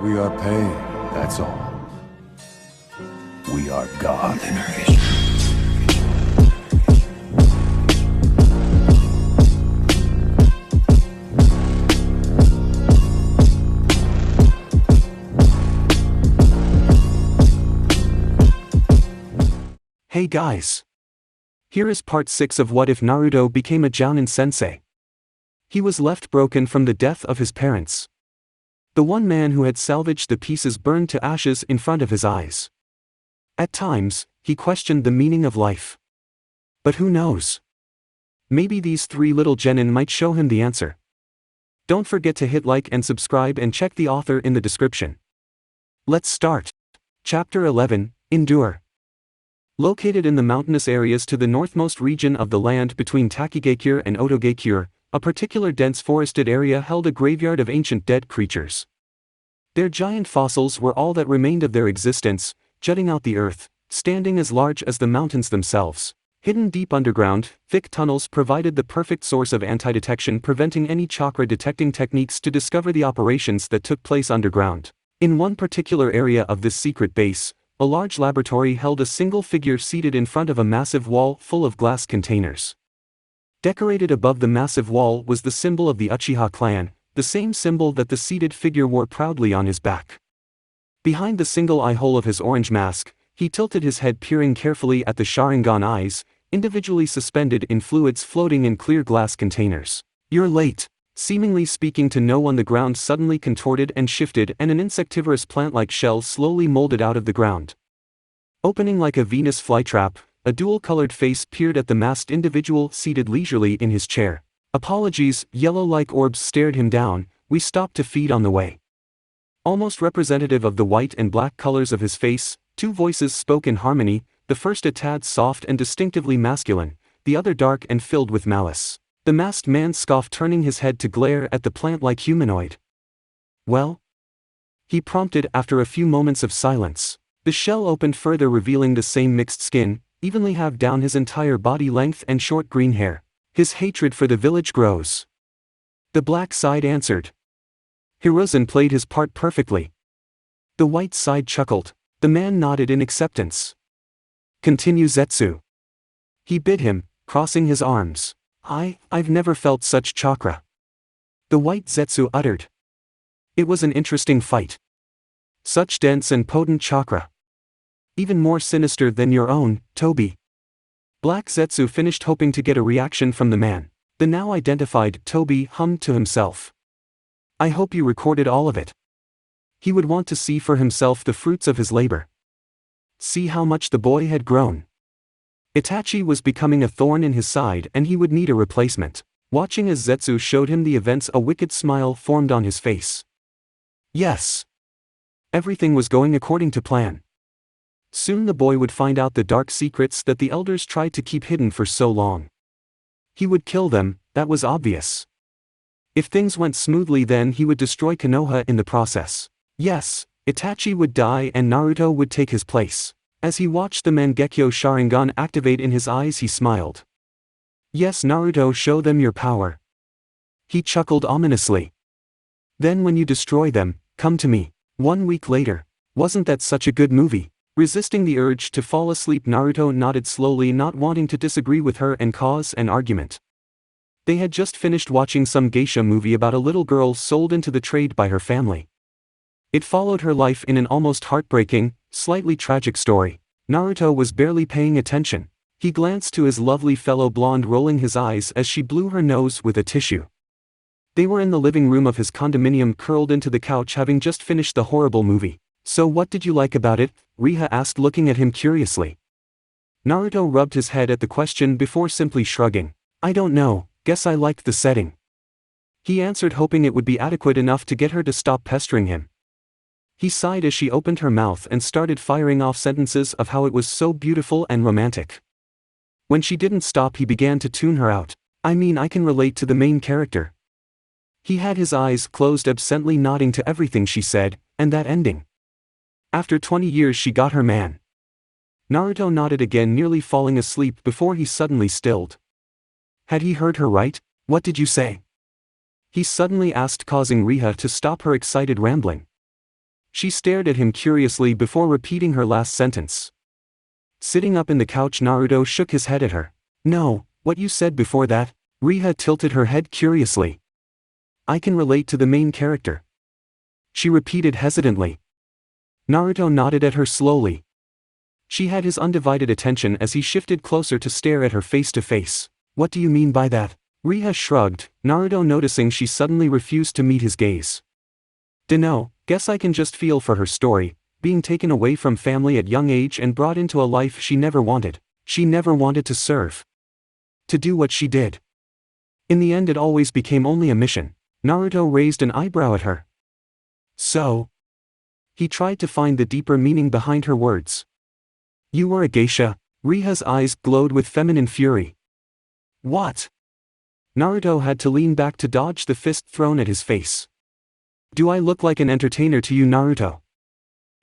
We are pain, that's all. We are God. Hey guys! Here is part 6 of What If Naruto Became a Jonin Sensei. He was left broken from the death of his parents. The one man who had salvaged the pieces burned to ashes in front of his eyes. At times, he questioned the meaning of life. But who knows? Maybe these 3 little genin might show him the answer. Don't forget to hit like and subscribe and check the author in the description. Let's start. Chapter 11, Endure. Located in the mountainous areas to the northmost region of the land between Takigakure and Otogakure, a particular dense forested area held a graveyard of ancient dead creatures. Their giant fossils were all that remained of their existence, jutting out the earth, standing as large as the mountains themselves. Hidden deep underground, thick tunnels provided the perfect source of anti-detection, preventing any chakra detecting techniques to discover the operations that took place underground. In one particular area of this secret base, a large laboratory held a single figure seated in front of a massive wall full of glass containers. Decorated above the massive wall was the symbol of the Uchiha clan, the same symbol that the seated figure wore proudly on his back. Behind the single eye hole of his orange mask, he tilted his head, peering carefully at the Sharingan eyes, individually suspended in fluids floating in clear glass containers. "You're late." Seemingly speaking to no one, the ground suddenly contorted and shifted, and an insectivorous plant-like shell slowly molded out of the ground. Opening like a Venus flytrap, a dual-colored face peered at the masked individual seated leisurely in his chair. "Apologies," yellow-like orbs stared him down, "we stopped to feed on the way." Almost representative of the white and black colors of his face, 2 voices spoke in harmony, the first a tad soft and distinctively masculine, the other dark and filled with malice. The masked man scoffed, turning his head to glare at the plant-like humanoid. "Well?" he prompted after a few moments of silence. The shell opened further, revealing the same mixed skin, evenly halved down his entire body length, and short green hair. "His hatred for the village grows." The black side answered. "Hiruzen played his part perfectly." The white side chuckled. The man nodded in acceptance. "Continue, Zetsu." he bid him, crossing his arms. I've never felt such chakra." the white Zetsu uttered. "It was an interesting fight. Such dense and potent chakra. Even more sinister than your own, Toby." Black Zetsu finished, hoping to get a reaction from the man. The now identified Toby hummed to himself. "I hope you recorded all of it." He would want to see for himself the fruits of his labor. See how much the boy had grown. Itachi was becoming a thorn in his side, and he would need a replacement. Watching as Zetsu showed him the events, a wicked smile formed on his face. Yes. Everything was going according to plan. Soon the boy would find out the dark secrets that the elders tried to keep hidden for so long. He would kill them, that was obvious. If things went smoothly, then he would destroy Konoha in the process. Yes, Itachi would die and Naruto would take his place. As he watched the Mangekyo Sharingan activate in his eyes, he smiled. "Yes, Naruto, show them your power." He chuckled ominously. "Then when you destroy them, come to me." 1 week later. Wasn't that such a good movie? Resisting the urge to fall asleep, Naruto nodded slowly, not wanting to disagree with her and cause an argument. They had just finished watching some geisha movie about a little girl sold into the trade by her family. It followed her life in an almost heartbreaking, slightly tragic story. Naruto was barely paying attention. He glanced to his lovely fellow blonde, rolling his eyes as she blew her nose with a tissue. They were in the living room of his condominium, curled into the couch, having just finished the horrible movie. "So what did you like about it?" Riha asked, looking at him curiously. Naruto rubbed his head at the question before simply shrugging. "I don't know, guess I liked the setting." He answered, hoping it would be adequate enough to get her to stop pestering him. He sighed as she opened her mouth and started firing off sentences of how it was so beautiful and romantic. When she didn't stop, he began to tune her out. "I mean, I can relate to the main character." He had his eyes closed, absently nodding to everything she said, and that ending. After 20 years she got her man. Naruto nodded again, nearly falling asleep before he suddenly stilled. Had he heard her right? "What did you say?" he suddenly asked, causing Riha to stop her excited rambling. She stared at him curiously before repeating her last sentence. Sitting up in the couch, Naruto shook his head at her. No, what you said before that? Riha tilted her head curiously. I can relate to the main character, she repeated hesitantly. Naruto nodded at her slowly. She had his undivided attention as he shifted closer to stare at her face to face. What do you mean by that? Riha shrugged, Naruto noticing she suddenly refused to meet his gaze. Dunno, guess I can just feel for her story, being taken away from family at young age and brought into a life she never wanted. She never wanted to serve. To do what she did. In the end it always became only a mission. Naruto raised an eyebrow at her. So? He tried to find the deeper meaning behind her words. You were a geisha. Riha's eyes glowed with feminine fury. What? Naruto had to lean back to dodge the fist thrown at his face. Do I look like an entertainer to you, Naruto?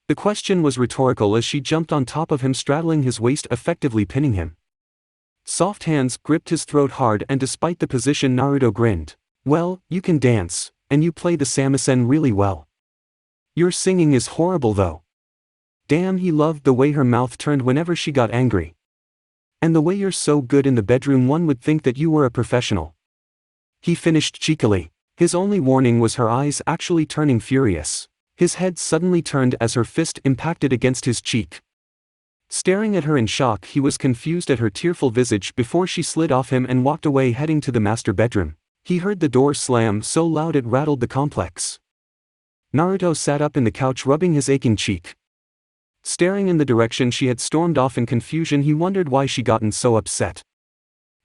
The question was rhetorical as she jumped on top of him, straddling his waist, effectively pinning him. Soft hands gripped his throat hard, and despite the position, Naruto grinned. Well, you can dance, and you play the samisen really well. Your singing is horrible though. Damn, he loved the way her mouth turned whenever she got angry. And the way you're so good in the bedroom, one would think that you were a professional. He finished cheekily. His only warning was her eyes actually turning furious. His head suddenly turned as her fist impacted against his cheek. Staring at her in shock, he was confused at her tearful visage before she slid off him and walked away, heading to the master bedroom. He heard the door slam so loud it rattled the complex. Naruto sat up in the couch, rubbing his aching cheek. Staring in the direction she had stormed off in confusion, he wondered why she gotten so upset.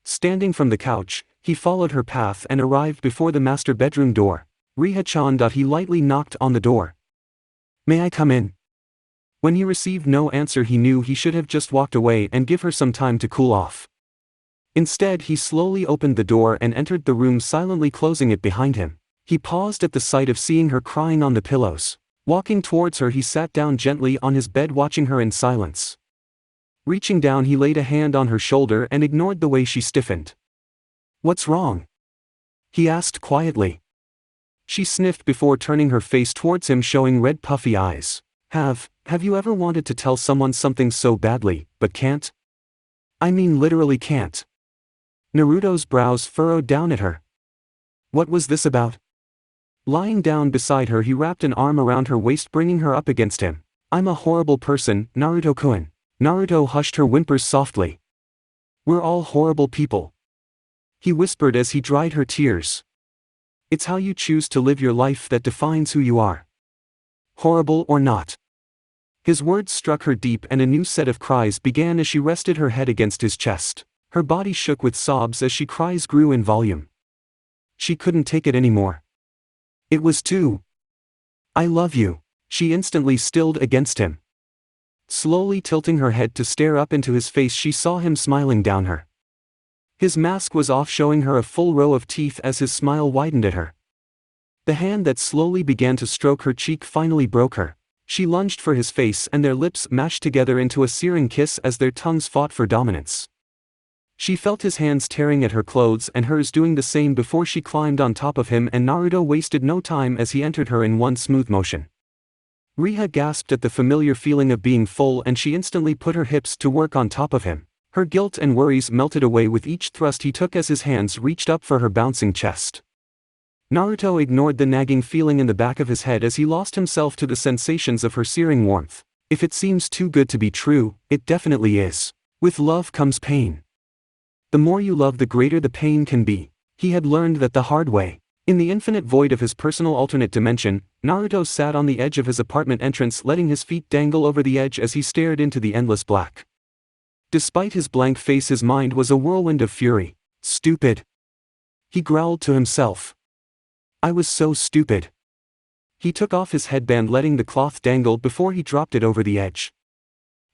Standing from the couch, he followed her path and arrived before the master bedroom door. Riha-chan. He lightly knocked on the door. May I come in? When he received no answer, he knew he should have just walked away and give her some time to cool off. Instead, he slowly opened the door and entered the room, silently closing it behind him. He paused at the sight of seeing her crying on the pillows. Walking towards her, he sat down gently on his bed, watching her in silence. Reaching down, he laid a hand on her shoulder and ignored the way she stiffened. What's wrong? He asked quietly. She sniffed before turning her face towards him, showing red puffy eyes. Have you ever wanted to tell someone something so badly, but can't? I mean literally can't. Naruto's brows furrowed down at her. What was this about? Lying down beside her, he wrapped an arm around her waist, bringing her up against him. I'm a horrible person, Naruto-kun. Naruto hushed her whimpers softly. We're all horrible people, he whispered as he dried her tears. It's how you choose to live your life that defines who you are. Horrible or not. His words struck her deep, and a new set of cries began as she rested her head against his chest. Her body shook with sobs as she cries grew in volume. She couldn't take it anymore. It was too. I love you. She instantly stilled against him. Slowly tilting her head to stare up into his face, she saw him smiling down her. His mask was off, showing her a full row of teeth as his smile widened at her. The hand that slowly began to stroke her cheek finally broke her. She lunged for his face, and their lips mashed together into a searing kiss as their tongues fought for dominance. She felt his hands tearing at her clothes and hers doing the same before she climbed on top of him, and Naruto wasted no time as he entered her in one smooth motion. Riha gasped at the familiar feeling of being full, and she instantly put her hips to work on top of him. Her guilt and worries melted away with each thrust he took as his hands reached up for her bouncing chest. Naruto ignored the nagging feeling in the back of his head as he lost himself to the sensations of her searing warmth. If it seems too good to be true, it definitely is. With love comes pain. The more you love, the greater the pain can be. He had learned that the hard way. In the infinite void of his personal alternate dimension, Naruto sat on the edge of his apartment entrance, letting his feet dangle over the edge as he stared into the endless black. Despite his blank face, his mind was a whirlwind of fury. Stupid. He growled to himself. I was so stupid. He took off his headband, letting the cloth dangle before he dropped it over the edge.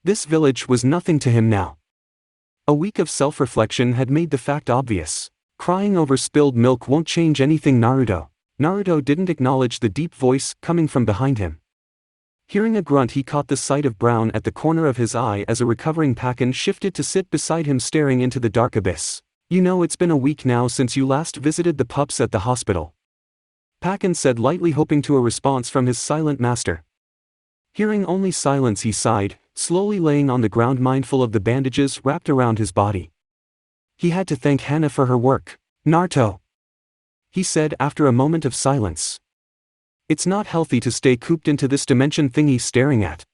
This village was nothing to him now. A week of self-reflection had made the fact obvious. Crying over spilled milk won't change anything, Naruto. Naruto didn't acknowledge the deep voice coming from behind him. Hearing a grunt, he caught the sight of brown at the corner of his eye as a recovering Pakin shifted to sit beside him, staring into the dark abyss. You know, it's been a week now since you last visited the pups at the hospital. Pakin said lightly, hoping to a response from his silent master. Hearing only silence, he sighed, slowly laying on the ground mindful of the bandages wrapped around his body. He had to thank Hana for her work. Naruto, he said after a moment of silence. It's not healthy to stay cooped into this dimension thingy staring at.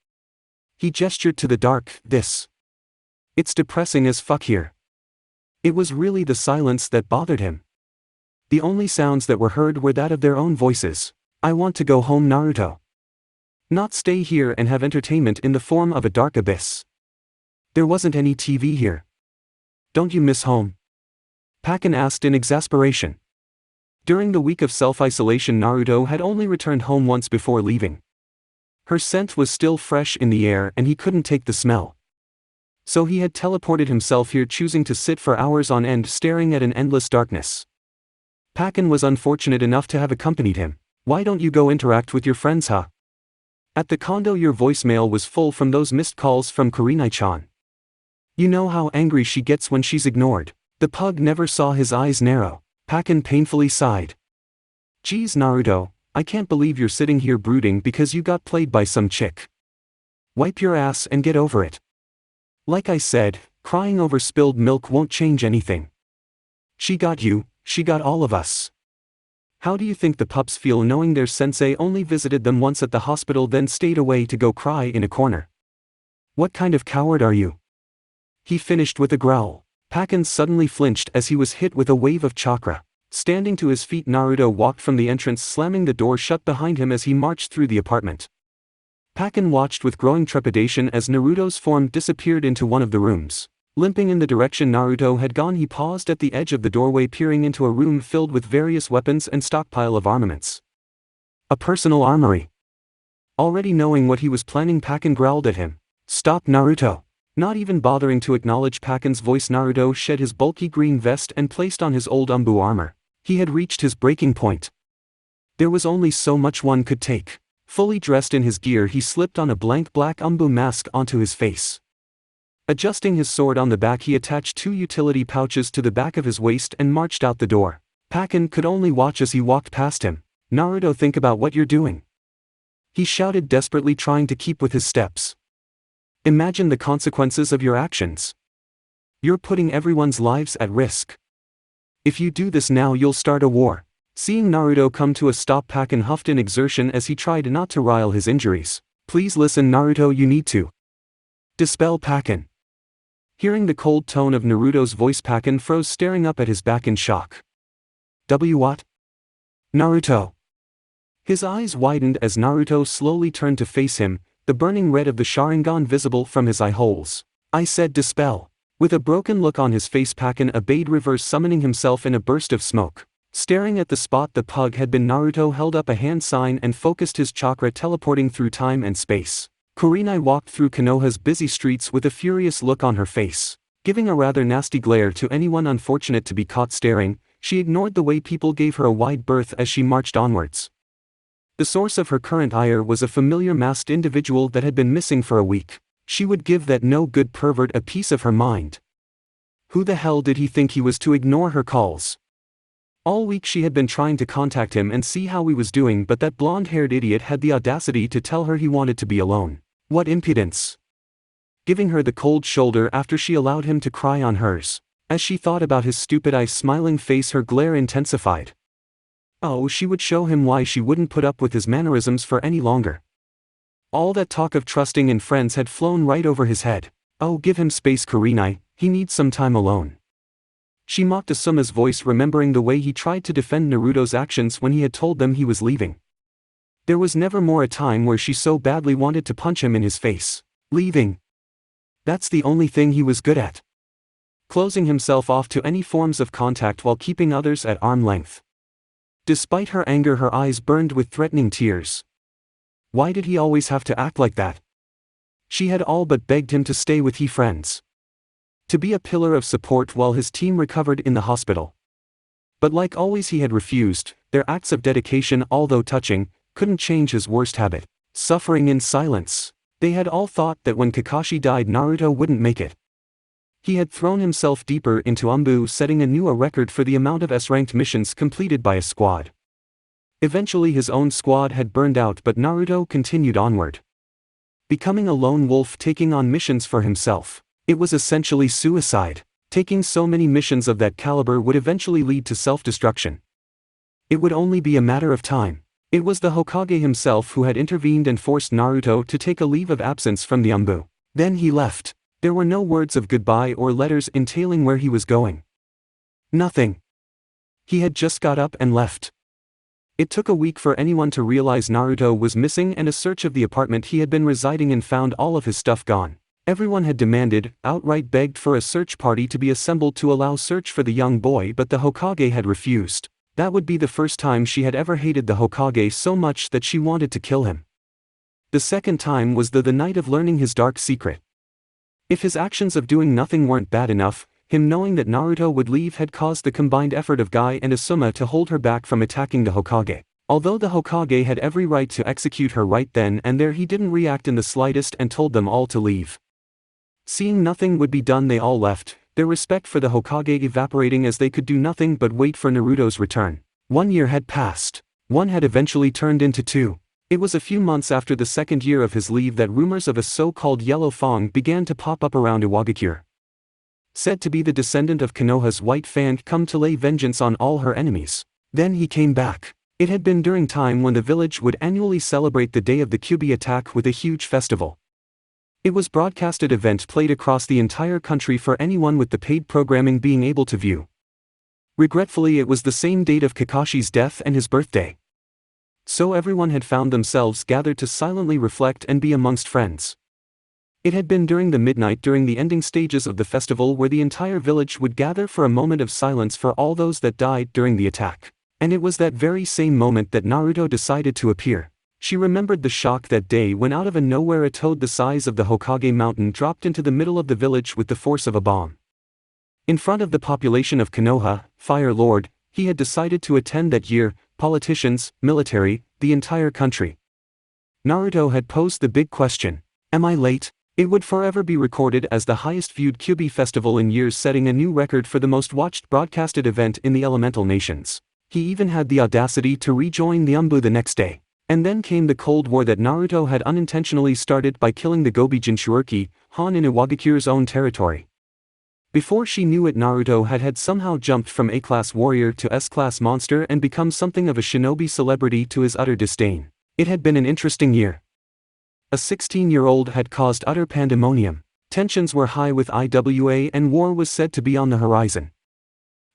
He gestured to the dark, this. It's depressing as fuck here. It was really the silence that bothered him. The only sounds that were heard were that of their own voices. I want to go home, Naruto. Not stay here and have entertainment in the form of a dark abyss. There wasn't any TV here. Don't you miss home? Pakken asked in exasperation. During the week of self-isolation, Naruto had only returned home once before leaving. Her scent was still fresh in the air and he couldn't take the smell. So he had teleported himself here, choosing to sit for hours on end staring at an endless darkness. Pakken was unfortunate enough to have accompanied him. Why don't you go interact with your friends, huh? At the condo your voicemail was full from those missed calls from Kurenai-chan. You know how angry she gets when she's ignored. The pug never saw his eyes narrow. Pakken painfully sighed. Geez, Naruto, I can't believe you're sitting here brooding because you got played by some chick. Wipe your ass and get over it. Like I said, crying over spilled milk won't change anything. She got you, she got all of us. How do you think the pups feel knowing their sensei only visited them once at the hospital then stayed away to go cry in a corner? What kind of coward are you? He finished with a growl. Pakken suddenly flinched as he was hit with a wave of chakra. Standing to his feet, Naruto walked from the entrance, slamming the door shut behind him as he marched through the apartment. Pakken watched with growing trepidation as Naruto's form disappeared into one of the rooms. Limping in the direction Naruto had gone, he paused at the edge of the doorway, peering into a room filled with various weapons and stockpile of armaments. A personal armory. Already knowing what he was planning, Pakken growled at him. Stop, Naruto. Not even bothering to acknowledge Pakken's voice, Naruto shed his bulky green vest and placed on his old Umbu armor. He had reached his breaking point. There was only so much one could take. Fully dressed in his gear, he slipped on a blank black Umbu mask onto his face. Adjusting his sword on the back, he attached 2 utility pouches to the back of his waist and marched out the door. Pakken could only watch as he walked past him. Naruto, think about what you're doing. He shouted desperately, trying to keep with his steps. Imagine the consequences of your actions. You're putting everyone's lives at risk. If you do this now, you'll start a war. Seeing Naruto come to a stop, Pakken huffed in exertion as he tried not to rile his injuries. Please listen, Naruto, you need to dispel Pakken. Hearing the cold tone of Naruto's voice, Pakken froze, staring up at his back in shock. What? Naruto. His eyes widened as Naruto slowly turned to face him, the burning red of the Sharingan visible from his eye holes. I said dispel. With a broken look on his face, Pakken obeyed, reverse summoning himself in a burst of smoke. Staring at the spot the pug had been, Naruto held up a hand sign and focused his chakra, teleporting through time and space. Kurenai walked through Konoha's busy streets with a furious look on her face. Giving a rather nasty glare to anyone unfortunate to be caught staring, she ignored the way people gave her a wide berth as she marched onwards. The source of her current ire was a familiar masked individual that had been missing for a week. She would give that no good pervert a piece of her mind. Who the hell did he think he was to ignore her calls? All week she had been trying to contact him and see how he was doing, but that blonde-haired idiot had the audacity to tell her he wanted to be alone. What impudence! Giving her the cold shoulder after she allowed him to cry on hers. As she thought about his stupid smiling face, her glare intensified. Oh, she would show him why she wouldn't put up with his mannerisms for any longer. All that talk of trusting in friends had flown right over his head. Oh, give him space, Kurenai, he needs some time alone. She mocked Asuma's voice, remembering the way he tried to defend Naruto's actions when he had told them he was leaving. There was never more a time where she so badly wanted to punch him in his face. Leaving. That's the only thing he was good at. Closing himself off to any forms of contact while keeping others at arm's length. Despite her anger, her eyes burned with threatening tears. Why did he always have to act like that? She had all but begged him to stay with his friends. To be a pillar of support while his team recovered in the hospital. But like always he had refused. Their acts of dedication, although touching, couldn't change his worst habit. Suffering in silence. They had all thought that when Kakashi died, Naruto wouldn't make it. He had thrown himself deeper into Umbu, setting anew a record for the amount of S-ranked missions completed by a squad. Eventually his own squad had burned out, but Naruto continued onward. becoming a lone wolf taking on missions for himself. It was essentially suicide. Taking so many missions of that caliber would eventually lead to self-destruction. It would only be a matter of time. It was the Hokage himself who had intervened and forced Naruto to take a leave of absence from the Anbu. Then he left. There were no words of goodbye or letters entailing where he was going. Nothing. He had just got up and left. It took a week for anyone to realize Naruto was missing, and a search of the apartment he had been residing in found all of his stuff gone. Everyone had demanded, outright begged for a search party to be assembled to allow search for the young boy, but the Hokage had refused. That would be the first time she had ever hated the Hokage so much that she wanted to kill him. The second time was the night of learning his dark secret. If his actions of doing nothing weren't bad enough, him knowing that Naruto would leave had caused the combined effort of Guy and Asuma to hold her back from attacking the Hokage. Although the Hokage had every right to execute her right then and there, he didn't react in the slightest and told them all to leave. Seeing nothing would be done, they all left, their respect for the Hokage evaporating as they could do nothing but wait for Naruto's return. 1 year had passed. One had eventually turned into 2. It was a few months after the second year of his leave that rumors of a so-called yellow fang began to pop up around Iwagakure. Said to be the descendant of Konoha's white fang come to lay vengeance on all her enemies. Then he came back. It had been during time when the village would annually celebrate the day of the Kyuubi attack with a huge festival. It was broadcasted event played across the entire country for anyone with the paid programming being able to view. Regretfully, it was the same date of Kakashi's death and his birthday. So everyone had found themselves gathered to silently reflect and be amongst friends. It had been during the midnight during the ending stages of the festival where the entire village would gather for a moment of silence for all those that died during the attack. And it was that very same moment that Naruto decided to appear. She remembered the shock that day when out of nowhere a toad the size of the Hokage mountain dropped into the middle of the village with the force of a bomb. In front of the population of Konoha, Fire Lord, he had decided to attend that year, politicians, military, the entire country. Naruto had posed the big question, am I late? It would forever be recorded as the highest viewed Kyuubi festival in years, setting a new record for the most watched broadcasted event in the elemental nations. He even had the audacity to rejoin the Anbu the next day. And then came the Cold War that Naruto had unintentionally started by killing the Gobi Jinchuuriki, Han in Iwagakure's own territory. Before she knew it, Naruto had somehow jumped from A-class warrior to S-class monster and become something of a shinobi celebrity to his utter disdain. It had been an interesting year. A 16-year-old had caused utter pandemonium. Tensions were high with IWA and war was said to be on the horizon.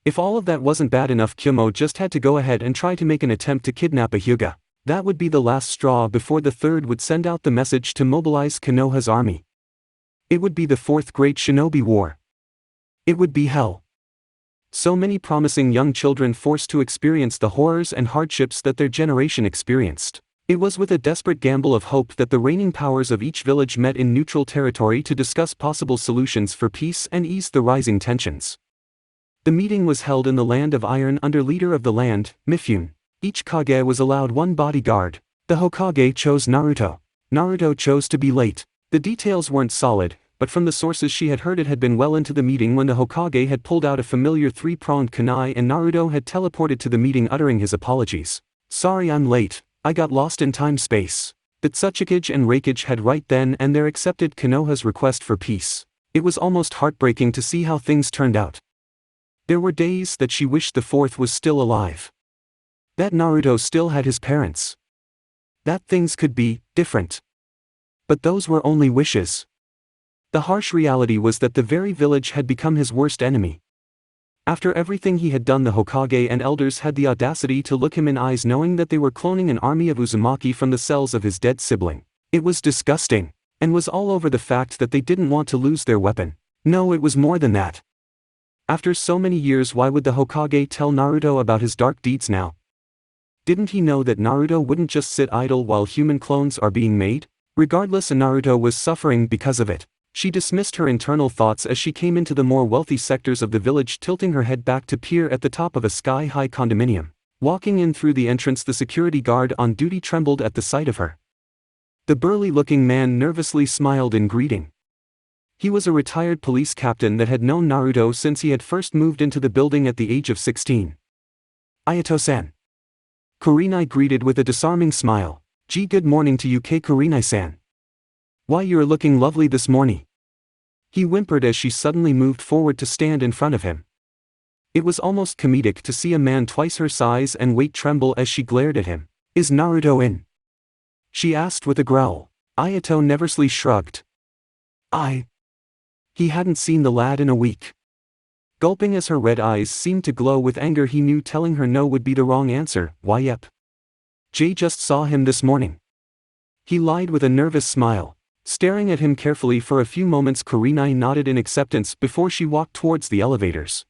If all of that wasn't bad enough, Kyomo just had to go ahead and try to make an attempt to kidnap a Hyuga. That would be the last straw before the third would send out the message to mobilize Konoha's army. It would be the fourth great shinobi war. It would be hell. So many promising young children forced to experience the horrors and hardships that their generation experienced. It was with a desperate gamble of hope that the reigning powers of each village met in neutral territory to discuss possible solutions for peace and ease the rising tensions. The meeting was held in the Land of Iron under leader of the land, Mifune. Each Kage was allowed one bodyguard. The Hokage chose Naruto. Naruto chose to be late. The details weren't solid, but from the sources she had heard it had been well into the meeting when the Hokage had pulled out a familiar three-pronged kunai and Naruto had teleported to the meeting uttering his apologies. Sorry I'm late, I got lost in time-space. The Tsuchikage and Reikage had right then and there accepted Konoha's request for peace. It was almost heartbreaking to see how things turned out. There were days that she wished the fourth was still alive. That Naruto still had his parents. That things could be different. But those were only wishes. The harsh reality was that the very village had become his worst enemy. After everything he had done, the Hokage and elders had the audacity to look him in eyes knowing that they were cloning an army of Uzumaki from the cells of his dead sibling. It was disgusting, and was all over the fact that they didn't want to lose their weapon. No, it was more than that. After so many years, why would the Hokage tell Naruto about his dark deeds now? Didn't he know that Naruto wouldn't just sit idle while human clones are being made? Regardless, Naruto was suffering because of it. She dismissed her internal thoughts as she came into the more wealthy sectors of the village, tilting her head back to peer at the top of a sky-high condominium. Walking in through the entrance, the security guard on duty trembled at the sight of her. The burly-looking man nervously smiled in greeting. He was a retired police captain that had known Naruto since he had first moved into the building at the age of 16. Ayato-san. Kurenai greeted with a disarming smile. Gee, good morning to you, Kurenai-san. Why, you're looking lovely this morning. He whimpered as she suddenly moved forward to stand in front of him. It was almost comedic to see a man twice her size and weight tremble as she glared at him. Is Naruto in? She asked with a growl. Ayato nervously shrugged. He hadn't seen the lad in a week. Gulping as her red eyes seemed to glow with anger, he knew telling her no would be the wrong answer. Why, yep. Jay just saw him this morning. He lied with a nervous smile. Staring at him carefully for a few moments, Kurenai nodded in acceptance before she walked towards the elevators.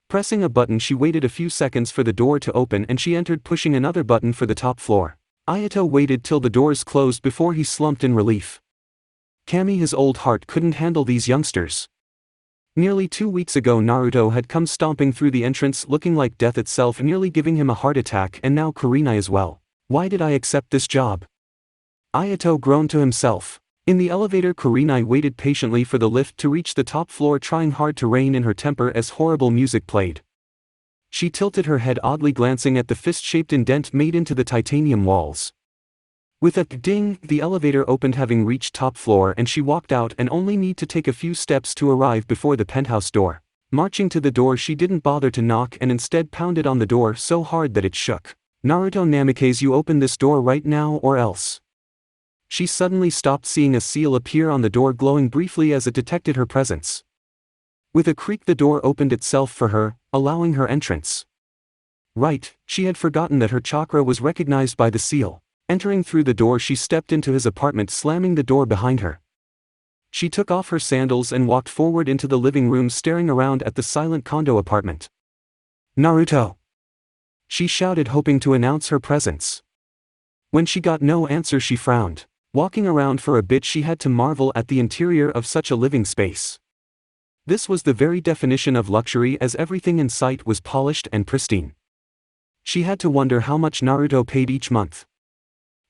Pressing a button, she waited a few seconds for the door to open and she entered, pushing another button for the top floor. Ayato waited till the doors closed before he slumped in relief. Kami, his old heart couldn't handle these youngsters. Nearly 2 weeks ago Naruto had come stomping through the entrance looking like death itself, nearly giving him a heart attack, and now Kurenai as well. Why did I accept this job? Ayato groaned to himself. In the elevator, Kurenai waited patiently for the lift to reach the top floor, trying hard to rein in her temper as horrible music played. She tilted her head oddly, glancing at the fist-shaped indent made into the titanium walls. With a ding, the elevator opened, having reached top floor, and she walked out and only need to take a few steps to arrive before the penthouse door. Marching to the door, she didn't bother to knock and instead pounded on the door so hard that it shook. Naruto Namikaze, you open this door right now or else. She suddenly stopped, seeing a seal appear on the door, glowing briefly as it detected her presence. With a creak, the door opened itself for her, allowing her entrance. Right, she had forgotten that her chakra was recognized by the seal. Entering through the door, she stepped into his apartment, slamming the door behind her. She took off her sandals and walked forward into the living room, staring around at the silent condo apartment. Naruto! She shouted, hoping to announce her presence. When she got no answer, she frowned. Walking around for a bit, she had to marvel at the interior of such a living space. This was the very definition of luxury, as everything in sight was polished and pristine. She had to wonder how much Naruto paid each month.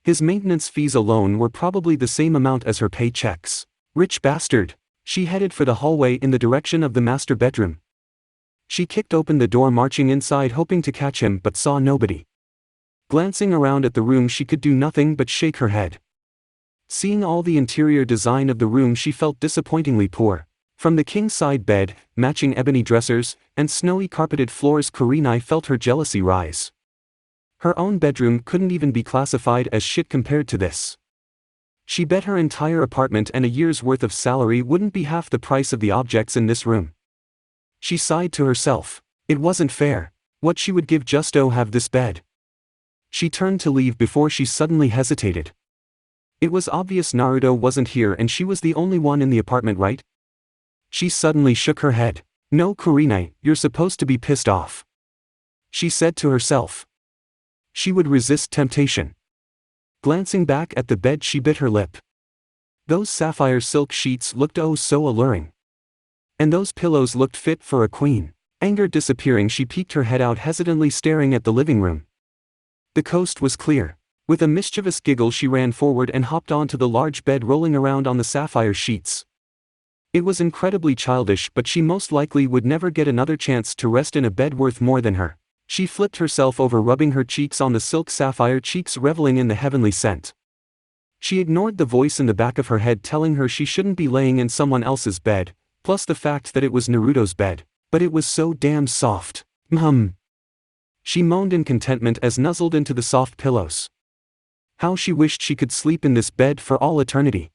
His maintenance fees alone were probably the same amount as her paychecks. Rich bastard! She headed for the hallway in the direction of the master bedroom. She kicked open the door, marching inside, hoping to catch him, but saw nobody. Glancing around at the room, she could do nothing but shake her head. Seeing all the interior design of the room, she felt disappointingly poor. From the king-side bed, matching ebony dressers, and snowy carpeted floors, Kurenai felt her jealousy rise. Her own bedroom couldn't even be classified as shit compared to this. She bet her entire apartment and a year's worth of salary wouldn't be half the price of the objects in this room. She sighed to herself. It wasn't fair. What she would give just to have this bed. She turned to leave before she suddenly hesitated. It was obvious Naruto wasn't here and she was the only one in the apartment, right? She suddenly shook her head. No, Kurenai, you're supposed to be pissed off. She said to herself. She would resist temptation. Glancing back at the bed, she bit her lip. Those sapphire silk sheets looked oh so alluring. And those pillows looked fit for a queen. Anger disappearing, she peeked her head out, hesitantly staring at the living room. The coast was clear. With a mischievous giggle, she ran forward and hopped onto the large bed, rolling around on the sapphire sheets. It was incredibly childish, but she most likely would never get another chance to rest in a bed worth more than her. She flipped herself over, rubbing her cheeks on the silk sapphire cheeks, reveling in the heavenly scent. She ignored the voice in the back of her head telling her she shouldn't be laying in someone else's bed, plus the fact that it was Naruto's bed. But it was so damn soft. She moaned in contentment as nuzzled into the soft pillows. How she wished she could sleep in this bed for all eternity.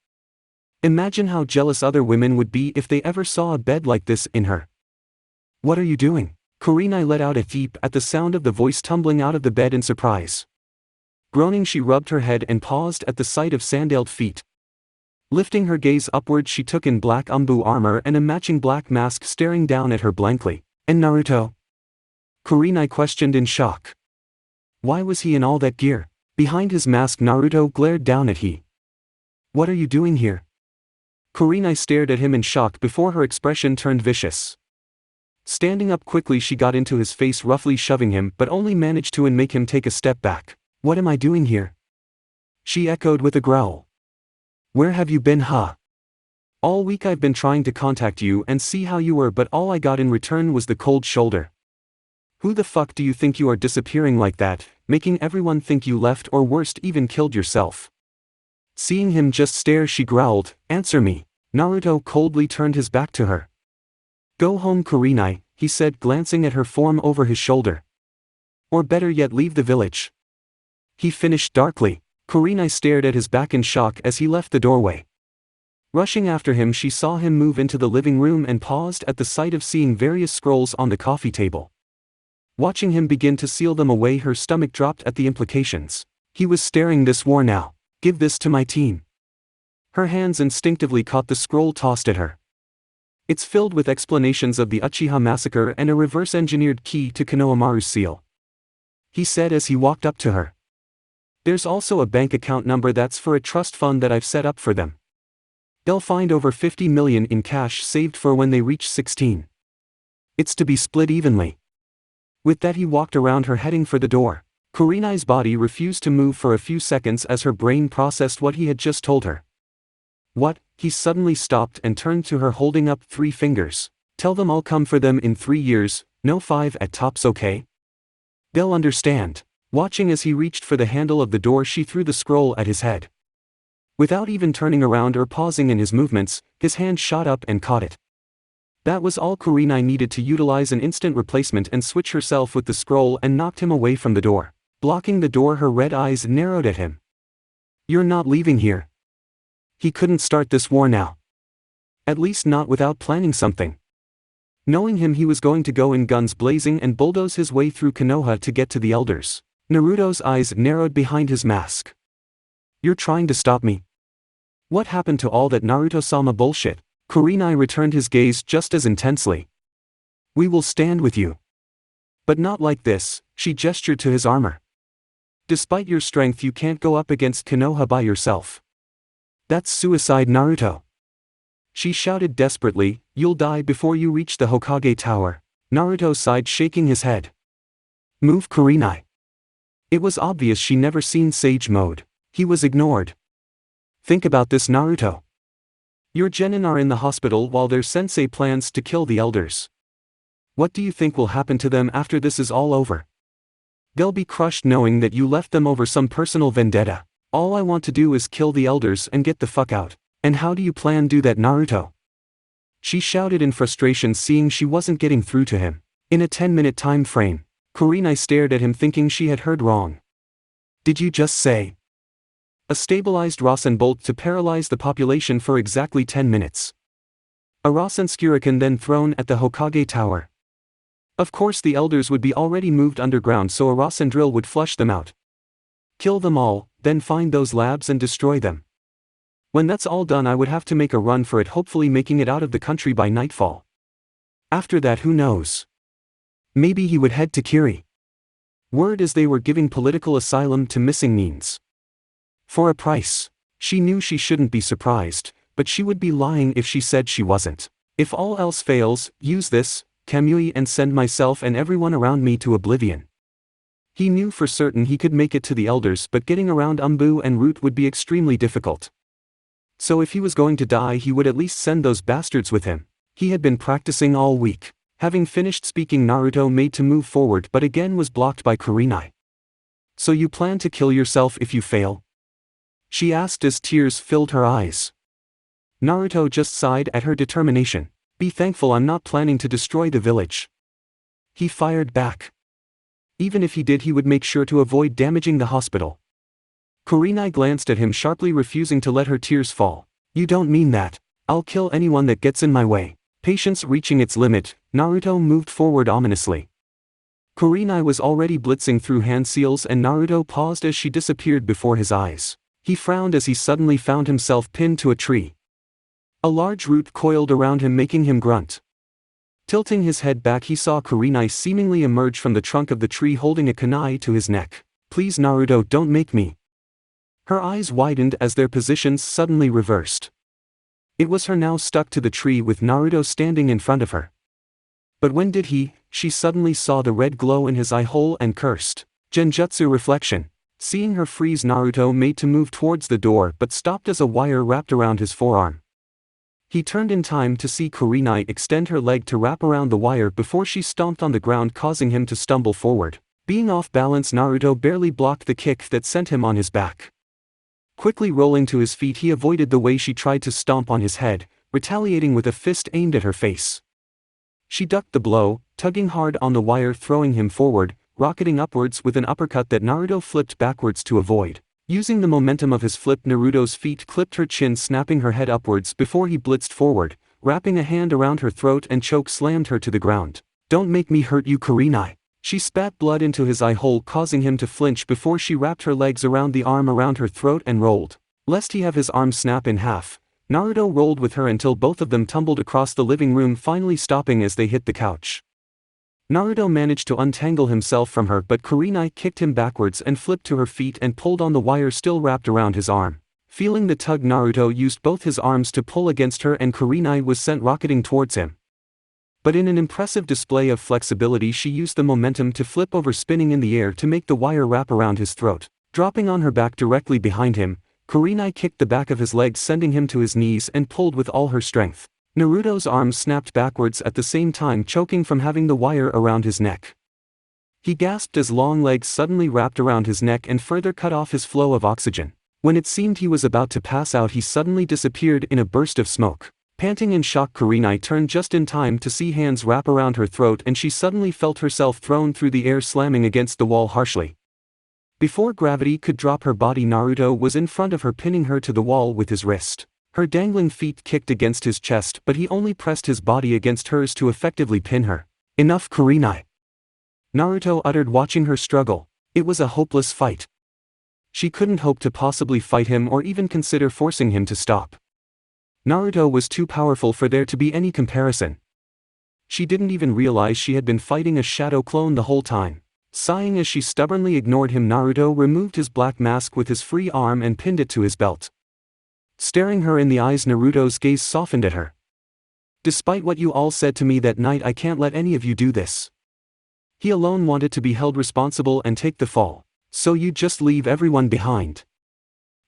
Imagine how jealous other women would be if they ever saw a bed like this in her. What are you doing? Kurenai let out a peep at the sound of the voice, tumbling out of the bed in surprise. Groaning, she rubbed her head and paused at the sight of sandaled feet. Lifting her gaze upward, she took in black umbu armor and a matching black mask staring down at her blankly. And Naruto? Kurenai questioned in shock. Why was he in all that gear? Behind his mask, Naruto glared down at he. What are you doing here? Kurenai stared at him in shock before her expression turned vicious. Standing up quickly, she got into his face, roughly shoving him, but only managed to make him take a step back. What am I doing here? She echoed with a growl. Where have you been, huh? All week I've been trying to contact you and see how you were, but all I got in return was the cold shoulder. Who the fuck do you think you are, disappearing like that, making everyone think you left or worst, even killed yourself? Seeing him just stare, she growled, "Answer me." Naruto coldly turned his back to her. "Go home, Kurenai," he said, glancing at her form over his shoulder. "Or better yet, leave the village," he finished darkly. Kurenai stared at his back in shock as he left the doorway. Rushing after him, she saw him move into the living room and paused at the sight of seeing various scrolls on the coffee table. Watching him begin to seal them away, her stomach dropped at the implications. He was staring this war now. "Give this to my team." Her hands instinctively caught the scroll tossed at her. It's filled with explanations of the Uchiha massacre and a reverse-engineered key to Konohamaru's seal, he said as he walked up to her. "There's also a bank account number that's for a trust fund that I've set up for them. They'll find over 50 million in cash saved for when they reach 16. It's to be split evenly." With that, he walked around her, heading for the door. Kurenai's body refused to move for a few seconds as her brain processed what he had just told her. "What?" He suddenly stopped and turned to her, holding up 3 fingers. "Tell them I'll come for them in 3 years, no 5 at tops, okay? They'll understand." Watching as he reached for the handle of the door, she threw the scroll at his head. Without even turning around or pausing in his movements, his hand shot up and caught it. That was all Kurenai needed to utilize an instant replacement and switch herself with the scroll and knocked him away from the door. Blocking the door, her red eyes narrowed at him. "You're not leaving here." He couldn't start this war now. At least not without planning something. Knowing him, he was going to go in guns blazing and bulldoze his way through Konoha to get to the elders. Naruto's eyes narrowed behind his mask. "You're trying to stop me? What happened to all that Naruto-sama bullshit?" Kurenai returned his gaze just as intensely. "We will stand with you. But not like this," she gestured to his armor. "Despite your strength, you can't go up against Konoha by yourself. That's suicide, Naruto." She shouted desperately, "You'll die before you reach the Hokage tower." Naruto sighed, shaking his head. "Move, Kurenai." It was obvious she never seen Sage Mode. He was ignored. "Think about this, Naruto. Your genin are in the hospital while their sensei plans to kill the elders. What do you think will happen to them after this is all over? They'll be crushed knowing that you left them over some personal vendetta. All I want to do is kill the elders and get the fuck out. And how do you plan do that, Naruto?" She shouted in frustration, seeing she wasn't getting through to him. In a 10-minute time frame, Kurenai stared at him, thinking she had heard wrong. "Did you just say a stabilized Rasen bolt to paralyze the population for exactly 10 minutes? A Rasen Shuriken then thrown at the Hokage tower? Of course the elders would be already moved underground, so a Rasen drill would flush them out. Kill them all, then find those labs and destroy them. When that's all done, I would have to make a run for it, hopefully making it out of the country by nightfall. After that, who knows? Maybe he would head to Kiri. Word is they were giving political asylum to missing means. For a price." She knew she shouldn't be surprised, but she would be lying if she said she wasn't. "If all else fails, use this, Kamui, and send myself and everyone around me to oblivion." He knew for certain he could make it to the elders, but getting around Umbu and Root would be extremely difficult. So if he was going to die, he would at least send those bastards with him. He had been practicing all week. Having finished speaking, Naruto made to move forward but again was blocked by Kurenai. "So you plan to kill yourself if you fail?" she asked as tears filled her eyes. Naruto just sighed at her determination. "Be thankful I'm not planning to destroy the village," he fired back. Even if he did, he would make sure to avoid damaging the hospital. Kurenai glanced at him sharply, refusing to let her tears fall. "You don't mean that. I'll kill anyone that gets in my way." Patience reaching its limit, Naruto moved forward ominously. Kurenai was already blitzing through hand seals, and Naruto paused as she disappeared before his eyes. He frowned as he suddenly found himself pinned to a tree. A large root coiled around him, making him grunt. Tilting his head back, he saw Kurenai seemingly emerge from the trunk of the tree, holding a kunai to his neck. "Please, Naruto, don't make me." Her eyes widened as their positions suddenly reversed. It was her now stuck to the tree with Naruto standing in front of her. But when did she suddenly saw the red glow in his eye hole and cursed. Genjutsu reflection. Seeing her freeze, Naruto made to move towards the door but stopped as a wire wrapped around his forearm. He turned in time to see Kurenai extend her leg to wrap around the wire before she stomped on the ground, causing him to stumble forward. Being off balance, Naruto barely blocked the kick that sent him on his back. Quickly rolling to his feet, he avoided the way she tried to stomp on his head, retaliating with a fist aimed at her face. She ducked the blow, tugging hard on the wire, throwing him forward, rocketing upwards with an uppercut that Naruto flipped backwards to avoid. Using the momentum of his flip, Naruto's feet clipped her chin, snapping her head upwards before he blitzed forward, wrapping a hand around her throat and choke slammed her to the ground. "Don't make me hurt you, Kurenai." She spat blood into his eye hole, causing him to flinch before she wrapped her legs around the arm around her throat and rolled. Lest he have his arm snap in half, Naruto rolled with her until both of them tumbled across the living room, finally stopping as they hit the couch. Naruto managed to untangle himself from her, but Kurenai kicked him backwards and flipped to her feet and pulled on the wire still wrapped around his arm. Feeling the tug, Naruto used both his arms to pull against her and Kurenai was sent rocketing towards him. But in an impressive display of flexibility, she used the momentum to flip over, spinning in the air to make the wire wrap around his throat. Dropping on her back directly behind him, Kurenai kicked the back of his leg, sending him to his knees, and pulled with all her strength. Naruto's arms snapped backwards at the same time, choking from having the wire around his neck. He gasped as long legs suddenly wrapped around his neck and further cut off his flow of oxygen. When it seemed he was about to pass out, he suddenly disappeared in a burst of smoke. Panting in shock, Kurenai turned just in time to see hands wrap around her throat, and she suddenly felt herself thrown through the air, slamming against the wall harshly. Before gravity could drop her body, Naruto was in front of her, pinning her to the wall with his wrist. Her dangling feet kicked against his chest, but he only pressed his body against hers to effectively pin her. "Enough, Kurenai," Naruto uttered, watching her struggle. It was a hopeless fight. She couldn't hope to possibly fight him or even consider forcing him to stop. Naruto was too powerful for there to be any comparison. She didn't even realize she had been fighting a shadow clone the whole time. Sighing as she stubbornly ignored him, Naruto removed his black mask with his free arm and pinned it to his belt. Staring her in the eyes, Naruto's gaze softened at her. "Despite what you all said to me that night, I can't let any of you do this." He alone wanted to be held responsible and take the fall. "So you just leave everyone behind?"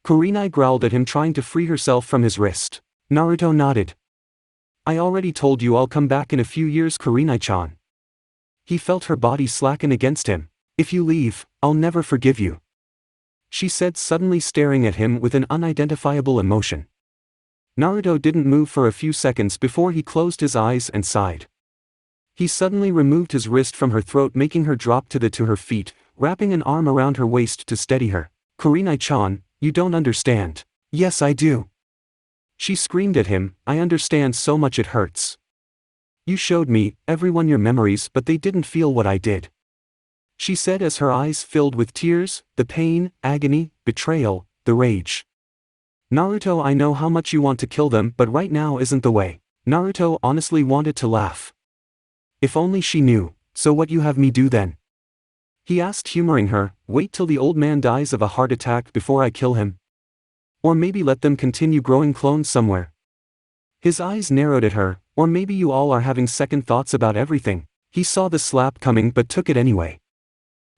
Kurenai growled at him, trying to free herself from his wrist. Naruto nodded. "I already told you I'll come back in a few years, Kurenai-chan." He felt her body slacken against him. "If you leave, I'll never forgive you," she said, suddenly staring at him with an unidentifiable emotion. Naruto didn't move for a few seconds before he closed his eyes and sighed. He suddenly removed his wrist from her throat, making her drop to her feet, wrapping an arm around her waist to steady her. "Kurenai-chan, you don't understand." "Yes, I do," she screamed at him. "I understand so much, it hurts. You showed me, everyone, your memories, but they didn't feel what I did," she said as her eyes filled with tears, the pain, agony, betrayal, the rage. "Naruto, I know how much you want to kill them, but right now isn't the way." Naruto honestly wanted to laugh. If only she knew. "So what you have me do then?" he asked, humoring her. "Wait till the old man dies of a heart attack before I kill him? Or maybe let them continue growing clones somewhere?" His eyes narrowed at her. "Or maybe you all are having second thoughts about everything." He saw the slap coming but took it anyway.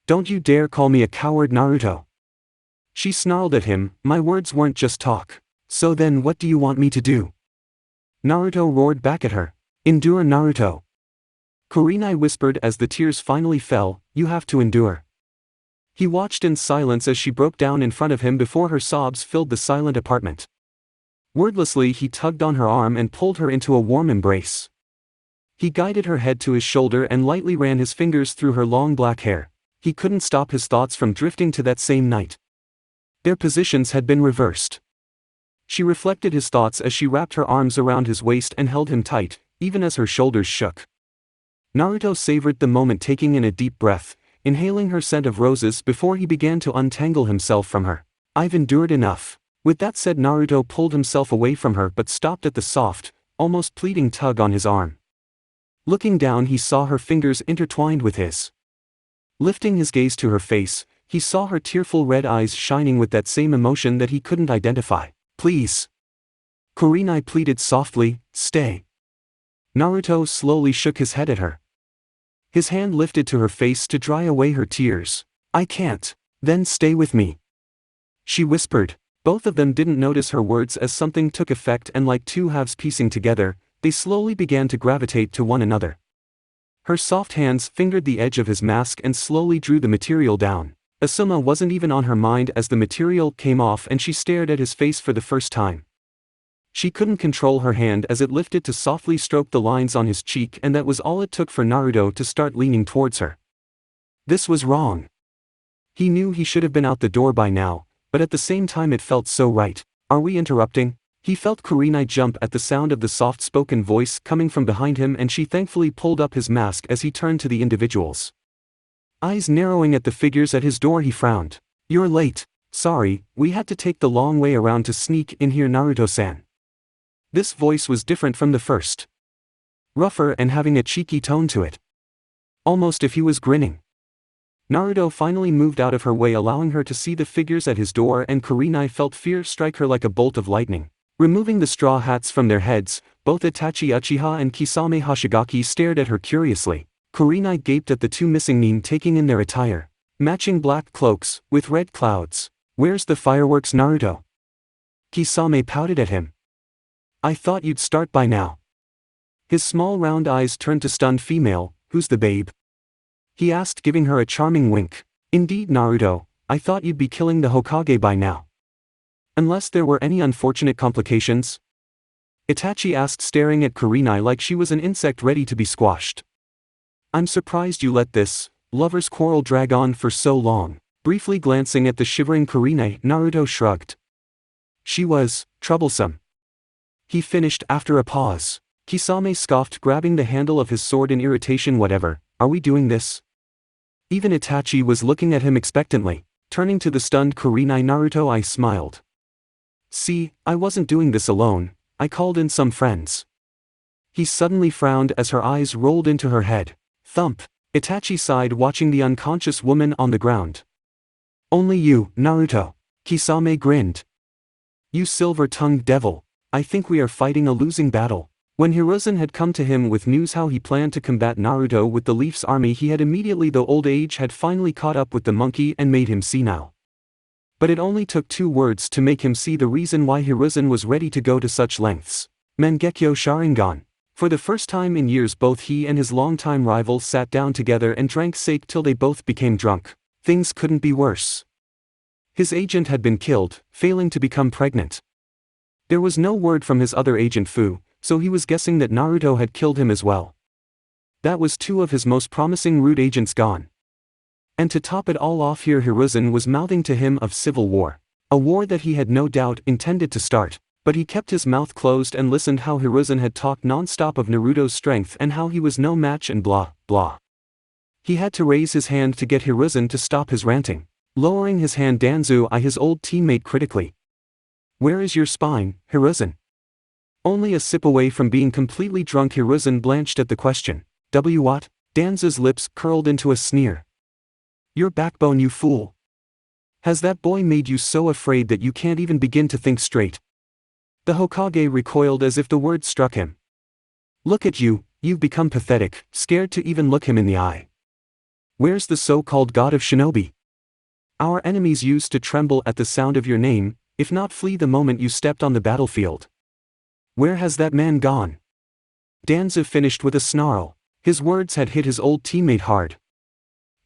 "Don't you dare call me a coward, Naruto," she snarled at him. "My words weren't just talk." "So then what do you want me to do?" Naruto roared back at her. "Endure, Naruto," Kurenai whispered as the tears finally fell. "You have to endure." He watched in silence as she broke down in front of him before her sobs filled the silent apartment. Wordlessly, he tugged on her arm and pulled her into a warm embrace. He guided her head to his shoulder and lightly ran his fingers through her long black hair. He couldn't stop his thoughts from drifting to that same night. Their positions had been reversed. She reflected his thoughts as she wrapped her arms around his waist and held him tight, even as her shoulders shook. Naruto savored the moment, taking in a deep breath, inhaling her scent of roses before he began to untangle himself from her. "I've endured enough." With that said, Naruto pulled himself away from her but stopped at the soft, almost pleading tug on his arm. Looking down, he saw her fingers intertwined with his. Lifting his gaze to her face, he saw her tearful red eyes shining with that same emotion that he couldn't identify. "Please," Kurenai pleaded softly, "stay." Naruto slowly shook his head at her. His hand lifted to her face to dry away her tears. "I can't." "Then stay with me," she whispered. Both of them didn't notice her words as something took effect, and like two halves piecing together, they slowly began to gravitate to one another. Her soft hands fingered the edge of his mask and slowly drew the material down. Asuma wasn't even on her mind as the material came off and she stared at his face for the first time. She couldn't control her hand as it lifted to softly stroke the lines on his cheek, and that was all it took for Naruto to start leaning towards her. This was wrong. He knew he should have been out the door by now, but at the same time it felt so right. Are we interrupting? He felt Kurenai jump at the sound of the soft-spoken voice coming from behind him, and she thankfully pulled up his mask as he turned to the individuals. Eyes narrowing at the figures at his door, he frowned. You're late. Sorry, we had to take the long way around to sneak in here, Naruto-san. This voice was different from the first. Rougher and having a cheeky tone to it. Almost if he was grinning. Naruto finally moved out of her way, allowing her to see the figures at his door, and Kurenai felt fear strike her like a bolt of lightning. Removing the straw hats from their heads, both Itachi Uchiha and Kisame Hoshigaki stared at her curiously. Kurenai gaped at the two missing men taking in their attire. Matching black cloaks, with red clouds. Where's the fireworks, Naruto? Kisame pouted at him. I thought you'd start by now. His small round eyes turned to stunned female. Who's the babe? He asked, giving her a charming wink. Indeed, Naruto, I thought you'd be killing the Hokage by now. Unless there were any unfortunate complications? Itachi asked, staring at Kurenai like she was an insect ready to be squashed. I'm surprised you let this lover's quarrel drag on for so long. Briefly glancing at the shivering Kurenai, Naruto shrugged. She was troublesome. He finished after a pause. Kisame scoffed, grabbing the handle of his sword in irritation. Whatever, are we doing this? Even Itachi was looking at him expectantly. Turning to the stunned Kurenai, Naruto smiled. See, I wasn't doing this alone, I called in some friends. He suddenly frowned as her eyes rolled into her head. Thump. Itachi sighed, watching the unconscious woman on the ground. Only you, Naruto. Kisame grinned. You silver-tongued devil. I think we are fighting a losing battle. When Hiruzen had come to him with news how he planned to combat Naruto with the Leaf's army, he had immediately, though old age had finally caught up with the monkey and made him senile. But it only took 2 words to make him see the reason why Hiruzen was ready to go to such lengths. Mangekyo Sharingan. For the first time in years, both he and his longtime rival sat down together and drank sake till they both became drunk. Things couldn't be worse. His agent had been killed, failing to become pregnant. There was no word from his other agent Fu, so he was guessing that Naruto had killed him as well. That was 2 of his most promising root agents gone. And to top it all off, here Hiruzen was mouthing to him of civil war. A war that he had no doubt intended to start, but he kept his mouth closed and listened how Hiruzen had talked non-stop of Naruto's strength and how he was no match and blah, blah. He had to raise his hand to get Hiruzen to stop his ranting. Lowering his hand, Danzu eyed his old teammate critically. Where is your spine, Hiruzen? Only a sip away from being completely drunk, Hiruzen blanched at the question. What? Danzu's lips curled into a sneer. Your backbone, you fool. Has that boy made you so afraid that you can't even begin to think straight? The Hokage recoiled as if the word struck him. Look at you, you've become pathetic, scared to even look him in the eye. Where's the so-called god of shinobi? Our enemies used to tremble at the sound of your name, if not flee the moment you stepped on the battlefield. Where has that man gone? Danzu finished with a snarl. His words had hit his old teammate hard.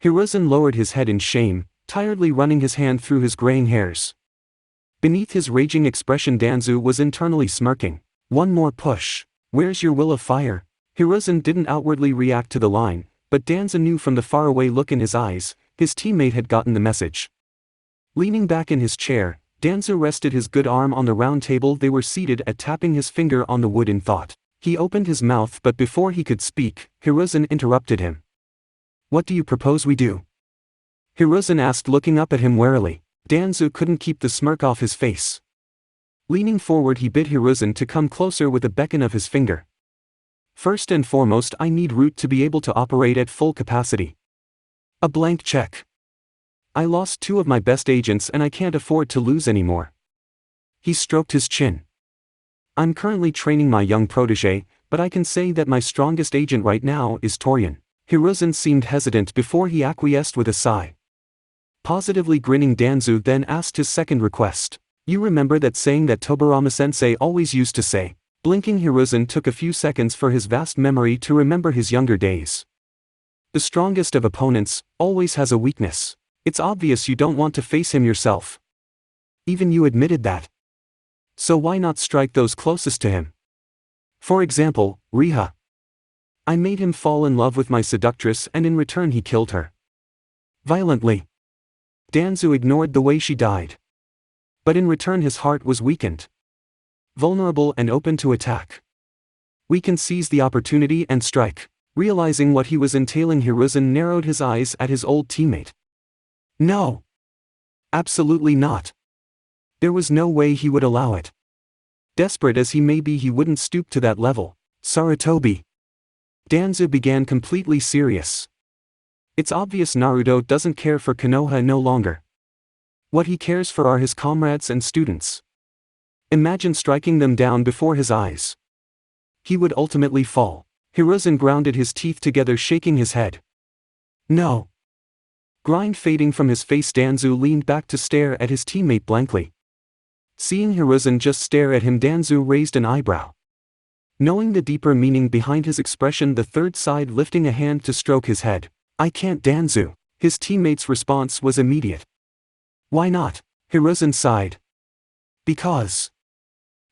Hiruzen lowered his head in shame, tiredly running his hand through his graying hairs. Beneath his raging expression, Danzu was internally smirking. One more push. Where's your will of fire? Hiruzen didn't outwardly react to the line, but Danzu knew from the faraway look in his eyes, his teammate had gotten the message. Leaning back in his chair, Danzu rested his good arm on the round table they were seated at, tapping his finger on the wood in thought. He opened his mouth, but before he could speak, Hiruzen interrupted him. What do you propose we do? Hiruzen asked, looking up at him warily. Danzu couldn't keep the smirk off his face. Leaning forward, he bid Hiruzen to come closer with a beckon of his finger. First and foremost, I need root to be able to operate at full capacity. A blank check. I lost 2 of my best agents and I can't afford to lose anymore. He stroked his chin. I'm currently training my young protege, but I can say that my strongest agent right now is Torian. Hiruzen seemed hesitant before he acquiesced with a sigh. Positively grinning, Danzu then asked his second request. You remember that saying that Tobirama-sensei always used to say? Blinking, Hiruzen took a few seconds for his vast memory to remember his younger days. The strongest of opponents always has a weakness. It's obvious you don't want to face him yourself. Even you admitted that. So why not strike those closest to him? For example, Riha. I made him fall in love with my seductress and in return he killed her. Violently. Danzu ignored the way she died. But in return his heart was weakened. Vulnerable and open to attack. We can seize the opportunity and strike. Realizing what he was entailing, Hiruzen narrowed his eyes at his old teammate. No. Absolutely not. There was no way he would allow it. Desperate as he may be, he wouldn't stoop to that level. Sarutobi. Danzu began completely serious. It's obvious Naruto doesn't care for Konoha no longer. What he cares for are his comrades and students. Imagine striking them down before his eyes. He would ultimately fall. Hiruzen grounded his teeth together, shaking his head. No. Grind fading from his face, Danzu leaned back to stare at his teammate blankly. Seeing Hiruzen just stare at him, Danzu raised an eyebrow. Knowing the deeper meaning behind his expression, the third sighed, lifting a hand to stroke his head. I can't, Danzu. His teammate's response was immediate. Why not? Hiruzen sighed. Because.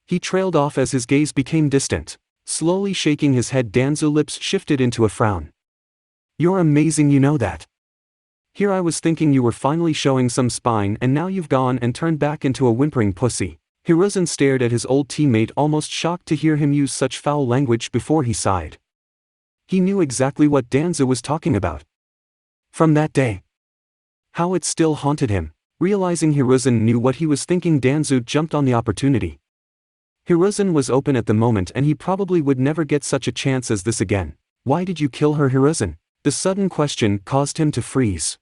He trailed off as his gaze became distant. Slowly shaking his head, Danzu's lips shifted into a frown. You're amazing, you know that. Here I was thinking you were finally showing some spine, and now you've gone and turned back into a whimpering pussy. Hiruzen stared at his old teammate, almost shocked to hear him use such foul language before he sighed. He knew exactly what Danzu was talking about. From that day. How it still haunted him. Realizing Hiruzen knew what he was thinking, Danzu jumped on the opportunity. Hiruzen was open at the moment and he probably would never get such a chance as this again. Why did you kill her, Hiruzen? The sudden question caused him to freeze.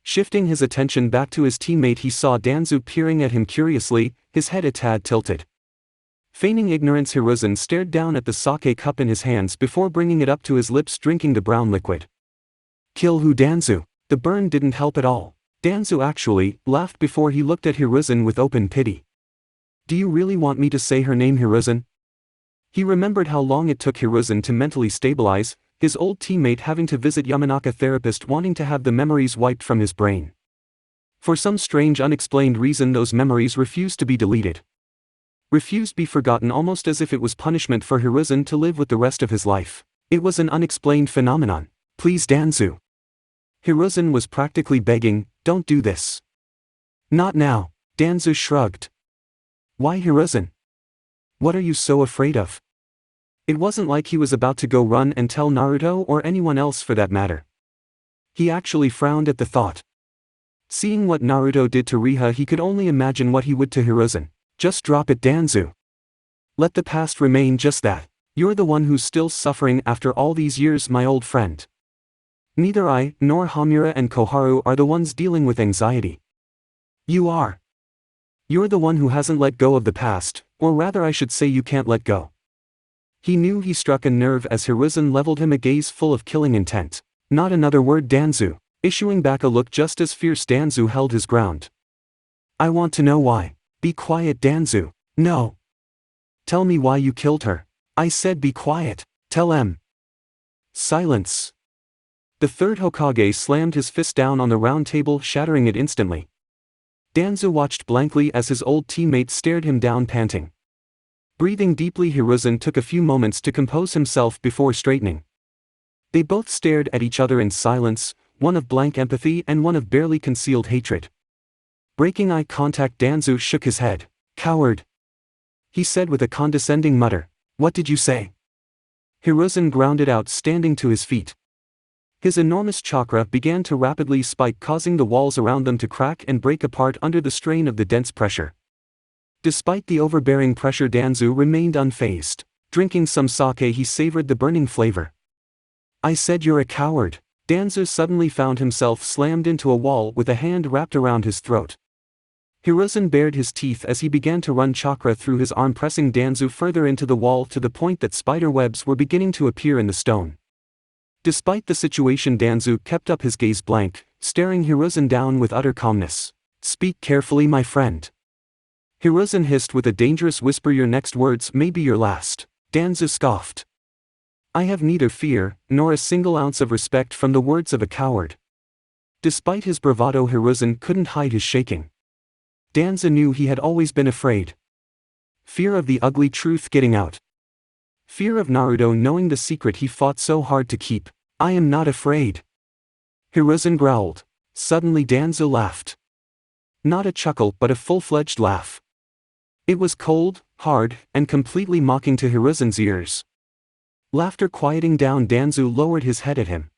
Shifting his attention back to his teammate, he saw Danzu peering at him curiously, his head a tad tilted. Feigning ignorance, Hiruzen stared down at the sake cup in his hands before bringing it up to his lips, drinking the brown liquid. Kill who, Danzu? The burn didn't help at all. Danzu actually laughed before he looked at Hiruzen with open pity. Do you really want me to say her name, Hiruzen? He remembered how long it took Hiruzen to mentally stabilize, his old teammate having to visit Yamanaka therapist, wanting to have the memories wiped from his brain. For some strange unexplained reason, those memories refused to be deleted. Refused be forgotten, almost as if it was punishment for Hiruzen to live with the rest of his life. It was an unexplained phenomenon. Please, Danzu. Hiruzen was practically begging, don't do this. Not now. Danzu shrugged. Why, Hiruzen? What are you so afraid of? It wasn't like he was about to go run and tell Naruto, or anyone else for that matter. He actually frowned at the thought. Seeing what Naruto did to Riha, he could only imagine what he would to Hiruzen. Just drop it, Danzu. Let the past remain just that. You're the one who's still suffering after all these years, my old friend. Neither I, nor Hamura and Koharu are the ones dealing with anxiety. You are. You're the one who hasn't let go of the past, or rather I should say you can't let go. He knew he struck a nerve as Hiruzen leveled him a gaze full of killing intent. Not another word, Danzu. Issuing back a look just as fierce, Danzu held his ground. I want to know why. Be quiet, Danzu. No. Tell me why you killed her. I said be quiet. Tell em. Silence. The third Hokage slammed his fist down on the round table, shattering it instantly. Danzu watched blankly as his old teammate stared him down, panting. Breathing deeply, Hiruzen took a few moments to compose himself before straightening. They both stared at each other in silence, one of blank empathy and one of barely concealed hatred. Breaking eye contact, Danzu shook his head. Coward. He said with a condescending mutter. What did you say? Hiruzen grounded out, standing to his feet. His enormous chakra began to rapidly spike, causing the walls around them to crack and break apart under the strain of the dense pressure. Despite the overbearing pressure, Danzu remained unfazed. Drinking some sake, he savored the burning flavor. I said you're a coward. Danzu suddenly found himself slammed into a wall with a hand wrapped around his throat. Hiruzen bared his teeth as he began to run chakra through his arm, pressing Danzu further into the wall to the point that spider webs were beginning to appear in the stone. Despite the situation, Danzu kept up his gaze blank, staring Hiruzen down with utter calmness. Speak carefully, my friend. Hiruzen hissed with a dangerous whisper, your next words may be your last. Danzu scoffed. I have neither fear, nor a single ounce of respect from the words of a coward. Despite his bravado, Hiruzen couldn't hide his shaking. Danzo knew he had always been afraid. Fear of the ugly truth getting out. Fear of Naruto knowing the secret he fought so hard to keep. I am not afraid. Hiruzen growled. Suddenly Danzo laughed. Not a chuckle but a full-fledged laugh. It was cold, hard, and completely mocking to Hiruzen's ears. Laughter quieting down, Danzo lowered his head at him.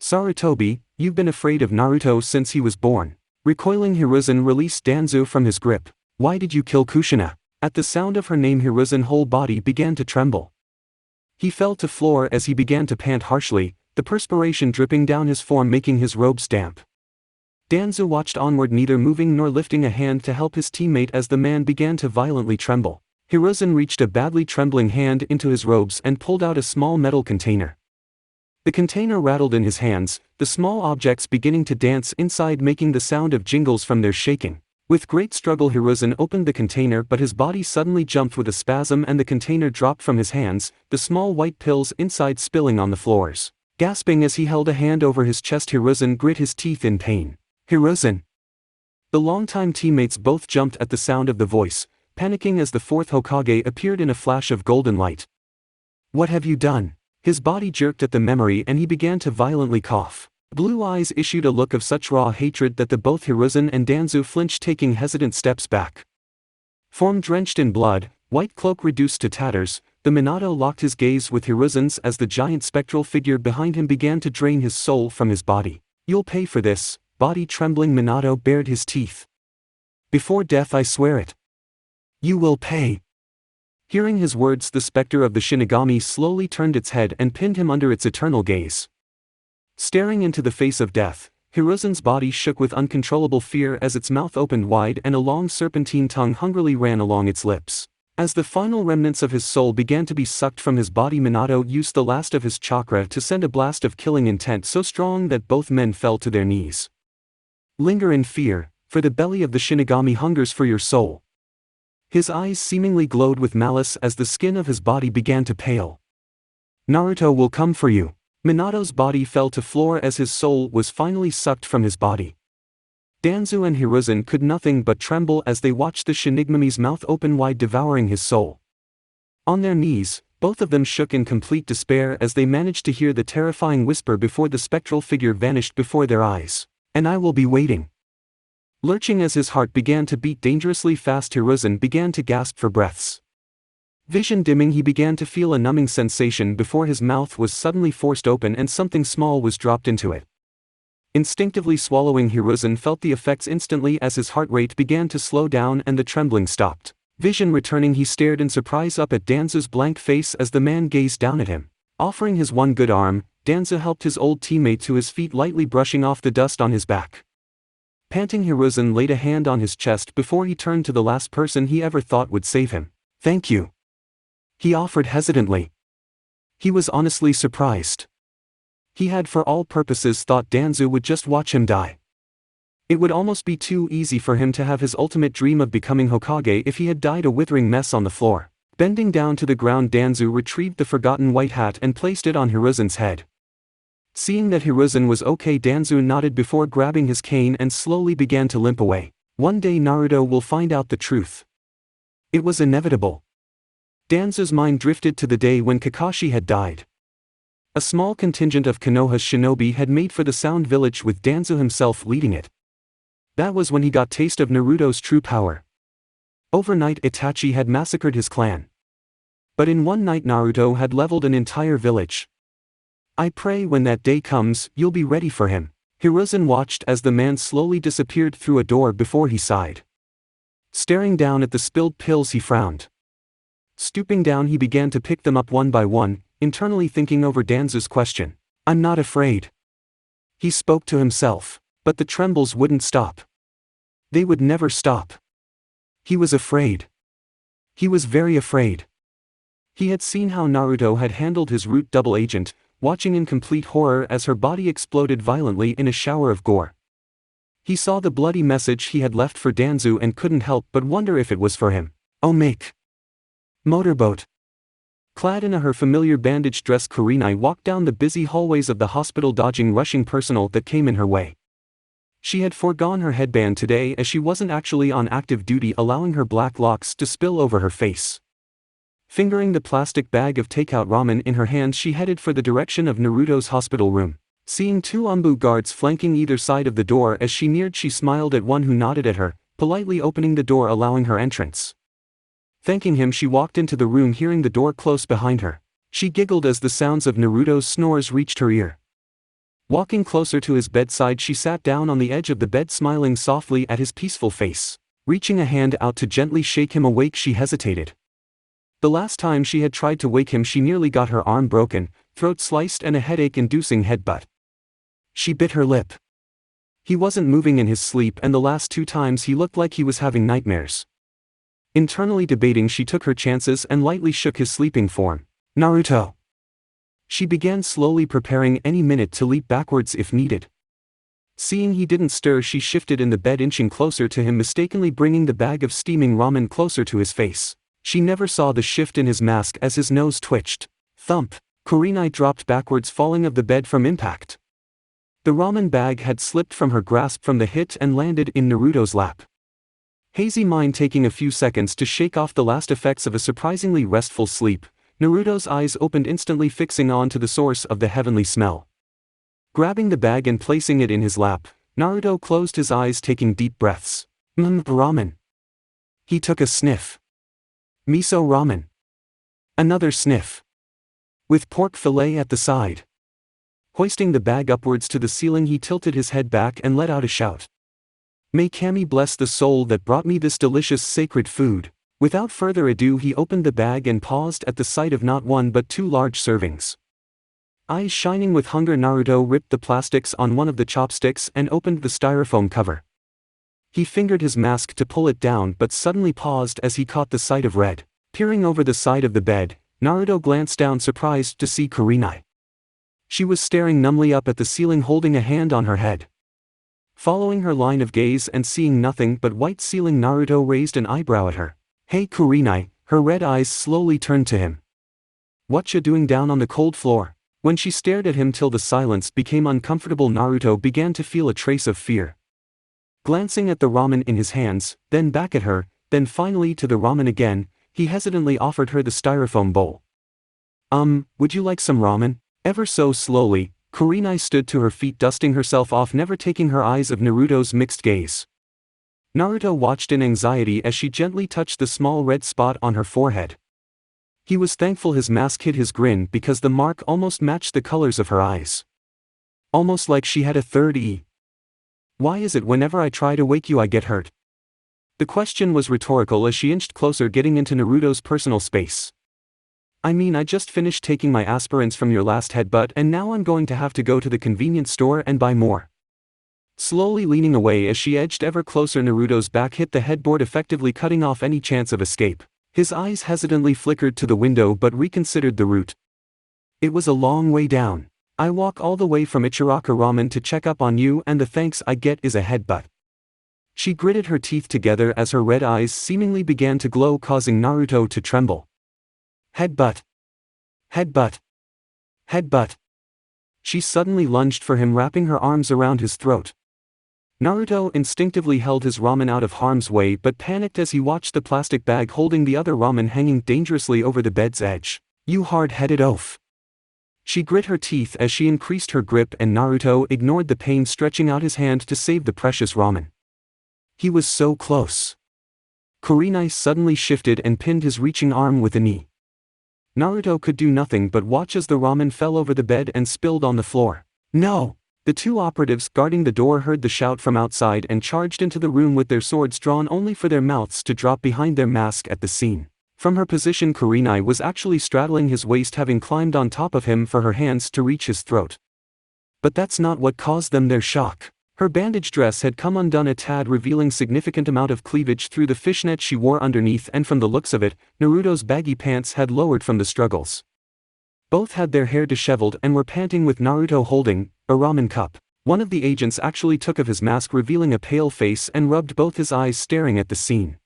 Sarutobi, you've been afraid of Naruto since he was born. Recoiling, Hiruzen released Danzo from his grip. Why did you kill Kushina? At the sound of her name, Hiruzen's whole body began to tremble. He fell to floor as he began to pant harshly, the perspiration dripping down his form making his robes damp. Danzo watched onward, neither moving nor lifting a hand to help his teammate as the man began to violently tremble. Hiruzen reached a badly trembling hand into his robes and pulled out a small metal container. The container rattled in his hands, the small objects beginning to dance inside making the sound of jingles from their shaking. With great struggle, Hiruzen opened the container, but his body suddenly jumped with a spasm and the container dropped from his hands, the small white pills inside spilling on the floors. Gasping as he held a hand over his chest, Hiruzen grit his teeth in pain. Hiruzen! The longtime teammates both jumped at the sound of the voice, panicking as the fourth Hokage appeared in a flash of golden light. What have you done? His body jerked at the memory and he began to violently cough. Blue eyes issued a look of such raw hatred that both Hiruzen and Danzo flinched, taking hesitant steps back. Form drenched in blood, white cloak reduced to tatters, the Minato locked his gaze with Hiruzen's as the giant spectral figure behind him began to drain his soul from his body. You'll pay for this. Body trembling, Minato bared his teeth. Before death, I swear it. You will pay. Hearing his words, the specter of the Shinigami slowly turned its head and pinned him under its eternal gaze. Staring into the face of death, Hiruzen's body shook with uncontrollable fear as its mouth opened wide and a long serpentine tongue hungrily ran along its lips. As the final remnants of his soul began to be sucked from his body, Minato used the last of his chakra to send a blast of killing intent so strong that both men fell to their knees. Linger in fear, for the belly of the Shinigami hungers for your soul. His eyes seemingly glowed with malice as the skin of his body began to pale. Naruto will come for you. Minato's body fell to floor as his soul was finally sucked from his body. Danzo and Hiruzen could nothing but tremble as they watched the Shinigami's mouth open wide, devouring his soul. On their knees, both of them shook in complete despair as they managed to hear the terrifying whisper before the spectral figure vanished before their eyes. And I will be waiting. Lurching as his heart began to beat dangerously fast, Hiruzen began to gasp for breaths. Vision dimming, he began to feel a numbing sensation before his mouth was suddenly forced open and something small was dropped into it. Instinctively swallowing, Hiruzen felt the effects instantly as his heart rate began to slow down and the trembling stopped. Vision returning, he stared in surprise up at Danzo's blank face as the man gazed down at him. Offering his one good arm, Danzo helped his old teammate to his feet, lightly brushing off the dust on his back. Panting, Hiruzen laid a hand on his chest before he turned to the last person he ever thought would save him. Thank you. He offered hesitantly. He was honestly surprised. He had for all purposes thought Danzo would just watch him die. It would almost be too easy for him to have his ultimate dream of becoming Hokage if he had died a withering mess on the floor. Bending down to the ground, Danzo retrieved the forgotten white hat and placed it on Hiruzen's head. Seeing that Hiruzen was okay, Danzo nodded before grabbing his cane and slowly began to limp away. One day Naruto will find out the truth. It was inevitable. Danzo's mind drifted to the day when Kakashi had died. A small contingent of Konoha's shinobi had made for the Sound Village with Danzo himself leading it. That was when he got taste of Naruto's true power. Overnight, Itachi had massacred his clan. But in one night Naruto had leveled an entire village. I pray when that day comes, you'll be ready for him. Hiruzen watched as the man slowly disappeared through a door before he sighed. Staring down at the spilled pills, he frowned. Stooping down, he began to pick them up one by one, internally thinking over Danzo's question. I'm not afraid. He spoke to himself. But the trembles wouldn't stop. They would never stop. He was afraid. He was very afraid. He had seen how Naruto had handled his root double agent, watching in complete horror as her body exploded violently in a shower of gore. He saw the bloody message he had left for Danzo and couldn't help but wonder if it was for him. Oh, make. Motorboat. Clad in her familiar bandage dress, Kurenai walked down the busy hallways of the hospital, dodging rushing personnel that came in her way. She had foregone her headband today as she wasn't actually on active duty, allowing her black locks to spill over her face. Fingering the plastic bag of takeout ramen in her hands, she headed for the direction of Naruto's hospital room. Seeing two Anbu guards flanking either side of the door as she neared, she smiled at one who nodded at her, politely opening the door allowing her entrance. Thanking him, she walked into the room, hearing the door close behind her. She giggled as the sounds of Naruto's snores reached her ear. Walking closer to his bedside, she sat down on the edge of the bed, smiling softly at his peaceful face. Reaching a hand out to gently shake him awake, she hesitated. The last time she had tried to wake him, she nearly got her arm broken, throat sliced, and a headache-inducing headbutt. She bit her lip. He wasn't moving in his sleep, and the last 2 times he looked like he was having nightmares. Internally debating, she took her chances and lightly shook his sleeping form. Naruto. She began slowly, preparing any minute to leap backwards if needed. Seeing he didn't stir, she shifted in the bed, inching closer to him, mistakenly bringing the bag of steaming ramen closer to his face. She never saw the shift in his mask as his nose twitched. Thump! Kurenai dropped backwards, falling off the bed from impact. The ramen bag had slipped from her grasp from the hit and landed in Naruto's lap. Hazy mind taking a few seconds to shake off the last effects of a surprisingly restful sleep, Naruto's eyes opened instantly, fixing on to the source of the heavenly smell. Grabbing the bag and placing it in his lap, Naruto closed his eyes, taking deep breaths. Ramen. He took a sniff. Miso ramen. Another sniff. With pork fillet at the side. Hoisting the bag upwards to the ceiling, he tilted his head back and let out a shout. May Kami bless the soul that brought me this delicious sacred food. Without further ado, he opened the bag and paused at the sight of not 1 but 2 large servings. Eyes shining with hunger, Naruto ripped the plastics on one of the chopsticks and opened the styrofoam cover. He fingered his mask to pull it down, but suddenly paused as he caught the sight of red. Peering over the side of the bed, Naruto glanced down, surprised to see Kurenai. She was staring numbly up at the ceiling, holding a hand on her head. Following her line of gaze and seeing nothing but white ceiling, Naruto raised an eyebrow at her. Hey Kurenai, her red eyes slowly turned to him. What you doing down on the cold floor? When she stared at him till the silence became uncomfortable, Naruto began to feel a trace of fear. Glancing at the ramen in his hands, then back at her, then finally to the ramen again, he hesitantly offered her the styrofoam bowl. Would you like some ramen? Ever so slowly, Kurenai stood to her feet, dusting herself off, never taking her eyes of Naruto's mixed gaze. Naruto watched in anxiety as she gently touched the small red spot on her forehead. He was thankful his mask hid his grin, because the mark almost matched the colors of her eyes. Almost like she had a third eye. Why is it whenever I try to wake you I get hurt? The question was rhetorical as she inched closer, getting into Naruto's personal space. I mean, I just finished taking my aspirins from your last headbutt, and now I'm going to have to go to the convenience store and buy more. Slowly leaning away as she edged ever closer, Naruto's back hit the headboard, effectively cutting off any chance of escape. His eyes hesitantly flickered to the window but reconsidered the route. It was a long way down. I walk all the way from Ichiraka Ramen to check up on you, and the thanks I get is a headbutt. She gritted her teeth together as her red eyes seemingly began to glow, causing Naruto to tremble. Headbutt. Headbutt. Headbutt. She suddenly lunged for him, wrapping her arms around his throat. Naruto instinctively held his ramen out of harm's way but panicked as he watched the plastic bag holding the other ramen hanging dangerously over the bed's edge. You hard-headed oaf. She grit her teeth as she increased her grip, and Naruto ignored the pain, stretching out his hand to save the precious ramen. He was so close. Kurenai suddenly shifted and pinned his reaching arm with a knee. Naruto could do nothing but watch as the ramen fell over the bed and spilled on the floor. No! The 2 operatives guarding the door heard the shout from outside and charged into the room with their swords drawn, only for their mouths to drop behind their mask at the scene. From her position, Kurenai was actually straddling his waist, having climbed on top of him for her hands to reach his throat. But that's not what caused them their shock. Her bandage dress had come undone a tad, revealing significant amount of cleavage through the fishnet she wore underneath, and from the looks of it, Naruto's baggy pants had lowered from the struggles. Both had their hair disheveled and were panting, with Naruto holding a ramen cup. One of the agents actually took off his mask, revealing a pale face, and rubbed both his eyes, staring at the scene.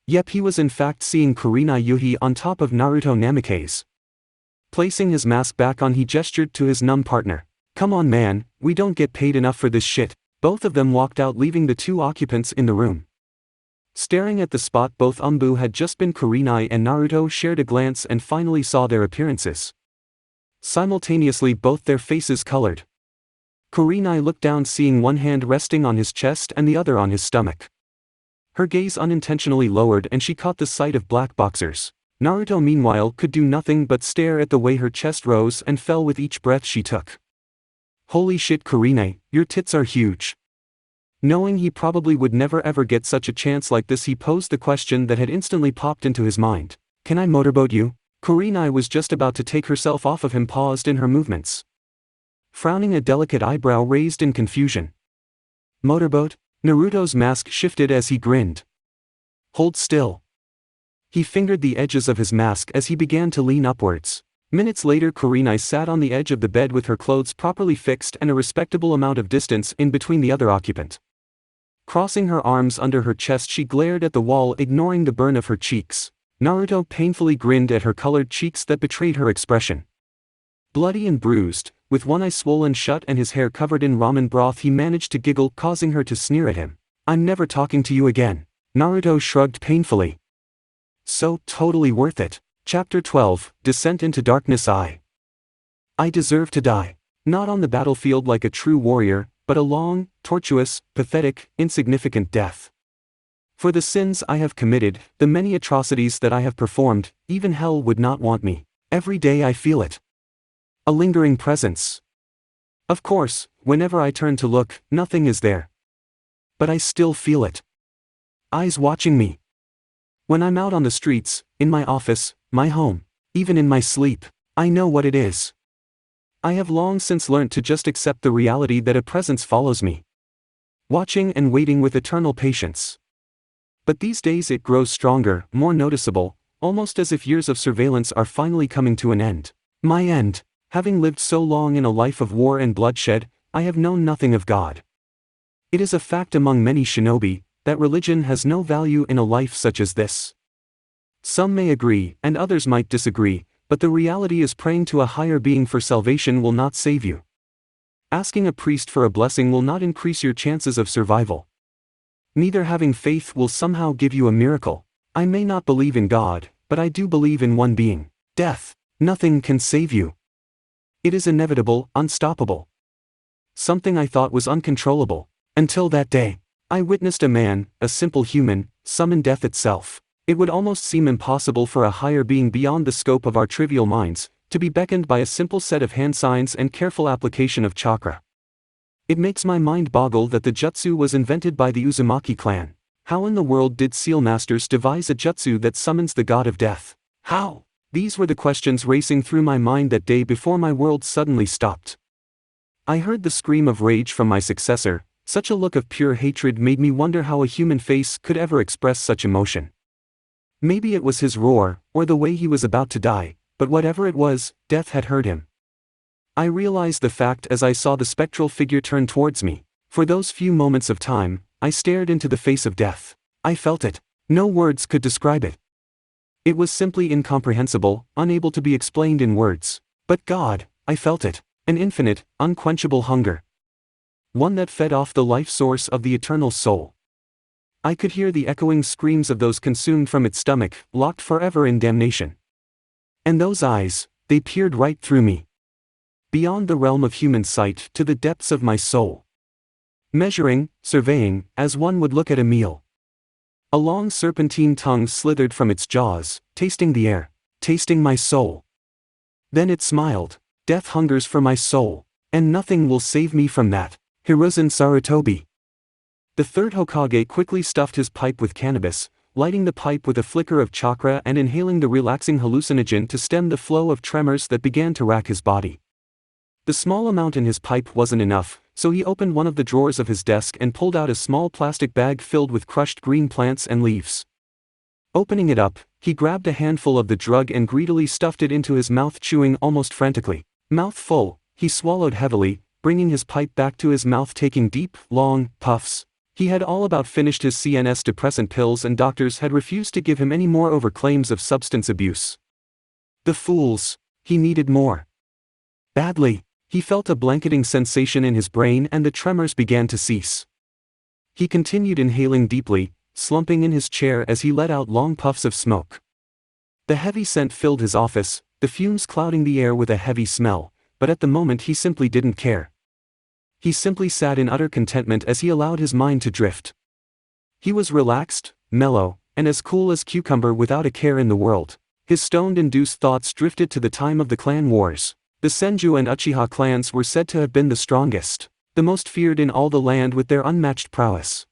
Yep, he was in fact seeing Kurenai Yuhi on top of Naruto Namikaze. Placing his mask back on, he gestured to his numb partner. Come on man, we don't get paid enough for this shit. Both of them walked out, leaving the two occupants in the room. Staring at the spot both Umbu had just been, Kurenai and Naruto shared a glance and finally saw their appearances. Simultaneously both their faces colored. Kurenai looked down, seeing one hand resting on his chest and the other on his stomach. Her gaze unintentionally lowered and she caught the sight of black boxers. Naruto meanwhile could do nothing but stare at the way her chest rose and fell with each breath she took. Holy shit, Kurenai, your tits are huge. Knowing he probably would never ever get such a chance like this, he posed the question that had instantly popped into his mind. Can I motorboat you? Kurenai was just about to take herself off of him, paused in her movements. Frowning, a delicate eyebrow raised in confusion. Motorboat? Naruto's mask shifted as he grinned. Hold still. He fingered the edges of his mask as he began to lean upwards. Minutes later, Kurenai sat on the edge of the bed with her clothes properly fixed and a respectable amount of distance in between the other occupant. Crossing her arms under her chest, she glared at the wall, ignoring the burn of her cheeks. Naruto painfully grinned at her colored cheeks that betrayed her expression. Bloody and bruised, with one eye swollen shut and his hair covered in ramen broth, he managed to giggle, causing her to sneer at him. I'm never talking to you again. Naruto shrugged painfully. So, totally worth it. Chapter 12, Descent into Darkness. I deserve to die. Not on the battlefield like a true warrior, but a long, tortuous, pathetic, insignificant death. For the sins I have committed, the many atrocities that I have performed, even hell would not want me. Every day I feel it. A lingering presence. Of course, whenever I turn to look, nothing is there. But I still feel it. Eyes watching me. When I'm out on the streets, in my office, my home, even in my sleep, I know what it is. I have long since learnt to just accept the reality that a presence follows me, watching and waiting with eternal patience. But these days it grows stronger, more noticeable, almost as if years of surveillance are finally coming to an end. My end. Having lived so long in a life of war and bloodshed, I have known nothing of God. It is a fact among many shinobi, that religion has no value in a life such as this. Some may agree, and others might disagree, but the reality is praying to a higher being for salvation will not save you. Asking a priest for a blessing will not increase your chances of survival. Neither having faith will somehow give you a miracle. I may not believe in God, but I do believe in one being. Death. Nothing can save you. It is inevitable, unstoppable. Something I thought was uncontrollable. Until that day, I witnessed a man, a simple human, summon death itself. It would almost seem impossible for a higher being beyond the scope of our trivial minds, to be beckoned by a simple set of hand signs and careful application of chakra. It makes my mind boggle that the jutsu was invented by the Uzumaki clan. How in the world did seal masters devise a jutsu that summons the god of death? How? These were the questions racing through my mind that day before my world suddenly stopped. I heard the scream of rage from my successor. Such a look of pure hatred made me wonder how a human face could ever express such emotion. Maybe it was his roar, or the way he was about to die, but whatever it was, death had heard him. I realized the fact as I saw the spectral figure turn towards me. For those few moments of time, I stared into the face of death. I felt it. No words could describe it. It was simply incomprehensible, unable to be explained in words. But God, I felt it. An infinite, unquenchable hunger. One that fed off the life source of the eternal soul. I could hear the echoing screams of those consumed from its stomach, locked forever in damnation. And those eyes, they peered right through me. Beyond the realm of human sight to the depths of my soul. Measuring, surveying, as one would look at a meal. A long serpentine tongue slithered from its jaws, tasting the air, tasting my soul. Then it smiled. Death hungers for my soul, and nothing will save me from that. Hiruzen Sarutobi. The third Hokage quickly stuffed his pipe with cannabis, lighting the pipe with a flicker of chakra and inhaling the relaxing hallucinogen to stem the flow of tremors that began to rack his body. The small amount in his pipe wasn't enough, so he opened one of the drawers of his desk and pulled out a small plastic bag filled with crushed green plants and leaves. Opening it up, he grabbed a handful of the drug and greedily stuffed it into his mouth, chewing almost frantically. Mouth full, he swallowed heavily, bringing his pipe back to his mouth, taking deep, long puffs. He had all about finished his CNS depressant pills and doctors had refused to give him any more over claims of substance abuse. The fools. He needed more. Badly. He felt a blanketing sensation in his brain and the tremors began to cease. He continued inhaling deeply, slumping in his chair as he let out long puffs of smoke. The heavy scent filled his office, the fumes clouding the air with a heavy smell, but at the moment he simply didn't care. He simply sat in utter contentment as he allowed his mind to drift. He was relaxed, mellow, and as cool as cucumber without a care in the world. His stoned-induced thoughts drifted to the time of the clan wars. The Senju and Uchiha clans were said to have been the strongest, the most feared in all the land with their unmatched prowess.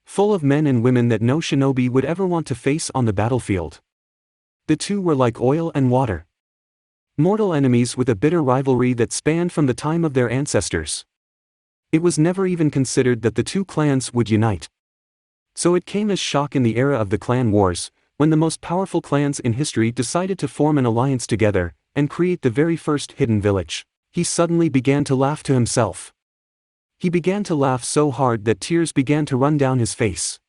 Full of men and women that no shinobi would ever want to face on the battlefield. The two were like oil and water. Mortal enemies with a bitter rivalry that spanned from the time of their ancestors. It was never even considered that the two clans would unite. So it came as shock in the era of the clan wars, when the most powerful clans in history decided to form an alliance together, and create the very first hidden village. He suddenly began to laugh to himself. He began to laugh so hard that tears began to run down his face.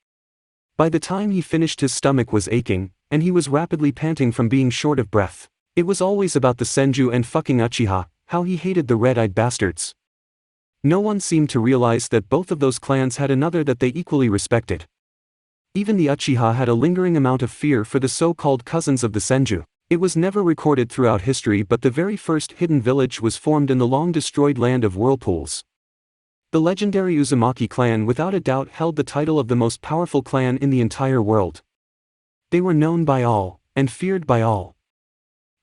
By the time he finished his stomach was aching, and he was rapidly panting from being short of breath. It was always about the Senju and fucking Uchiha, how he hated the red-eyed bastards. No one seemed to realize that both of those clans had another that they equally respected. Even the Uchiha had a lingering amount of fear for the so-called cousins of the Senju. It was never recorded throughout history, but the very first hidden village was formed in the long-destroyed land of whirlpools. The legendary Uzumaki clan without a doubt held the title of the most powerful clan in the entire world. They were known by all, and feared by all.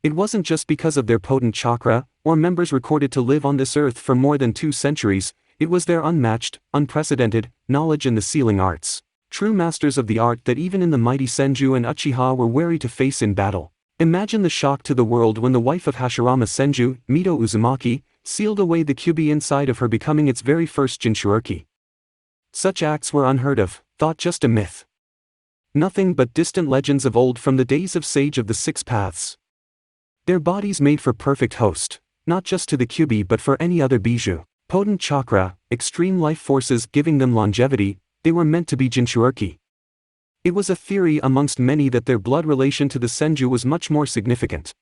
It wasn't just because of their potent chakra, or members recorded to live on this earth for more than 2 centuries, it was their unmatched, unprecedented, knowledge in the sealing arts. True masters of the art that even in the mighty Senju and Uchiha were wary to face in battle. Imagine the shock to the world when the wife of Hashirama Senju, Mito Uzumaki, sealed away the kyubi inside of her, becoming its very first Jinchuriki. Such acts were unheard of, thought just a myth. Nothing but distant legends of old from the days of Sage of the Six Paths. Their bodies made for perfect host, not just to the kyubi but for any other bijou. Potent chakra, extreme life forces giving them longevity, they were meant to be Jinchuriki. It was a theory amongst many that their blood relation to the Senju was much more significant.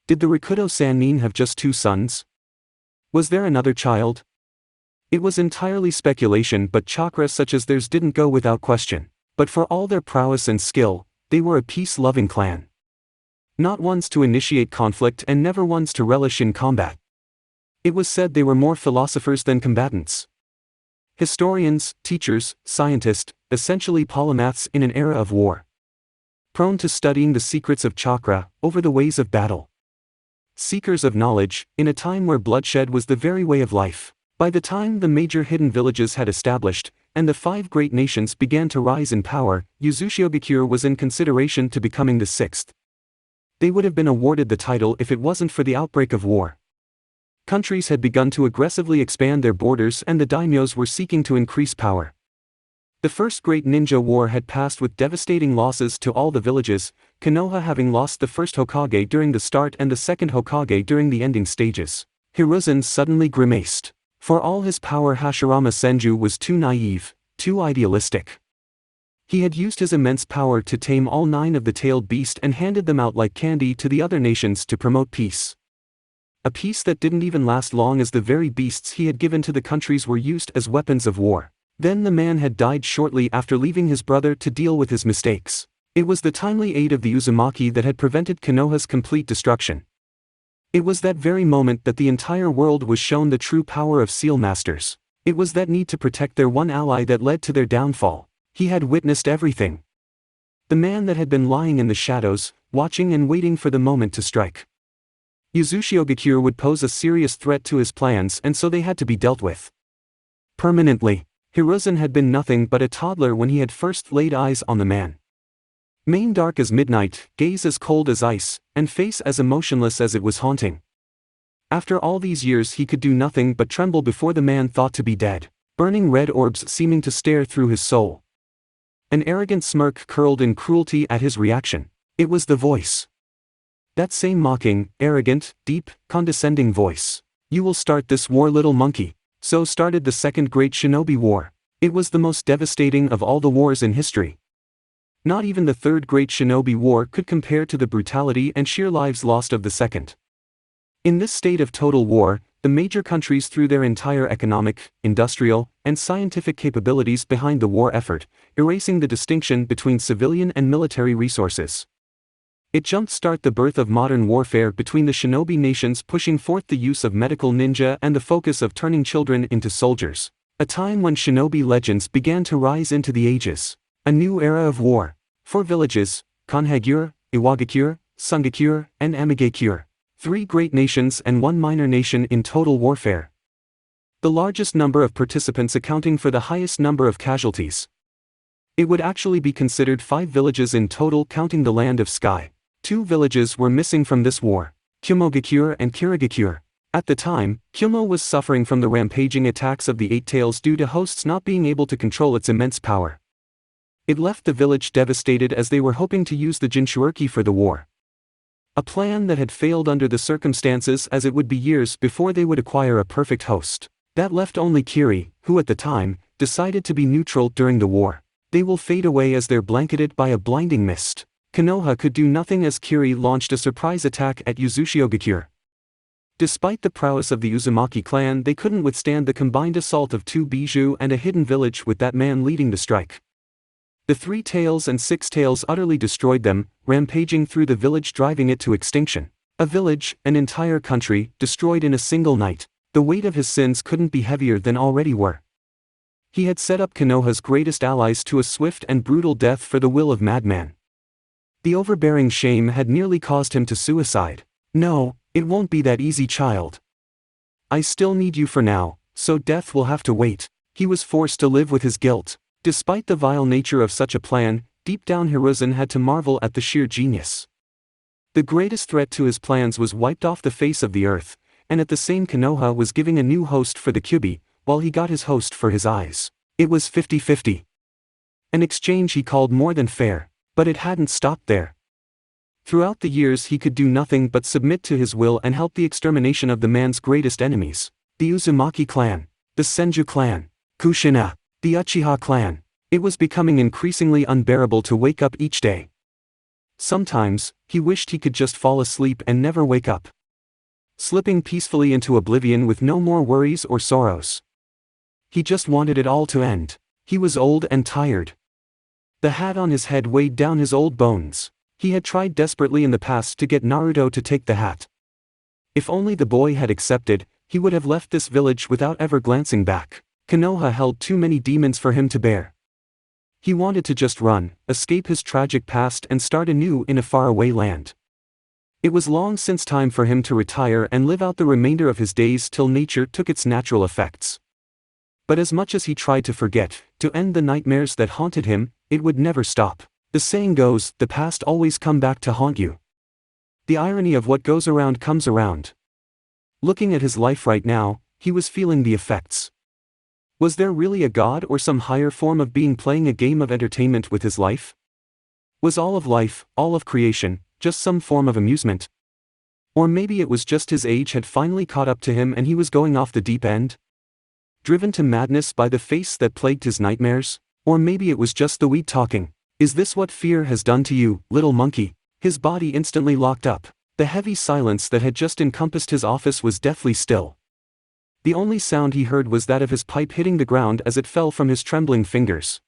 Did the Rikudo Sannin have just 2 sons? Was there another child? It was entirely speculation, but chakra such as theirs didn't go without question. But for all their prowess and skill, they were a peace-loving clan. Not ones to initiate conflict and never ones to relish in combat. It was said they were more philosophers than combatants. Historians, teachers, scientists, essentially polymaths in an era of war. Prone to studying the secrets of chakra, over the ways of battle. Seekers of knowledge, in a time where bloodshed was the very way of life. By the time the major hidden villages had established, and the 5 great nations began to rise in power, Uzushiogakure was in consideration to becoming the 6th. They would have been awarded the title if it wasn't for the outbreak of war. Countries had begun to aggressively expand their borders and the daimyos were seeking to increase power. The first great ninja war had passed with devastating losses to all the villages, Konoha having lost the first Hokage during the start and the second Hokage during the ending stages. Hiruzen suddenly grimaced. For all his power, Hashirama Senju was too naive, too idealistic. He had used his immense power to tame all 9 of the tailed beast and handed them out like candy to the other nations to promote peace. A peace that didn't even last long, as the very beasts he had given to the countries were used as weapons of war. Then the man had died shortly after leaving his brother to deal with his mistakes. It was the timely aid of the Uzumaki that had prevented Konoha's complete destruction. It was that very moment that the entire world was shown the true power of seal masters. It was that need to protect their one ally that led to their downfall. He had witnessed everything. The man that had been lying in the shadows, watching and waiting for the moment to strike. Uzushiogakure would pose a serious threat to his plans, and so they had to be dealt with. Permanently. Hiruzen had been nothing but a toddler when he had first laid eyes on the man. Mane dark as midnight, gaze as cold as ice, and face as emotionless as it was haunting. After all these years he could do nothing but tremble before the man thought to be dead, burning red orbs seeming to stare through his soul. An arrogant smirk curled in cruelty at his reaction. It was the voice. That same mocking, arrogant, deep, condescending voice. You will start this war, little monkey. So started the Second Great Shinobi War. It was the most devastating of all the wars in history. Not even the Third Great Shinobi War could compare to the brutality and sheer lives lost of the second. In this state of total war, the major countries threw their entire economic, industrial, and scientific capabilities behind the war effort, erasing the distinction between civilian and military resources. It jumpstart the birth of modern warfare between the shinobi nations, pushing forth the use of medical ninja and the focus of turning children into soldiers. A time when shinobi legends began to rise into the ages. A new era of war. 4 villages, Konhagure, Iwagakure, Sungakure, and Amigakure. 3 great nations and 1 minor nation in total warfare. The largest number of participants accounting for the highest number of casualties. It would actually be considered 5 villages in total, counting the Land of Sky. 2 villages were missing from this war, Kyomogakure and Kirigakure. At the time, Kyomo was suffering from the rampaging attacks of the Eight Tails due to hosts not being able to control its immense power. It left the village devastated as they were hoping to use the Jinchuriki for the war. A plan that had failed under the circumstances, as it would be years before they would acquire a perfect host. That left only Kiri, who at the time, decided to be neutral during the war. They will fade away as they're blanketed by a blinding mist. Konoha could do nothing as Kiri launched a surprise attack at Yuzushiogakure. Despite the prowess of the Uzumaki clan, they couldn't withstand the combined assault of 2 Bijou and a hidden village with that man leading the strike. The 3 Tails and 6 Tails utterly destroyed them, rampaging through the village, driving it to extinction. A village, an entire country, destroyed in a single night. The weight of his sins couldn't be heavier than already were. He had set up Konoha's greatest allies to a swift and brutal death for the will of madman. The overbearing shame had nearly caused him to suicide. No, it won't be that easy, child. I still need you for now, so death will have to wait. He was forced to live with his guilt. Despite the vile nature of such a plan, deep down Hiruzen had to marvel at the sheer genius. The greatest threat to his plans was wiped off the face of the earth, and at the same Konoha was giving a new host for the Kyubi, while he got his host for his eyes. It was 50-50. An exchange he called more than fair, but it hadn't stopped there. Throughout the years he could do nothing but submit to his will and help the extermination of the man's greatest enemies. The Uzumaki clan, the Senju clan, Kushina, the Uchiha clan. It was becoming increasingly unbearable to wake up each day. Sometimes, he wished he could just fall asleep and never wake up. Slipping peacefully into oblivion with no more worries or sorrows. He just wanted it all to end. He was old and tired. The hat on his head weighed down his old bones. He had tried desperately in the past to get Naruto to take the hat. If only the boy had accepted, he would have left this village without ever glancing back. Konoha held too many demons for him to bear. He wanted to just run, escape his tragic past and start anew in a faraway land. It was long since time for him to retire and live out the remainder of his days till nature took its natural effects. But as much as he tried to forget, to end the nightmares that haunted him, it would never stop. The saying goes, the past always come back to haunt you. The irony of what goes around comes around. Looking at his life right now, he was feeling the effects. Was there really a god or some higher form of being playing a game of entertainment with his life? Was all of life, all of creation, just some form of amusement? Or maybe it was just his age had finally caught up to him and he was going off the deep end? Driven to madness by the face that plagued his nightmares? Or maybe it was just the weed talking. Is this what fear has done to you, little monkey? His body instantly locked up. The heavy silence that had just encompassed his office was deathly still. The only sound he heard was that of his pipe hitting the ground as it fell from his trembling fingers.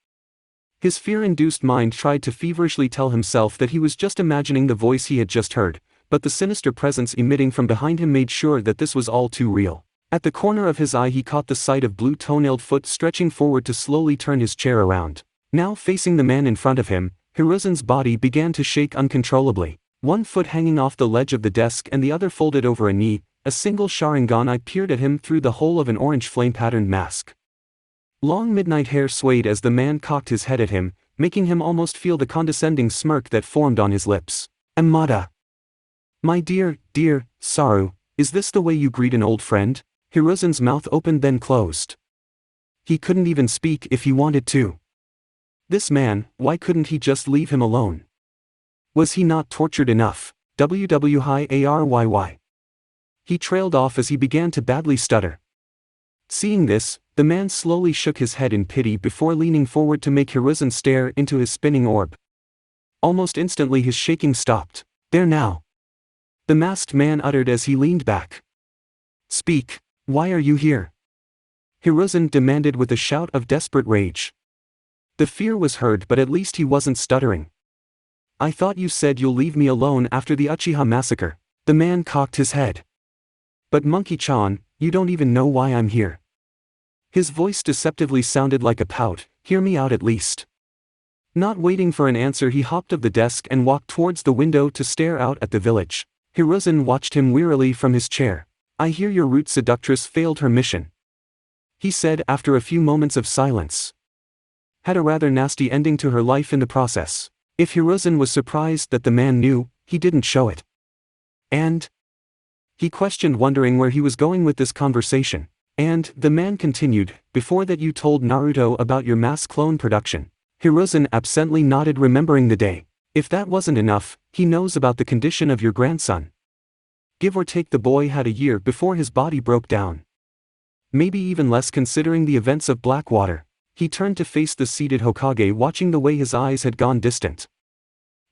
His fear-induced mind tried to feverishly tell himself that he was just imagining the voice he had just heard, but the sinister presence emitting from behind him made sure that this was all too real. At the corner of his eye he caught the sight of blue toenailed foot stretching forward to slowly turn his chair around. Now facing the man in front of him, Hiruzen's body began to shake uncontrollably. One foot hanging off the ledge of the desk and the other folded over a knee, a single Sharingan eye peered at him through the hole of an orange flame-patterned mask. Long midnight hair swayed as the man cocked his head at him, making him almost feel the condescending smirk that formed on his lips. Amada. My dear, Saru, is this the way you greet an old friend? Hiruzen's mouth opened then closed. He couldn't even speak if he wanted to. This man, why couldn't he just leave him alone? Was he not tortured enough? WWHIARYY. He trailed off as he began to badly stutter. Seeing this, the man slowly shook his head in pity before leaning forward to make Hiruzen stare into his spinning orb. Almost instantly his shaking stopped. There now. The masked man uttered as he leaned back. Speak, why are you here? Hiruzen demanded with a shout of desperate rage. The fear was heard, but at least he wasn't stuttering. I thought you said you'll leave me alone after the Uchiha massacre. The man cocked his head. But Monkey-chan, you don't even know why I'm here. His voice deceptively sounded like a pout. Hear me out at least. Not waiting for an answer, he hopped off the desk and walked towards the window to stare out at the village. Hiruzen watched him wearily from his chair. I hear your root seductress failed her mission, he said after a few moments of silence. Had a rather nasty ending to her life in the process. If Hiruzen was surprised that the man knew, he didn't show it. And? He questioned, wondering where he was going with this conversation. And, the man continued, before that you told Naruto about your mass clone production. Hiruzen absently nodded, remembering the day. If that wasn't enough, he knows about the condition of your grandson. Give or take, the boy had a year before his body broke down. Maybe even less considering the events of Blackwater. He turned to face the seated Hokage, watching the way his eyes had gone distant.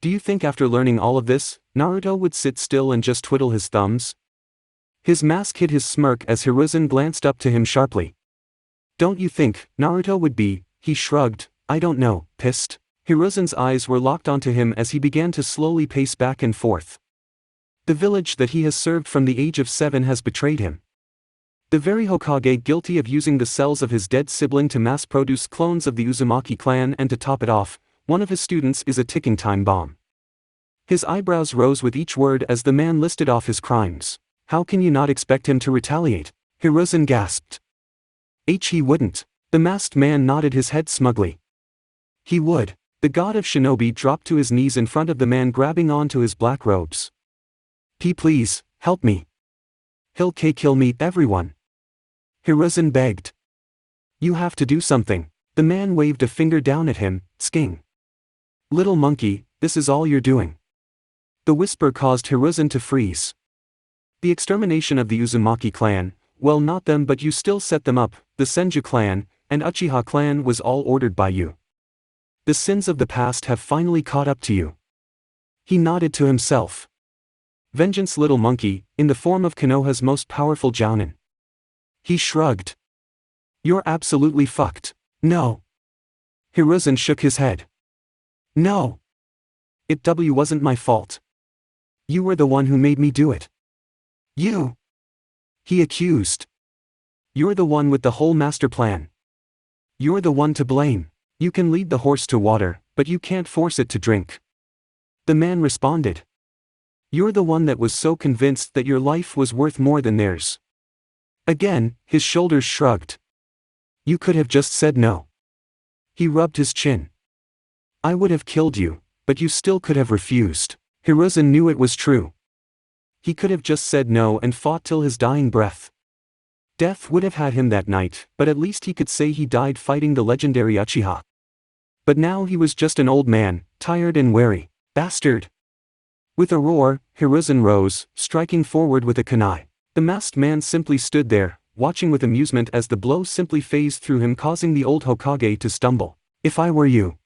Do you think after learning all of this, Naruto would sit still and just twiddle his thumbs? His mask hid his smirk as Hiruzen glanced up to him sharply. Don't you think Naruto would be, he shrugged, I don't know, pissed? Hiruzen's eyes were locked onto him as he began to slowly pace back and forth. The village that he has served from the age of 7 has betrayed him. The very Hokage guilty of using the cells of his dead sibling to mass-produce clones of the Uzumaki clan, and to top it off, one of his students is a ticking time bomb. His eyebrows rose with each word as the man listed off his crimes. How can you not expect him to retaliate? Hiruzen gasped. He wouldn't. The masked man nodded his head smugly. He would. The god of shinobi dropped to his knees in front of the man, grabbing onto his black robes. Please, help me. He'll kill me, everyone. Hiruzen begged. You have to do something. The man waved a finger down at him, sking. Little monkey, this is all you're doing. The whisper caused Hiruzen to freeze. The extermination of the Uzumaki clan, well, not them, but you still set them up, the Senju clan, and Uchiha clan was all ordered by you. The sins of the past have finally caught up to you. He nodded to himself. Vengeance, little monkey, in the form of Konoha's most powerful Jonin. He shrugged. You're absolutely fucked. No. Hiruzen shook his head. No. It wasn't my fault. You were the one who made me do it. You. He accused. You're the one with the whole master plan. You're the one to blame. You can lead the horse to water, but you can't force it to drink. The man responded. You're the one that was so convinced that your life was worth more than theirs. Again, his shoulders shrugged. You could have just said no. He rubbed his chin. I would have killed you, but you still could have refused. Hiruzen knew it was true. He could have just said no and fought till his dying breath. Death would have had him that night, but at least he could say he died fighting the legendary Uchiha. But now he was just an old man, tired and weary. Bastard! With a roar, Hiruzen rose, striking forward with a kunai. The masked man simply stood there, watching with amusement as the blow simply phased through him, causing the old Hokage to stumble. If I were you.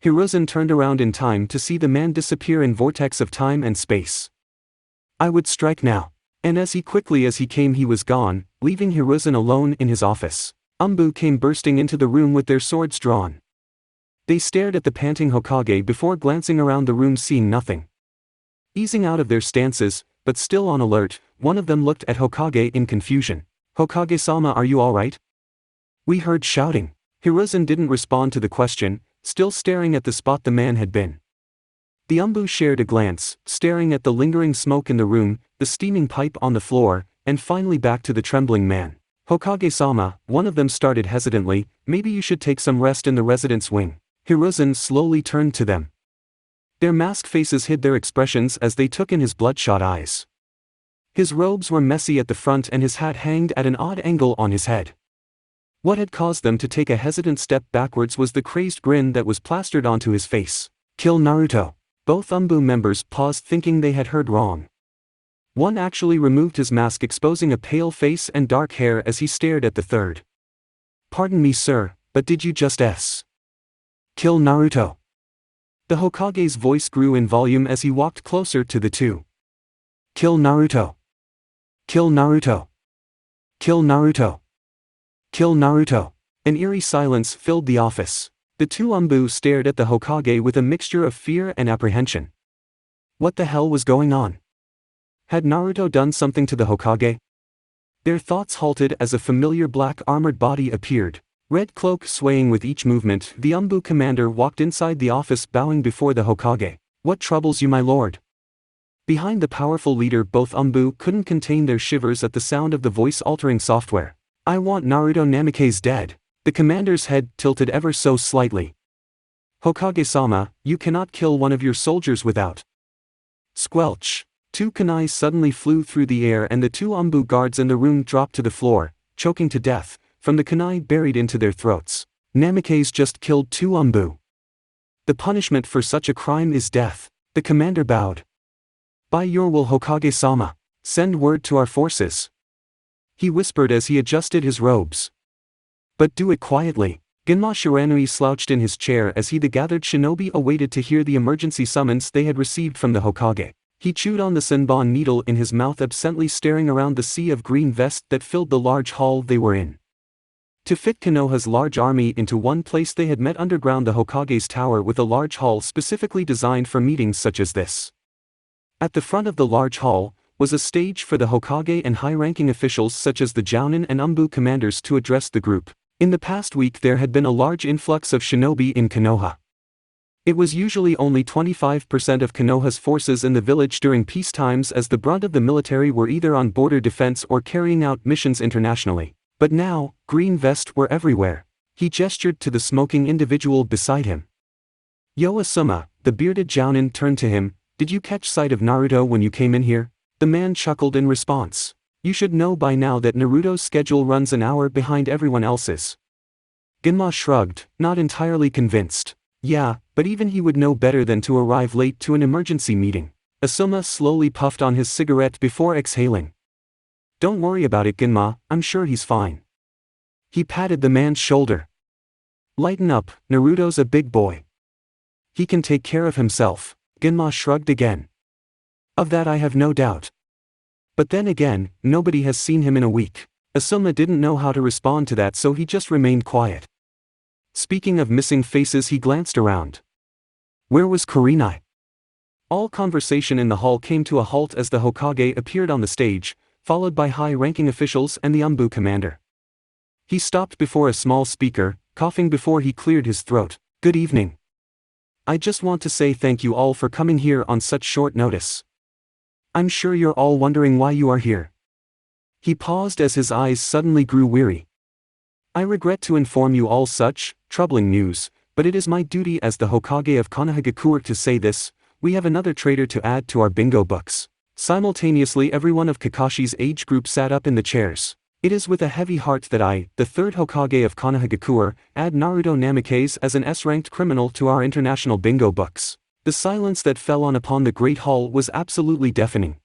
Hiruzen turned around in time to see the man disappear in vortex of time and space. I would strike now. And as quickly as he came, he was gone, leaving Hiruzen alone in his office. Umbu came bursting into the room with their swords drawn. They stared at the panting Hokage before glancing around the room, seeing nothing. Easing out of their stances, but still on alert, one of them looked at Hokage in confusion. Hokage-sama, are you alright? We heard shouting. Hiruzen didn't respond to the question, still staring at the spot the man had been. The Umbu shared a glance, staring at the lingering smoke in the room, the steaming pipe on the floor, and finally back to the trembling man. Hokage-sama, one of them started hesitantly, maybe you should take some rest in the residence wing. Hiruzen slowly turned to them. Their masked faces hid their expressions as they took in his bloodshot eyes. His robes were messy at the front and his hat hanged at an odd angle on his head. What had caused them to take a hesitant step backwards was the crazed grin that was plastered onto his face. Kill Naruto. Both Umbu members paused, thinking they had heard wrong. One actually removed his mask, exposing a pale face and dark hair as he stared at the third. Pardon me, sir, but did you just kill Naruto? The Hokage's voice grew in volume as he walked closer to the two. Kill Naruto. Kill Naruto. Kill Naruto! Kill Naruto! An eerie silence filled the office. The two Umbu stared at the Hokage with a mixture of fear and apprehension. What the hell was going on? Had Naruto done something to the Hokage? Their thoughts halted as a familiar black armored body appeared. Red cloak swaying with each movement, the Umbu commander walked inside the office bowing before the Hokage. What troubles you, my lord? Behind the powerful leader, both Umbu couldn't contain their shivers at the sound of the voice-altering software. I want Naruto Namake's dead. The commander's head tilted ever so slightly. Hokage-sama, you cannot kill one of your soldiers without. Squelch. Two kunais suddenly flew through the air and the two Umbu guards in the room dropped to the floor, choking to death, from the kunai buried into their throats. Namake's just killed two Umbu. The punishment for such a crime is death. The commander bowed. By your will, Hokage-sama, send word to our forces. He whispered as he adjusted his robes. But do it quietly. Genma Shiranui slouched in his chair as the gathered shinobi awaited to hear the emergency summons they had received from the Hokage. He chewed on the senbon needle in his mouth, absently staring around the sea of green vest that filled the large hall they were in. To fit Konoha's large army into one place, they had met underground the Hokage's tower with a large hall specifically designed for meetings such as this. At the front of the large hall was a stage for the Hokage and high-ranking officials such as the Jonin and Umbu commanders to address the group. In the past week there had been a large influx of shinobi in Konoha. It was usually only 25% of Konoha's forces in the village during peace times, as the brunt of the military were either on border defense or carrying out missions internationally. But now, green vests were everywhere. He gestured to the smoking individual beside him. Yo Asuma, the bearded Jounin, turned to him. Did you catch sight of Naruto when you came in here? The man chuckled in response. You should know by now that Naruto's schedule runs an hour behind everyone else's. Genma shrugged, not entirely convinced. Yeah, but even he would know better than to arrive late to an emergency meeting. Asuma slowly puffed on his cigarette before exhaling. Don't worry about it, Genma, I'm sure he's fine. He patted the man's shoulder. Lighten up, Naruto's a big boy. He can take care of himself. Genma shrugged again. Of that I have no doubt. But then again, nobody has seen him in a week. Asuma didn't know how to respond to that, so he just remained quiet. Speaking of missing faces, he glanced around. Where was Kurenai? All conversation in the hall came to a halt as the Hokage appeared on the stage, followed by high-ranking officials and the Umbu commander. He stopped before a small speaker, coughing before he cleared his throat. Good evening. I just want to say thank you all for coming here on such short notice. I'm sure you're all wondering why you are here. He paused as his eyes suddenly grew weary. I regret to inform you all such troubling news, but it is my duty as the Hokage of Konohagakure to say this: we have another traitor to add to our bingo books. Simultaneously, everyone of Kakashi's age group sat up in the chairs. It is with a heavy heart that I, the third Hokage of Konohagakure, add Naruto Namikaze as an S-ranked criminal to our international bingo books. The silence that fell upon the great hall was absolutely deafening.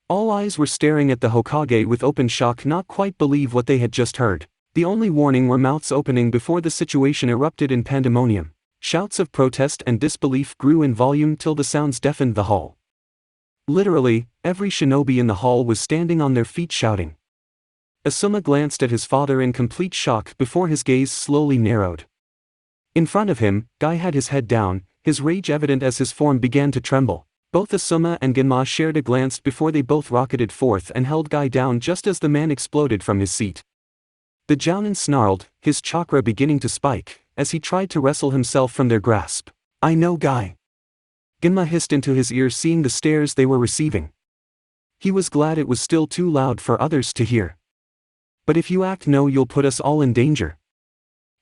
All eyes were staring at the Hokage with open shock, not quite believe what they had just heard. The only warning were mouths opening before the situation erupted in pandemonium. Shouts of protest and disbelief grew in volume till the sounds deafened the hall. Literally, every shinobi in the hall was standing on their feet shouting. Asuma glanced at his father in complete shock before his gaze slowly narrowed. In front of him, Guy had his head down, his rage evident as his form began to tremble. Both Asuma and Genma shared a glance before they both rocketed forth and held Guy down just as the man exploded from his seat. The Jounin snarled, his chakra beginning to spike, as he tried to wrestle himself from their grasp. I know, Guy. Genma hissed into his ear, seeing the stares they were receiving. He was glad it was still too loud for others to hear. But if you act no, you'll put us all in danger.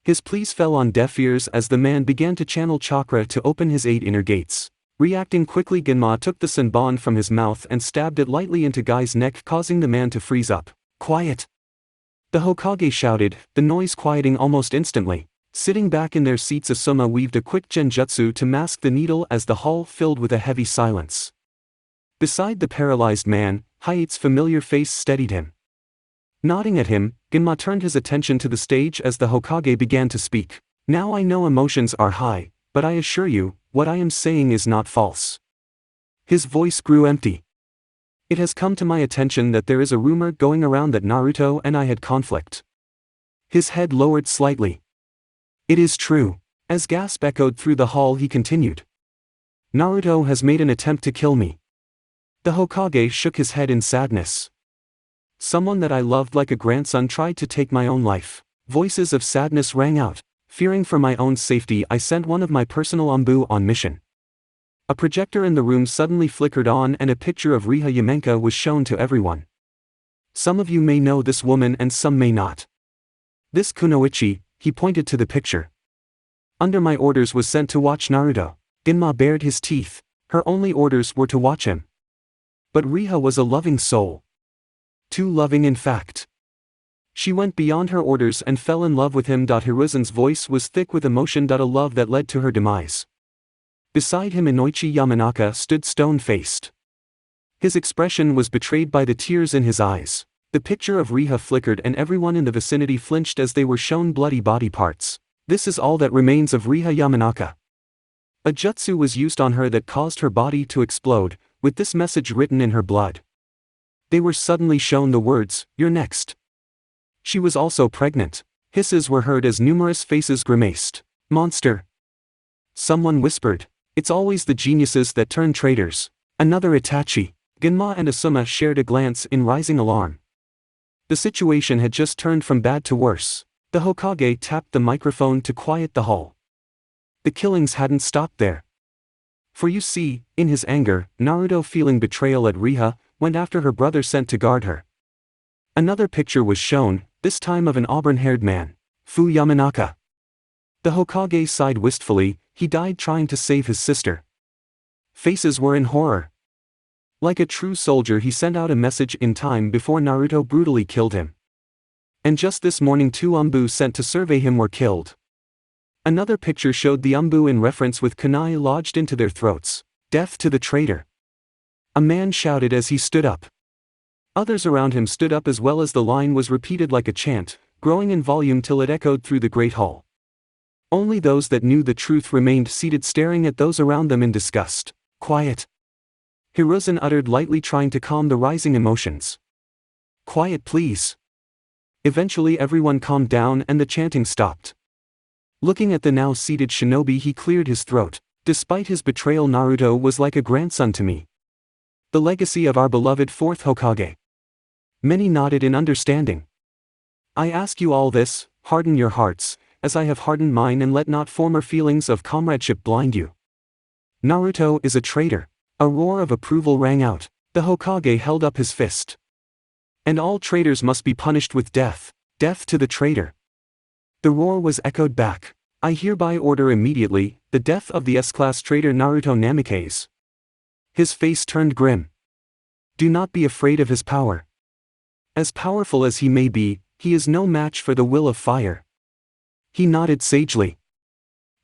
His pleas fell on deaf ears as the man began to channel chakra to open his 8 inner gates. Reacting quickly, Genma took the senbon from his mouth and stabbed it lightly into Guy's neck, causing the man to freeze up. Quiet! The Hokage shouted, the noise quieting almost instantly. Sitting back in their seats, Asuma weaved a quick genjutsu to mask the needle as the hall filled with a heavy silence. Beside the paralyzed man, Hayate's familiar face steadied him. Nodding at him, Genma turned his attention to the stage as the Hokage began to speak. Now I know emotions are high, but I assure you, what I am saying is not false. His voice grew empty. It has come to my attention that there is a rumor going around that Naruto and I had conflict. His head lowered slightly. It is true. As gasp echoed through the hall, he continued. Naruto has made an attempt to kill me. The Hokage shook his head in sadness. Someone that I loved like a grandson tried to take my own life. Voices of sadness rang out. Fearing for my own safety, I sent one of my personal Anbu on mission. A projector in the room suddenly flickered on and a picture of Riha Yamenka was shown to everyone. Some of you may know this woman and some may not. This Kunoichi, he pointed to the picture. Under my orders was sent to watch Naruto. Ginma bared his teeth. Her only orders were to watch him. But Riha was a loving soul. Too loving in fact. She went beyond her orders and fell in love with him. Hiruzen's voice was thick with emotion. A love that led to her demise. Beside him Inoichi Yamanaka stood stone-faced. His expression was betrayed by the tears in his eyes. The picture of Riha flickered and everyone in the vicinity flinched as they were shown bloody body parts. This is all that remains of Riha Yamanaka. A jutsu was used on her that caused her body to explode, with this message written in her blood. They were suddenly shown the words, "You're next." She was also pregnant. Hisses were heard as numerous faces grimaced. Monster. Someone whispered. It's always the geniuses that turn traitors. Another Itachi. Ginma and Asuma shared a glance in rising alarm. The situation had just turned from bad to worse. The Hokage tapped the microphone to quiet the hall. The killings hadn't stopped there. For you see, in his anger, Naruto, feeling betrayal at Riha, went after her brother sent to guard her. Another picture was shown, this time of an auburn-haired man. Fu Yamanaka. The Hokage sighed wistfully. He died trying to save his sister. Faces were in horror. Like a true soldier, he sent out a message in time before Naruto brutally killed him. And just this morning 2 Anbu sent to survey him were killed. Another picture showed the Anbu in reference with kunai lodged into their throats. Death to the traitor. A man shouted as he stood up. Others around him stood up as well as the line was repeated like a chant, growing in volume till it echoed through the great hall. Only those that knew the truth remained seated staring at those around them in disgust. Quiet. Hiruzen uttered lightly, trying to calm the rising emotions. Quiet please. Eventually everyone calmed down and the chanting stopped. Looking at the now seated shinobi, he cleared his throat. Despite his betrayal, Naruto was like a grandson to me. The legacy of our beloved 4th Hokage. Many nodded in understanding. I ask you all this, harden your hearts, as I have hardened mine, and let not former feelings of comradeship blind you. Naruto is a traitor. A roar of approval rang out. The Hokage held up his fist. And all traitors must be punished with death. Death to the traitor. The roar was echoed back. I hereby order immediately the death of the S-class traitor Naruto Namikaze. His face turned grim. Do not be afraid of his power. As powerful as he may be, he is no match for the will of fire. He nodded sagely.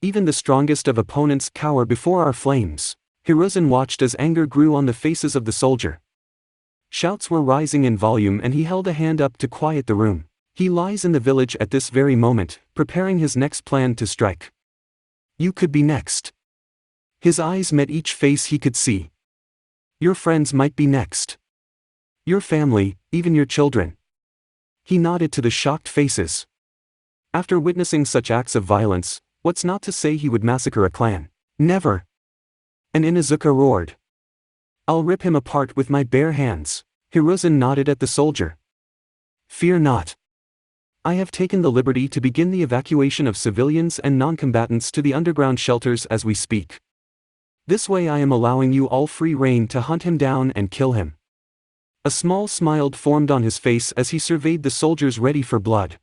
Even the strongest of opponents cower before our flames. Hiruzen watched as anger grew on the faces of the soldier. Shouts were rising in volume and he held a hand up to quiet the room. He lies in the village at this very moment, preparing his next plan to strike. You could be next. His eyes met each face he could see. Your friends might be next. Your family, even your children. He nodded to the shocked faces. After witnessing such acts of violence, what's not to say he would massacre a clan? Never. And Inuzuka roared. I'll rip him apart with my bare hands. Hiruzen nodded at the soldier. Fear not. I have taken the liberty to begin the evacuation of civilians and non-combatants to the underground shelters as we speak. This way I am allowing you all free rein to hunt him down and kill him. A small smile formed on his face as he surveyed the soldiers ready for blood.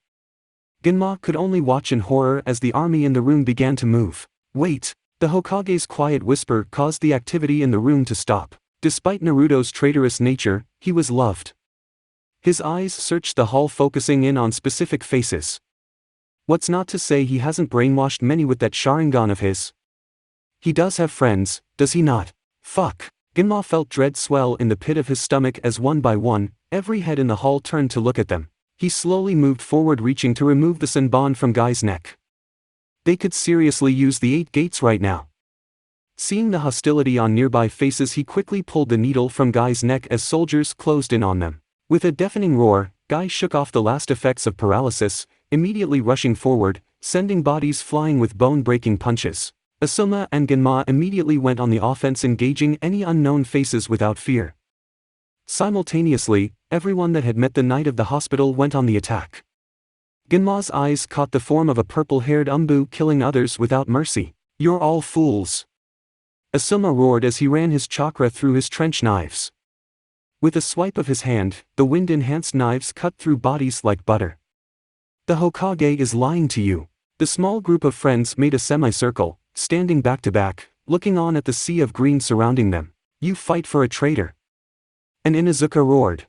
Ginma could only watch in horror as the army in the room began to move. Wait! The Hokage's quiet whisper caused the activity in the room to stop. Despite Naruto's traitorous nature, he was loved. His eyes searched the hall, focusing in on specific faces. What's not to say he hasn't brainwashed many with that Sharingan of his? He does have friends, does he not? Fuck! Ginma felt dread swell in the pit of his stomach as one by one, every head in the hall turned to look at them. He slowly moved forward, reaching to remove the senbon from Guy's neck. They could seriously use the 8 gates right now. Seeing the hostility on nearby faces, he quickly pulled the needle from Guy's neck as soldiers closed in on them. With a deafening roar, Guy shook off the last effects of paralysis, immediately rushing forward, sending bodies flying with bone-breaking punches. Asuma and Genma immediately went on the offense, engaging any unknown faces without fear. Simultaneously, everyone that had met the night of the hospital went on the attack. Genma's eyes caught the form of a purple-haired Umbu killing others without mercy. "You're all fools!" Asuma roared as he ran his chakra through his trench knives. With a swipe of his hand, the wind-enhanced knives cut through bodies like butter. "The Hokage is lying to you." The small group of friends made a semicircle, standing back to back, looking on at the sea of green surrounding them. "You fight for a traitor." And Inuzuka roared.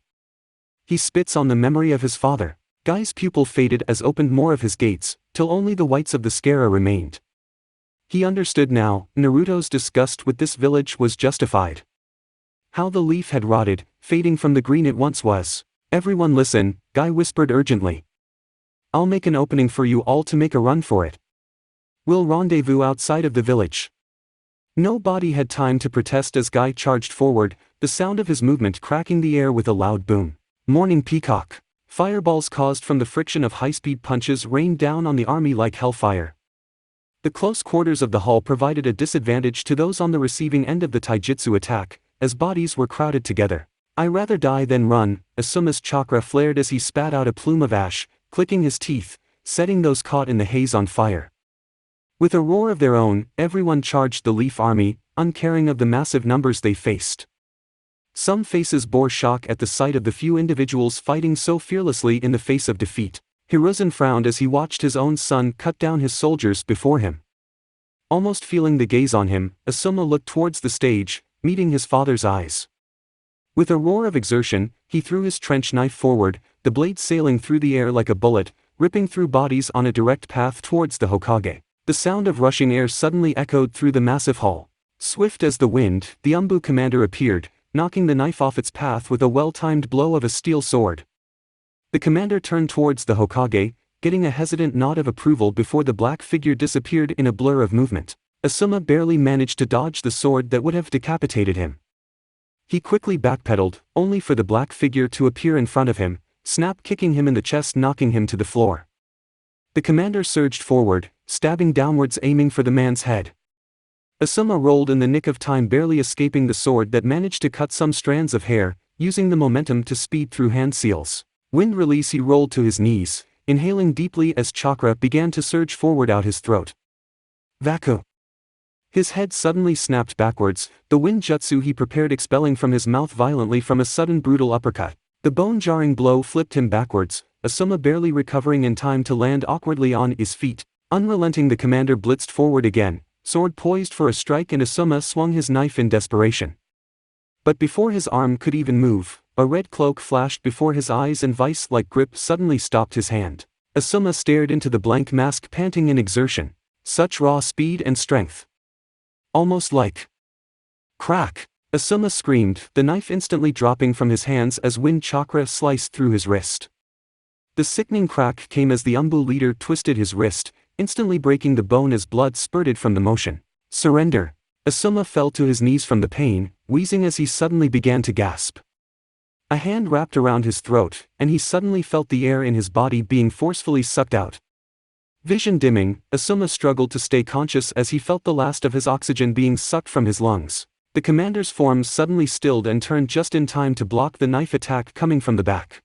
"He spits on the memory of his father." Guy's pupil faded as opened more of his gates, till only the whites of the scara remained. He understood now, Naruto's disgust with this village was justified. How the leaf had rotted, fading from the green it once was. "Everyone listen," Guy whispered urgently. "I'll make an opening for you all to make a run for it. We'll rendezvous outside of the village." Nobody had time to protest as Guy charged forward, the sound of his movement cracking the air with a loud boom. Morning peacock. Fireballs caused from the friction of high-speed punches rained down on the army like hellfire. The close quarters of the hall provided a disadvantage to those on the receiving end of the taijutsu attack, as bodies were crowded together. "I rather die than run," Asuma's chakra flared as he spat out a plume of ash, clicking his teeth, setting those caught in the haze on fire. With a roar of their own, everyone charged the Leaf Army, uncaring of the massive numbers they faced. Some faces bore shock at the sight of the few individuals fighting so fearlessly in the face of defeat. Hiruzen frowned as he watched his own son cut down his soldiers before him. Almost feeling the gaze on him, Asuma looked towards the stage, meeting his father's eyes. With a roar of exertion, he threw his trench knife forward, the blade sailing through the air like a bullet, ripping through bodies on a direct path towards the Hokage. The sound of rushing air suddenly echoed through the massive hall. Swift as the wind, the Umbu commander appeared, knocking the knife off its path with a well-timed blow of a steel sword. The commander turned towards the Hokage, getting a hesitant nod of approval before the black figure disappeared in a blur of movement. Asuma barely managed to dodge the sword that would have decapitated him. He quickly backpedaled, only for the black figure to appear in front of him, snap kicking him in the chest, knocking him to the floor. The commander surged forward, stabbing downwards, aiming for the man's head. Asuma rolled in the nick of time, barely escaping the sword that managed to cut some strands of hair, using the momentum to speed through hand seals. Wind release, he rolled to his knees, inhaling deeply as chakra began to surge forward out his throat. Vaku. His head suddenly snapped backwards, the wind jutsu he prepared expelling from his mouth violently from a sudden brutal uppercut. The bone-jarring blow flipped him backwards, Asuma barely recovering in time to land awkwardly on his feet. Unrelenting, the commander blitzed forward again, sword poised for a strike, and Asuma swung his knife in desperation. But before his arm could even move, a red cloak flashed before his eyes and vice-like grip suddenly stopped his hand. Asuma stared into the blank mask, panting in exertion. Such raw speed and strength. Almost like crack. Asuma screamed, the knife instantly dropping from his hands as wind chakra sliced through his wrist. The sickening crack came as the Umbu leader twisted his wrist, instantly breaking the bone as blood spurted from the motion. Surrender. Asuma fell to his knees from the pain, wheezing as he suddenly began to gasp. A hand wrapped around his throat, and he suddenly felt the air in his body being forcefully sucked out. Vision dimming, Asuma struggled to stay conscious as he felt the last of his oxygen being sucked from his lungs. The commander's form suddenly stilled and turned just in time to block the knife attack coming from the back.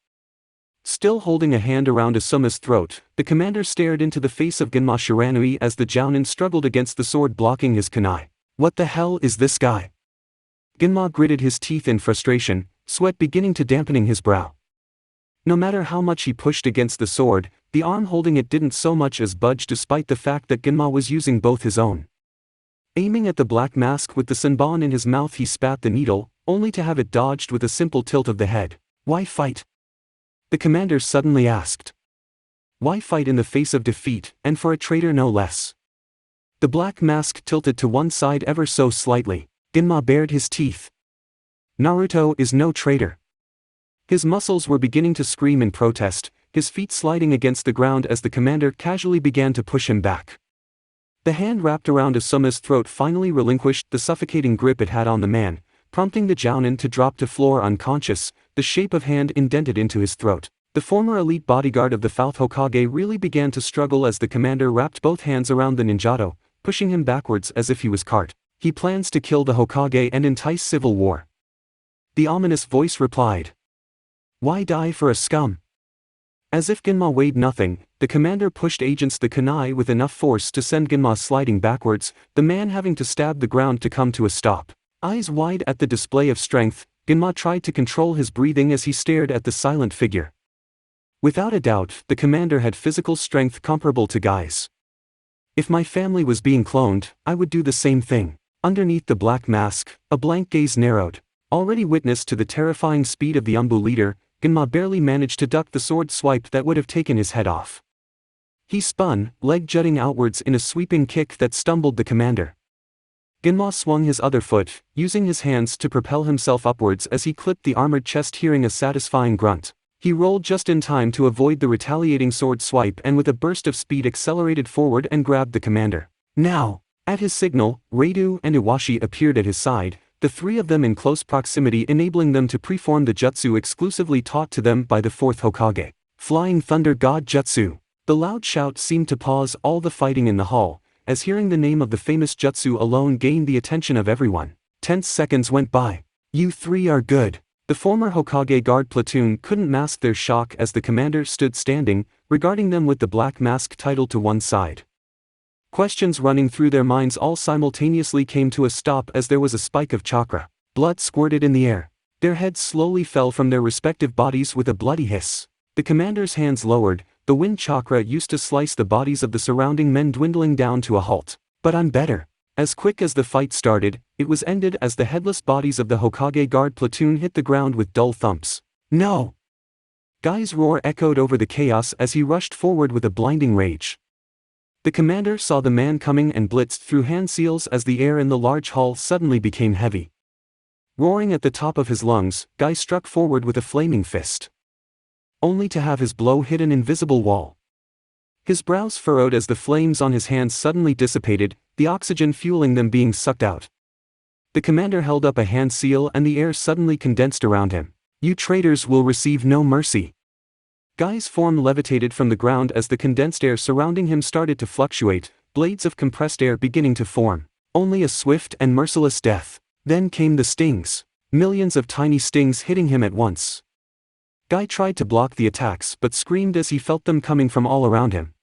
Still holding a hand around Asuma's throat, the commander stared into the face of Genma Shiranui as the Jonin struggled against the sword blocking his kunai. What the hell is this guy? Genma gritted his teeth in frustration, sweat beginning to dampening his brow. No matter how much he pushed against the sword, the arm holding it didn't so much as budge, despite the fact that Genma was using both his own. Aiming at the black mask with the senbon in his mouth, he spat the needle, only to have it dodged with a simple tilt of the head. Why fight? The commander suddenly asked. Why fight in the face of defeat, and for a traitor no less? The black mask tilted to one side ever so slightly. Genma bared his teeth. Naruto is no traitor. His muscles were beginning to scream in protest, his feet sliding against the ground as the commander casually began to push him back. The hand wrapped around Asuma's throat finally relinquished the suffocating grip it had on the man, prompting the Jounin to drop to floor unconscious, the shape of hand indented into his throat. The former elite bodyguard of the Fifth Hokage really began to struggle as the commander wrapped both hands around the ninjato, pushing him backwards as if he was cart. He plans to kill the Hokage and entice civil war. The ominous voice replied. Why die for a scum? As if Genma weighed nothing, the commander pushed against the kunai with enough force to send Genma sliding backwards, the man having to stab the ground to come to a stop. Eyes wide at the display of strength, Genma tried to control his breathing as he stared at the silent figure. Without a doubt, the commander had physical strength comparable to Guy's. If my family was being cloned, I would do the same thing. Underneath the black mask, a blank gaze narrowed. Already witness to the terrifying speed of the Umbu leader, Genma barely managed to duck the sword swipe that would have taken his head off. He spun, leg jutting outwards in a sweeping kick that stumbled the commander. Genma swung his other foot, using his hands to propel himself upwards as he clipped the armored chest, hearing a satisfying grunt. He rolled just in time to avoid the retaliating sword swipe and with a burst of speed accelerated forward and grabbed the commander. Now! At his signal, Reidu and Iwashi appeared at his side, the three of them in close proximity, enabling them to preform the jutsu exclusively taught to them by the fourth Hokage. Flying Thunder God Jutsu. The loud shout seemed to pause all the fighting in the hall, as hearing the name of the famous jutsu alone gained the attention of everyone. Tense seconds went by. You three are good. The former Hokage guard platoon couldn't mask their shock as the commander stood standing, regarding them with the black mask title to one side. Questions running through their minds all simultaneously came to a stop as there was a spike of chakra. Blood squirted in the air. Their heads slowly fell from their respective bodies with a bloody hiss. The commander's hands lowered, the wind chakra used to slice the bodies of the surrounding men dwindling down to a halt. But I'm better. As quick as the fight started, it was ended as the headless bodies of the Hokage guard platoon hit the ground with dull thumps. No! Guy's roar echoed over the chaos as he rushed forward with a blinding rage. The commander saw the man coming and blitzed through hand seals as the air in the large hall suddenly became heavy. Roaring at the top of his lungs, Guy struck forward with a flaming fist. Only to have his blow hit an invisible wall. His brows furrowed as the flames on his hands suddenly dissipated, the oxygen fueling them being sucked out. The commander held up a hand seal and the air suddenly condensed around him. You traitors will receive no mercy. Guy's form levitated from the ground as the condensed air surrounding him started to fluctuate, blades of compressed air beginning to form. Only a swift and merciless death. Then came the stings. Millions of tiny stings hitting him at once. Guy tried to block the attacks but screamed as he felt them coming from all around him.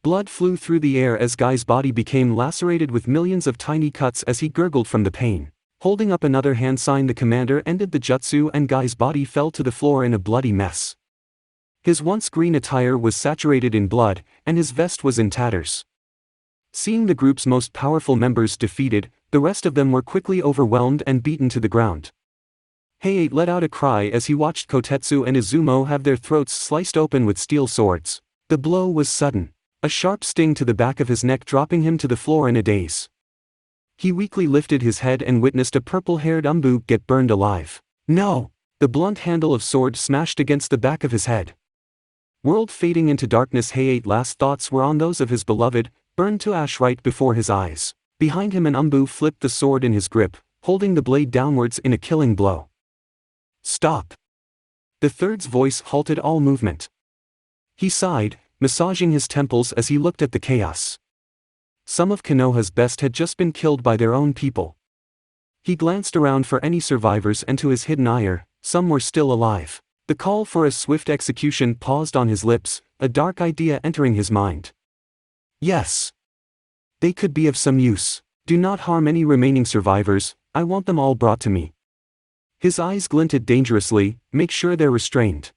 Blood flew through the air as Guy's body became lacerated with millions of tiny cuts as he gurgled from the pain. Holding up another hand sign, the commander ended the jutsu and Guy's body fell to the floor in a bloody mess. His once green attire was saturated in blood, and his vest was in tatters. Seeing the group's most powerful members defeated, the rest of them were quickly overwhelmed and beaten to the ground. Heiei let out a cry as he watched Kotetsu and Izumo have their throats sliced open with steel swords. The blow was sudden. A sharp sting to the back of his neck dropping him to the floor in a daze. He weakly lifted his head and witnessed a purple-haired Umbu get burned alive. No! The blunt handle of sword smashed against the back of his head. World fading into darkness, Heiei's last thoughts were on those of his beloved, burned to ash right before his eyes. Behind him an Umbu flipped the sword in his grip, holding the blade downwards in a killing blow. Stop! The third's voice halted all movement. He sighed, massaging his temples as he looked at the chaos. Some of Konoha's best had just been killed by their own people. He glanced around for any survivors and to his hidden ire, some were still alive. The call for a swift execution paused on his lips, a dark idea entering his mind. Yes. They could be of some use. Do not harm any remaining survivors, I want them all brought to me. His eyes glinted dangerously, make sure they're restrained.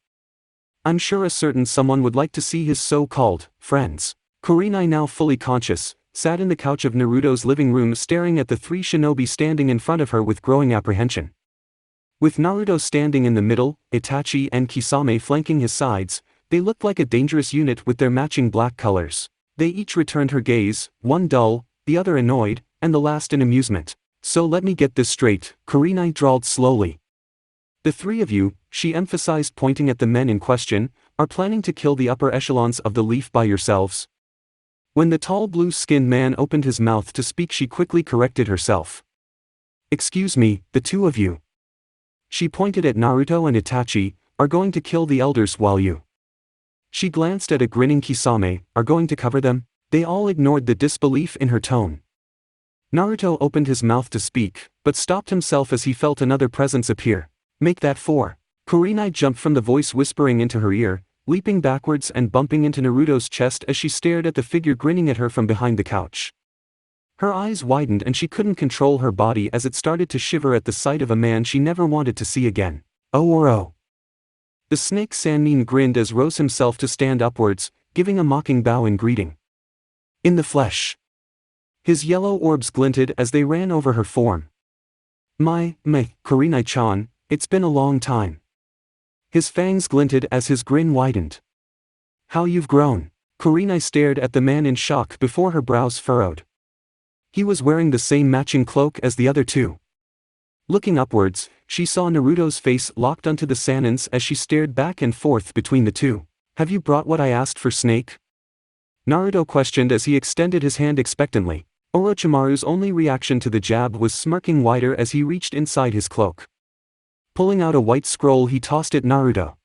I'm sure a certain someone would like to see his so-called friends. Kurenai, now fully conscious, sat in the couch of Naruto's living room staring at the three shinobi standing in front of her with growing apprehension. With Naruto standing in the middle, Itachi and Kisame flanking his sides, they looked like a dangerous unit with their matching black colors. They each returned her gaze, one dull, the other annoyed, and the last in amusement. So let me get this straight, Kurenai drawled slowly. The three of you, she emphasized pointing at the men in question, are planning to kill the upper echelons of the Leaf by yourselves? When the tall blue-skinned man opened his mouth to speak, she quickly corrected herself. "Excuse me, the two of you." She pointed at Naruto and Itachi, "are going to kill the elders while you." She glanced at a grinning Kisame, "Are going to cover them?" They all ignored the disbelief in her tone. Naruto opened his mouth to speak, but stopped himself as he felt another presence appear. "Make that 4. Kurenai jumped from the voice whispering into her ear, leaping backwards and bumping into Naruto's chest as she stared at the figure grinning at her from behind the couch. Her eyes widened and she couldn't control her body as it started to shiver at the sight of a man she never wanted to see again. Oh. The snake Sannin grinned as rose himself to stand upwards, giving a mocking bow in greeting. In the flesh. His yellow orbs glinted as they ran over her form. My, Kurenai-chan, it's been a long time. His fangs glinted as his grin widened. How you've grown. Kurenai stared at the man in shock before her brows furrowed. He was wearing the same matching cloak as the other two. Looking upwards, she saw Naruto's face locked onto the Sannin's as she stared back and forth between the two. Have you brought what I asked for, Snake? Naruto questioned as he extended his hand expectantly. Orochimaru's only reaction to the jab was smirking wider as he reached inside his cloak. Pulling out a white scroll, he tossed it Naruto.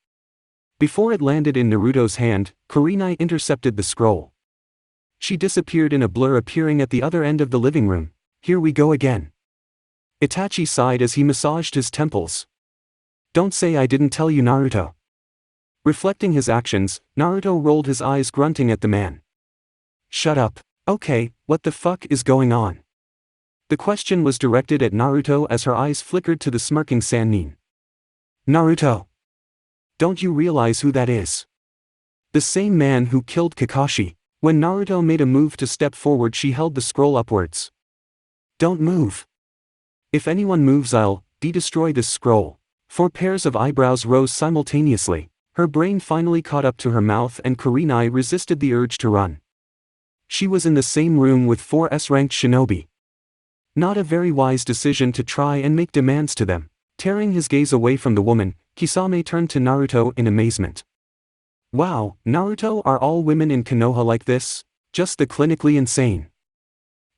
Before it landed in Naruto's hand, Kurenai intercepted the scroll. She disappeared in a blur, appearing at the other end of the living room. Here we go again. Itachi sighed as he massaged his temples. Don't say I didn't tell you, Naruto. Reflecting his actions, Naruto rolled his eyes, grunting at the man. Shut up. Okay, what the fuck is going on? The question was directed at Naruto as her eyes flickered to the smirking Sannin. Naruto. Don't you realize who that is? The same man who killed Kakashi. When Naruto made a move to step forward, she held the scroll upwards. Don't move. If anyone moves, I'll destroy this scroll. 4 pairs of eyebrows rose simultaneously. Her brain finally caught up to her mouth and Kurenai resisted the urge to run. She was in the same room with 4 S-ranked shinobi. Not a very wise decision to try and make demands to them. Tearing his gaze away from the woman, Kisame turned to Naruto in amazement. Wow, Naruto, are all women in Konoha like this? Just the clinically insane.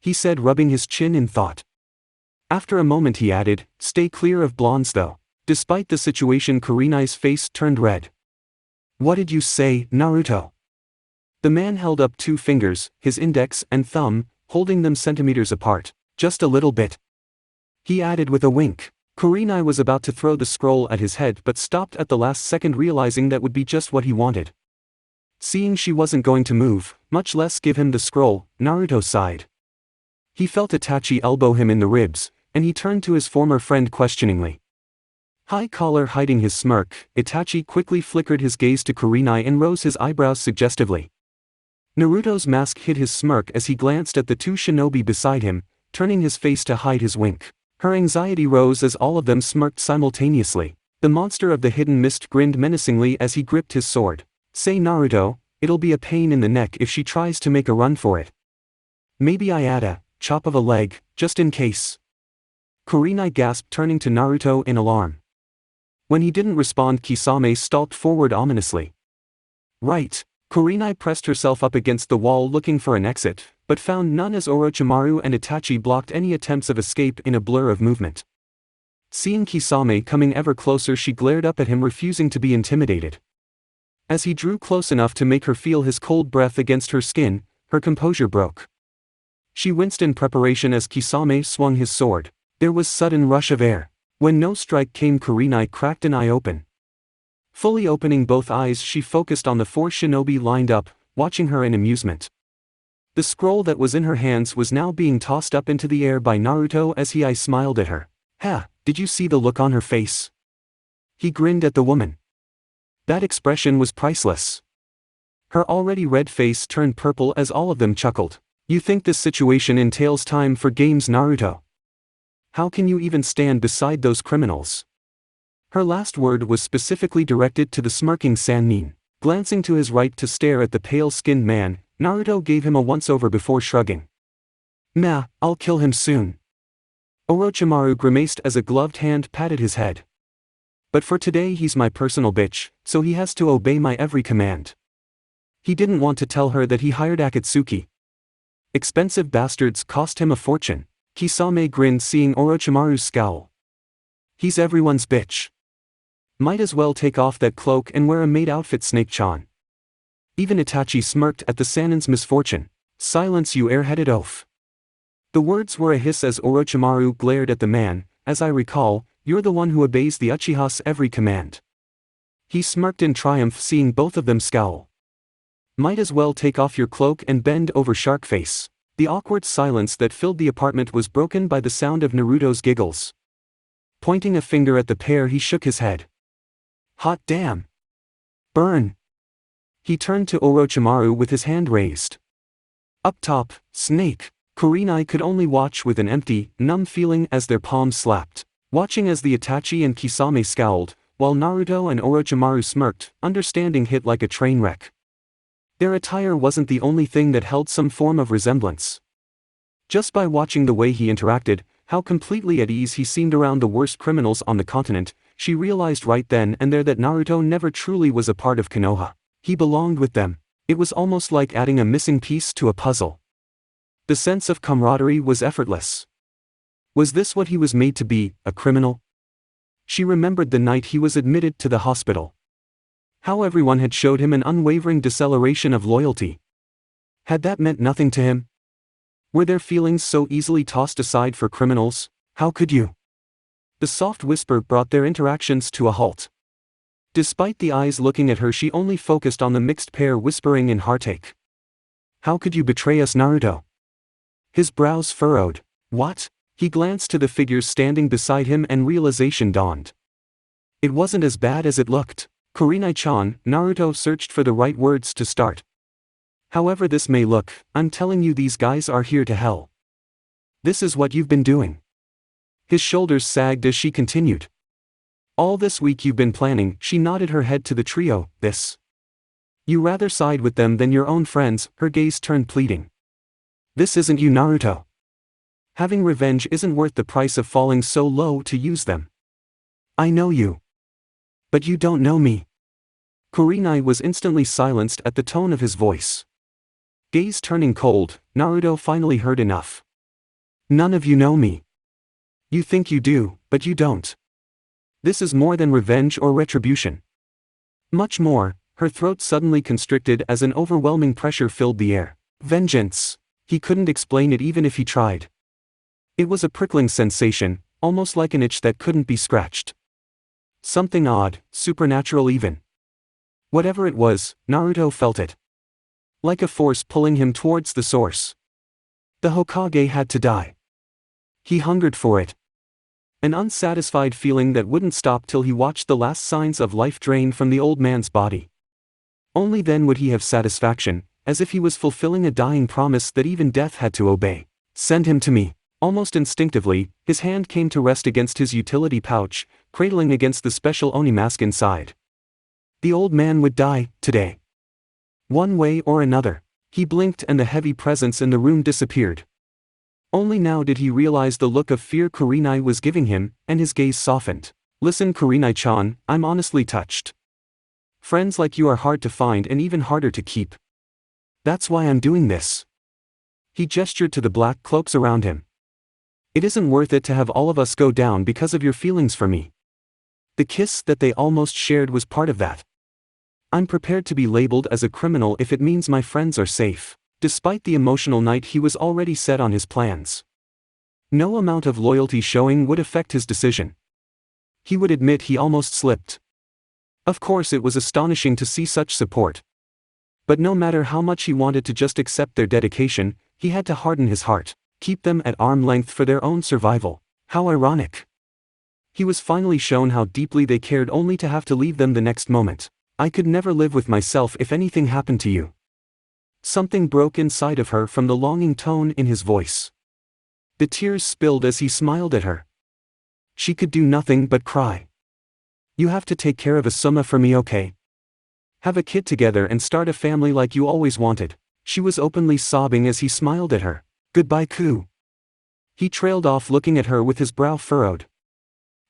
He said, rubbing his chin in thought. After a moment he added, stay clear of blondes though. Despite the situation, Kurenai's face turned red. What did you say, Naruto? The man held up 2 fingers, his index and thumb, holding them centimeters apart. Just a little bit. He added with a wink. Kurenai was about to throw the scroll at his head but stopped at the last second, realizing that would be just what he wanted. Seeing she wasn't going to move, much less give him the scroll, Naruto sighed. He felt Itachi elbow him in the ribs, and he turned to his former friend questioningly. High collar hiding his smirk, Itachi quickly flickered his gaze to Kurenai and rose his eyebrows suggestively. Naruto's mask hid his smirk as he glanced at the 2 shinobi beside him, turning his face to hide his wink. Her anxiety rose as all of them smirked simultaneously. The monster of the hidden mist grinned menacingly as he gripped his sword. Say, Naruto, it'll be a pain in the neck if she tries to make a run for it. Maybe I add a chop of a leg, just in case. Kurenai gasped, turning to Naruto in alarm. When he didn't respond, Kisame stalked forward ominously. Right. Kurenai pressed herself up against the wall looking for an exit, but found none as Orochimaru and Itachi blocked any attempts of escape in a blur of movement. Seeing Kisame coming ever closer, she glared up at him, refusing to be intimidated. As he drew close enough to make her feel his cold breath against her skin, her composure broke. She winced in preparation as Kisame swung his sword. There was sudden rush of air. When no strike came, Kurenai cracked an eye open. Fully opening both eyes, she focused on the 4 shinobi lined up, watching her in amusement. The scroll that was in her hands was now being tossed up into the air by Naruto as he smiled at her. Ha, did you see the look on her face? He grinned at the woman. That expression was priceless. Her already red face turned purple as all of them chuckled. You think this situation entails time for games, Naruto? How can you even stand beside those criminals? Her last word was specifically directed to the smirking Sannin. Glancing to his right to stare at the pale-skinned man, Naruto gave him a once-over before shrugging. Nah, I'll kill him soon. Orochimaru grimaced as a gloved hand patted his head. But for today he's my personal bitch, so he has to obey my every command. He didn't want to tell her that he hired Akatsuki, Expensive bastards cost him a fortune. Kisame grinned seeing Orochimaru's scowl. He's everyone's bitch. Might as well take off that cloak and wear a maid outfit, Snake-chan. Even Itachi smirked at the Sanin's misfortune. Silence, you airheaded oaf. The words were a hiss as Orochimaru glared at the man. As I recall, you're the one who obeys the Uchiha's every command. He smirked in triumph seeing both of them scowl. Might as well take off your cloak and bend over, shark face. The awkward silence that filled the apartment was broken by the sound of Naruto's giggles. Pointing a finger at the pair, he shook his head. Hot damn. Burn. He turned to Orochimaru with his hand raised. Up top, snake. Kurenai could only watch with an empty, numb feeling as their palms slapped, watching as the Itachi and Kisame scowled, while Naruto and Orochimaru smirked. Understanding hit like a train wreck. Their attire wasn't the only thing that held some form of resemblance. Just by watching the way he interacted, how completely at ease he seemed around the worst criminals on the continent, she realized right then and there that Naruto never truly was a part of Konoha. He belonged with them. It was almost like adding a missing piece to a puzzle. The sense of camaraderie was effortless. Was this what he was made to be, a criminal? She remembered the night he was admitted to the hospital. How everyone had showed him an unwavering declaration of loyalty. Had that meant nothing to him? Were their feelings so easily tossed aside for criminals? How could you? The soft whisper brought their interactions to a halt. Despite the eyes looking at her, she only focused on the mixed pair whispering in heartache. How could you betray us, Naruto? His brows furrowed. What? He glanced to the figures standing beside him and realization dawned. It wasn't as bad as it looked. Kurenai-chan, Naruto searched for the right words to start. However this may look, I'm telling you, these guys are here to hell. This is what you've been doing. His shoulders sagged as she continued. All this week you've been planning. She nodded her head to the trio. This. You rather side with them than your own friends. Her gaze turned pleading. This isn't you, Naruto. Having revenge isn't worth the price of falling so low to use them. I know you. But you don't know me. Kurenai was instantly silenced at the tone of his voice. Gaze turning cold, Naruto finally heard enough. None of you know me. You think you do, but you don't. This is more than revenge or retribution. Much more. Her throat suddenly constricted as an overwhelming pressure filled the air. Vengeance. He couldn't explain it even if he tried. It was a prickling sensation, almost like an itch that couldn't be scratched. Something odd, supernatural even. Whatever it was, Naruto felt it. Like a force pulling him towards the source. The Hokage had to die. He hungered for it. An unsatisfied feeling that wouldn't stop till he watched the last signs of life drain from the old man's body. Only then would he have satisfaction, as if he was fulfilling a dying promise that even death had to obey. Send him to me. Almost instinctively, his hand came to rest against his utility pouch, cradling against the special Oni mask inside. The old man would die, today. One way or another. He blinked and the heavy presence in the room disappeared. Only now did he realize the look of fear Kurenai was giving him, and his gaze softened. Listen, Kurenai-chan, I'm honestly touched. Friends like you are hard to find and even harder to keep. That's why I'm doing this. He gestured to the black cloaks around him. It isn't worth it to have all of us go down because of your feelings for me. The kiss that they almost shared was part of that. I'm prepared to be labeled as a criminal if it means my friends are safe. Despite the emotional night, he was already set on his plans. No amount of loyalty showing would affect his decision. He would admit he almost slipped. Of course it was astonishing to see such support. But no matter how much he wanted to just accept their dedication, he had to harden his heart, keep them at arm's length for their own survival. How ironic. He was finally shown how deeply they cared only to have to leave them the next moment. I could never live with myself if anything happened to you. Something broke inside of her from the longing tone in his voice. The tears spilled as he smiled at her. She could do nothing but cry. You have to take care of Asuma for me, okay? Have a kid together and start a family like you always wanted. She was openly sobbing as he smiled at her. Goodbye, Ku. He trailed off looking at her with his brow furrowed.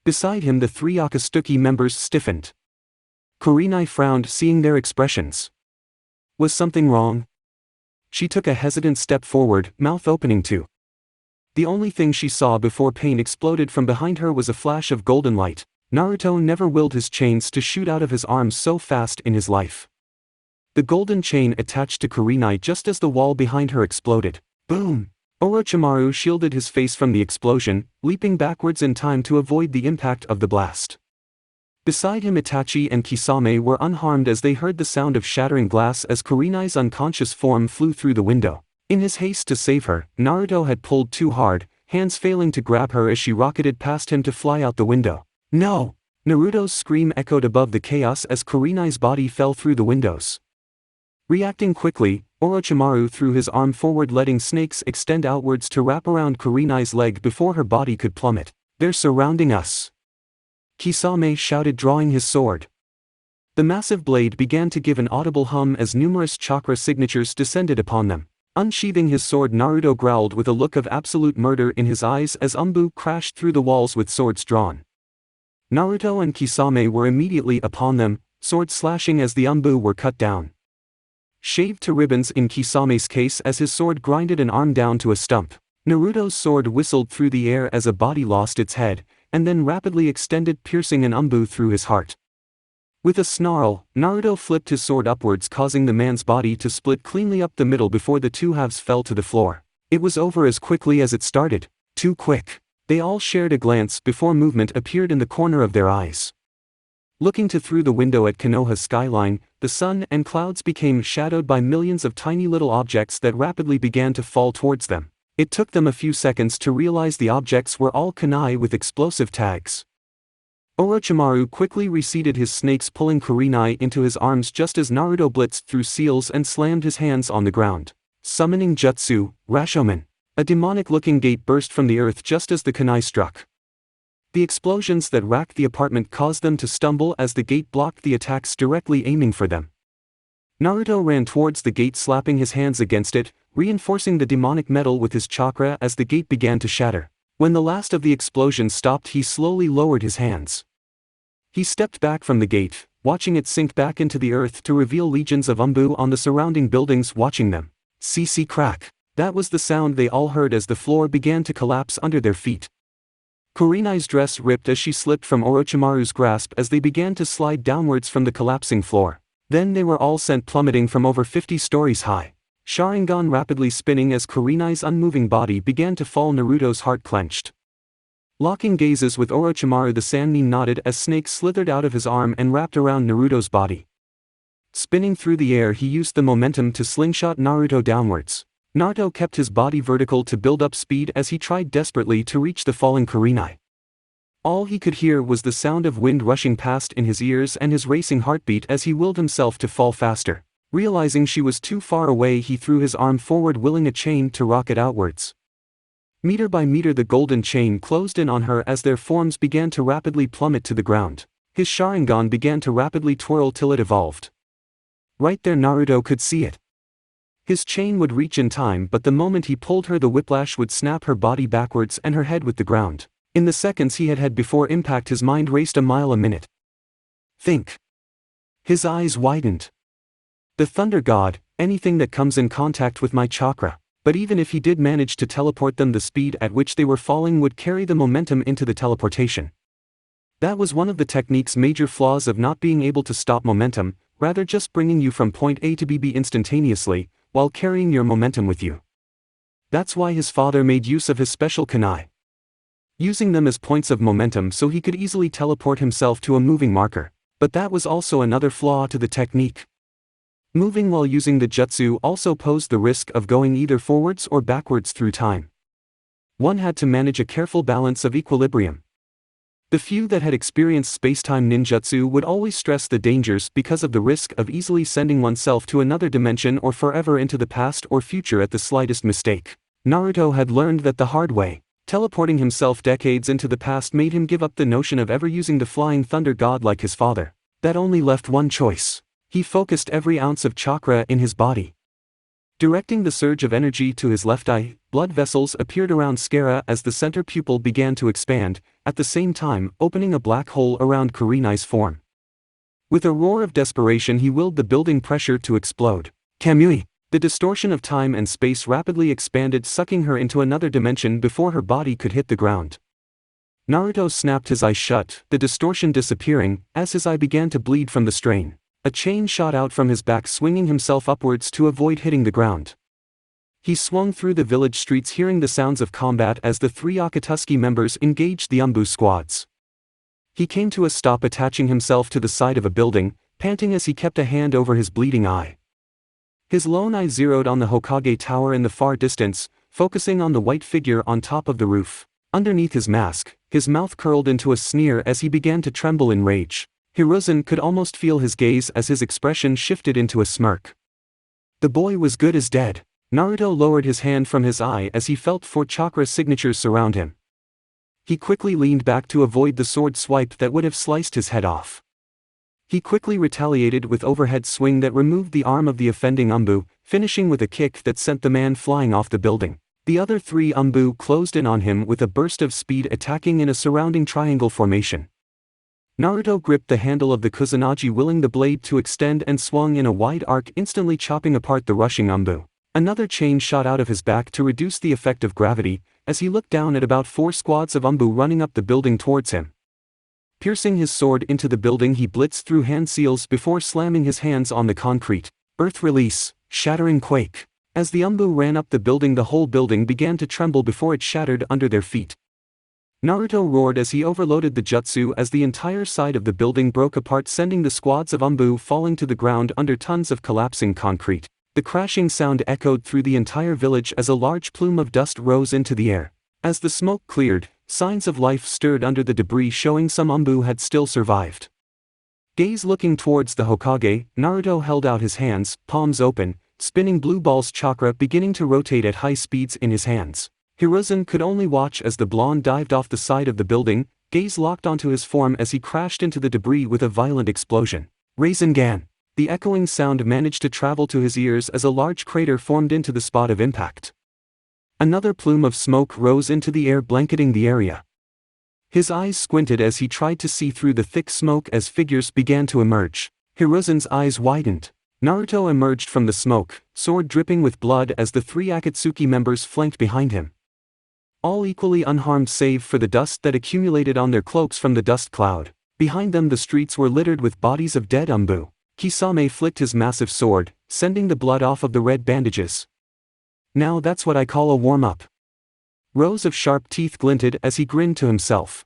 Beside him the three Akatsuki members stiffened. Kurenai frowned seeing their expressions. Was something wrong? She took a hesitant step forward, mouth opening too. The only thing she saw before pain exploded from behind her was a flash of golden light. Naruto never willed his chains to shoot out of his arms so fast in his life. The golden chain attached to Kurenai just as the wall behind her exploded. Boom! Orochimaru shielded his face from the explosion, leaping backwards in time to avoid the impact of the blast. Beside him Itachi and Kisame were unharmed as they heard the sound of shattering glass as Kurenai's unconscious form flew through the window. In his haste to save her, Naruto had pulled too hard, hands failing to grab her as she rocketed past him to fly out the window. No! Naruto's scream echoed above the chaos as Kurenai's body fell through the windows. Reacting quickly, Orochimaru threw his arm forward, letting snakes extend outwards to wrap around Kurenai's leg before her body could plummet. They're surrounding us! Kisame shouted, drawing his sword. The massive blade began to give an audible hum as numerous chakra signatures descended upon them. Unsheathing his sword, Naruto growled with a look of absolute murder in his eyes as Umbu crashed through the walls with swords drawn. Naruto and Kisame were immediately upon them, swords slashing as the Umbu were cut down. Shaved to ribbons in Kisame's case as his sword grinded an arm down to a stump. Naruto's sword whistled through the air as a body lost its head, and then rapidly extended, piercing an Umbu through his heart. With a snarl, Naruto flipped his sword upwards, causing the man's body to split cleanly up the middle before the two halves fell to the floor. It was over as quickly as it started. Too quick. They all shared a glance before movement appeared in the corner of their eyes. Looking through the window at Konoha's skyline, the sun and clouds became shadowed by millions of tiny little objects that rapidly began to fall towards them. It took them a few seconds to realize the objects were all kunai with explosive tags. Orochimaru quickly reseated his snakes, pulling Kurenai into his arms just as Naruto blitzed through seals and slammed his hands on the ground. Summoning Jutsu, Rashomon. A demonic-looking gate burst from the earth just as the kunai struck. The explosions that racked the apartment caused them to stumble as the gate blocked the attacks directly aiming for them. Naruto ran towards the gate, slapping his hands against it, reinforcing the demonic metal with his chakra as the gate began to shatter. When the last of the explosions stopped, he slowly lowered his hands. He stepped back from the gate, watching it sink back into the earth to reveal legions of Umbu on the surrounding buildings watching them. CC crack. That was the sound they all heard as the floor began to collapse under their feet. Kurenai's dress ripped as she slipped from Orochimaru's grasp as they began to slide downwards from the collapsing floor. Then they were all sent plummeting from over 50 stories high. Sharingan rapidly spinning as Kurenai's unmoving body began to fall. Naruto's heart clenched. Locking gazes with Orochimaru, the Sannin nodded as snakes slithered out of his arm and wrapped around Naruto's body. Spinning through the air, he used the momentum to slingshot Naruto downwards. Naruto kept his body vertical to build up speed as he tried desperately to reach the falling Kurenai. All he could hear was the sound of wind rushing past in his ears and his racing heartbeat as he willed himself to fall faster. Realizing she was too far away, he threw his arm forward, willing a chain to rocket outwards. Meter by meter the golden chain closed in on her as their forms began to rapidly plummet to the ground. His Sharingan began to rapidly twirl till it evolved. Right there, Naruto could see it. His chain would reach in time, but the moment he pulled her, the whiplash would snap her body backwards and her head with the ground. In the seconds he had had before impact, his mind raced a mile a minute. Think. His eyes widened. The Thunder God, anything that comes in contact with my chakra. But even if he did manage to teleport them, the speed at which they were falling would carry the momentum into the teleportation. That was one of the technique's major flaws of not being able to stop momentum, rather just bringing you from point A to B instantaneously, while carrying your momentum with you. That's why his father made use of his special kunai, using them as points of momentum so he could easily teleport himself to a moving marker. But that was also another flaw to the technique. Moving while using the jutsu also posed the risk of going either forwards or backwards through time. One had to manage a careful balance of equilibrium. The few that had experienced spacetime ninjutsu would always stress the dangers because of the risk of easily sending oneself to another dimension or forever into the past or future at the slightest mistake. Naruto had learned that the hard way. Teleporting himself decades into the past made him give up the notion of ever using the flying thunder god like his father. That only left one choice. He focused every ounce of chakra in his body. Directing the surge of energy to his left eye, blood vessels appeared around sclera as the center pupil began to expand, at the same time opening a black hole around Kurenai's form. With a roar of desperation he willed the building pressure to explode. Kamui! The distortion of time and space rapidly expanded, sucking her into another dimension before her body could hit the ground. Naruto snapped his eyes shut, the distortion disappearing, as his eye began to bleed from the strain. A chain shot out from his back, swinging himself upwards to avoid hitting the ground. He swung through the village streets, hearing the sounds of combat as the 3 Akatsuki members engaged the Umbu squads. He came to a stop, attaching himself to the side of a building, panting as he kept a hand over his bleeding eye. His lone eye zeroed on the Hokage tower in the far distance, focusing on the white figure on top of the roof. Underneath his mask, his mouth curled into a sneer as he began to tremble in rage. Hiruzen could almost feel his gaze as his expression shifted into a smirk. The boy was good as dead. Naruto lowered his hand from his eye as he felt 4 chakra signatures surround him. He quickly leaned back to avoid the sword swipe that would have sliced his head off. He quickly retaliated with overhead swing that removed the arm of the offending Umbu, finishing with a kick that sent the man flying off the building. The other 3 Umbu closed in on him with a burst of speed, attacking in a surrounding triangle formation. Naruto gripped the handle of the Kusanagi, willing the blade to extend, and swung in a wide arc, instantly chopping apart the rushing Umbu. Another chain shot out of his back to reduce the effect of gravity, as he looked down at about 4 squads of Umbu running up the building towards him. Piercing his sword into the building, he blitzed through hand seals before slamming his hands on the concrete. Earth release, shattering quake. As the Umbu ran up the building, the whole building began to tremble before it shattered under their feet. Naruto roared as he overloaded the jutsu as the entire side of the building broke apart, sending the squads of Umbu falling to the ground under tons of collapsing concrete. The crashing sound echoed through the entire village as a large plume of dust rose into the air. As the smoke cleared, signs of life stirred under the debris, showing some Umbu had still survived. Gaze looking towards the Hokage, Naruto held out his hands, palms open, spinning blue balls, chakra beginning to rotate at high speeds in his hands. Hiruzen could only watch as the blonde dived off the side of the building, gaze locked onto his form as he crashed into the debris with a violent explosion. Rasengan! The echoing sound managed to travel to his ears as a large crater formed into the spot of impact. Another plume of smoke rose into the air, blanketing the area. His eyes squinted as he tried to see through the thick smoke as figures began to emerge. Hiruzen's eyes widened. Naruto emerged from the smoke, sword dripping with blood as the 3 Akatsuki members flanked behind him. All equally unharmed save for the dust that accumulated on their cloaks from the dust cloud. Behind them the streets were littered with bodies of dead Umbu. Kisame flicked his massive sword, sending the blood off of the red bandages. Now that's what I call a warm-up. Rows of sharp teeth glinted as he grinned to himself.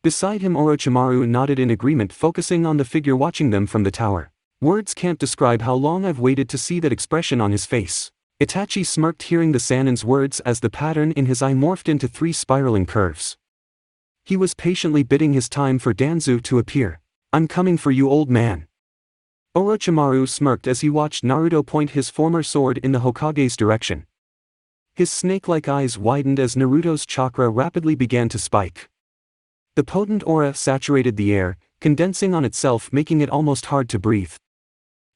Beside him Orochimaru nodded in agreement, focusing on the figure watching them from the tower. Words can't describe how long I've waited to see that expression on his face. Itachi smirked hearing the Sanin's words as the pattern in his eye morphed into 3 spiraling curves. He was patiently bidding his time for Danzu to appear. I'm coming for you, old man. Orochimaru smirked as he watched Naruto point his former sword in the Hokage's direction. His snake-like eyes widened as Naruto's chakra rapidly began to spike. The potent aura saturated the air, condensing on itself, making it almost hard to breathe.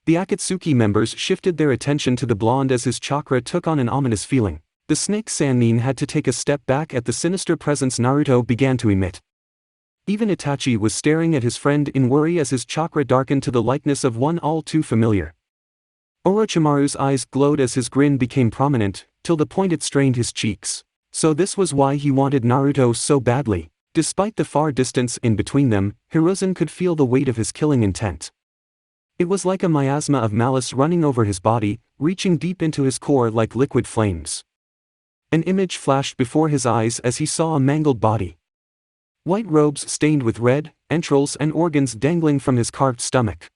The Akatsuki members shifted their attention to the blonde as his chakra took on an ominous feeling. The snake Sannin had to take a step back at the sinister presence Naruto began to emit. Even Itachi was staring at his friend in worry as his chakra darkened to the likeness of one all too familiar. Orochimaru's eyes glowed as his grin became prominent, till the point it strained his cheeks. So this was why he wanted Naruto so badly. Despite the far distance in between them, Hiruzen could feel the weight of his killing intent. It was like a miasma of malice running over his body, reaching deep into his core like liquid flames. An image flashed before his eyes as he saw a mangled body. White robes stained with red, entrails and organs dangling from his carved stomach.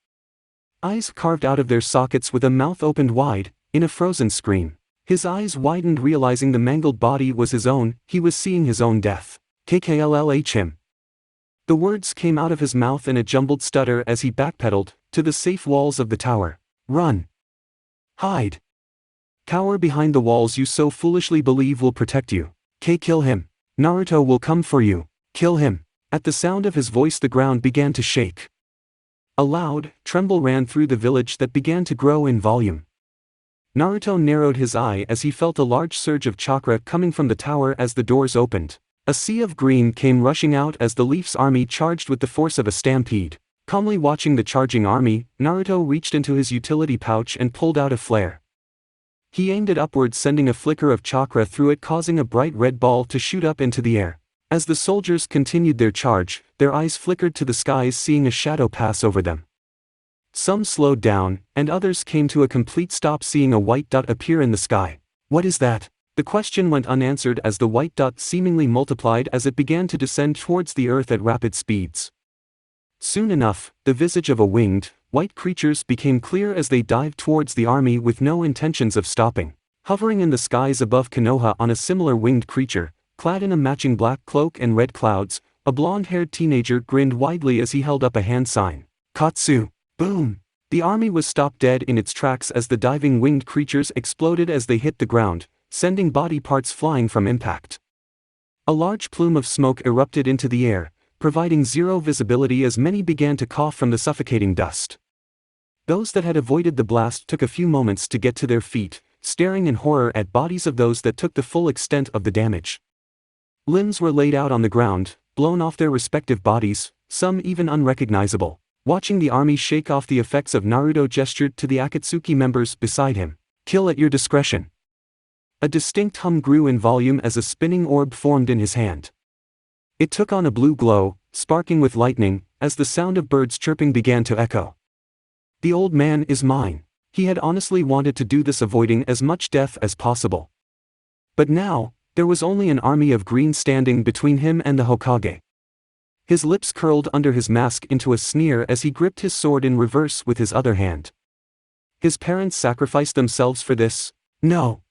Eyes carved out of their sockets with a mouth opened wide, in a frozen scream. His eyes widened, realizing the mangled body was his own. He was seeing his own death. KKLLH him. The words came out of his mouth in a jumbled stutter as he backpedaled to the safe walls of the tower. Run. Hide. Cower behind the walls you so foolishly believe will protect you. Kill him. Naruto will come for you. Kill him. At the sound of his voice the ground began to shake. A loud tremble ran through the village that began to grow in volume. Naruto narrowed his eye as he felt a large surge of chakra coming from the tower as the doors opened. A sea of green came rushing out as the Leaf's army charged with the force of a stampede. Calmly watching the charging army, Naruto reached into his utility pouch and pulled out a flare. He aimed it upwards, sending a flicker of chakra through it, causing a bright red ball to shoot up into the air. As the soldiers continued their charge, their eyes flickered to the skies, seeing a shadow pass over them. Some slowed down, and others came to a complete stop, seeing a white dot appear in the sky. What is that? The question went unanswered as the white dot seemingly multiplied as it began to descend towards the earth at rapid speeds. Soon enough, the visage of a winged, white creatures became clear as they dived towards the army with no intentions of stopping. Hovering in the skies above Konoha on a similar winged creature, clad in a matching black cloak and red clouds, a blonde-haired teenager grinned widely as he held up a hand sign. Katsu! Boom! The army was stopped dead in its tracks as the diving winged creatures exploded as they hit the ground, sending body parts flying from impact. A large plume of smoke erupted into the air, providing zero visibility as many began to cough from the suffocating dust. Those that had avoided the blast took a few moments to get to their feet, staring in horror at bodies of those that took the full extent of the damage. Limbs were laid out on the ground, blown off their respective bodies, some even unrecognizable. Watching the army shake off the effects of Naruto gestured to the Akatsuki members beside him. Kill at your discretion. A distinct hum grew in volume as a spinning orb formed in his hand. It took on a blue glow, sparking with lightning, as the sound of birds chirping began to echo. The old man is mine. He had honestly wanted to do this, avoiding as much death as possible. But now, there was only an army of green standing between him and the Hokage. His lips curled under his mask into a sneer as he gripped his sword in reverse with his other hand. His parents sacrificed themselves for this? No.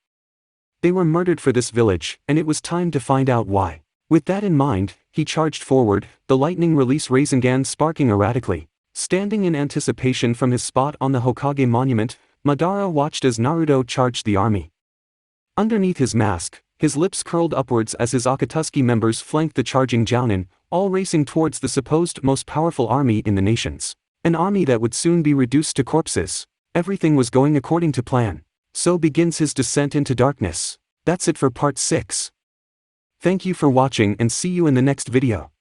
They were murdered for this village, and it was time to find out why. With that in mind, he charged forward, the lightning release Rasengan sparking erratically. Standing in anticipation from his spot on the Hokage monument, Madara watched as Naruto charged the army. Underneath his mask, his lips curled upwards as his Akatsuki members flanked the charging Jonin, all racing towards the supposed most powerful army in the nations. An army that would soon be reduced to corpses. Everything was going according to plan. So begins his descent into darkness. That's it for part 6. Thank you for watching and see you in the next video.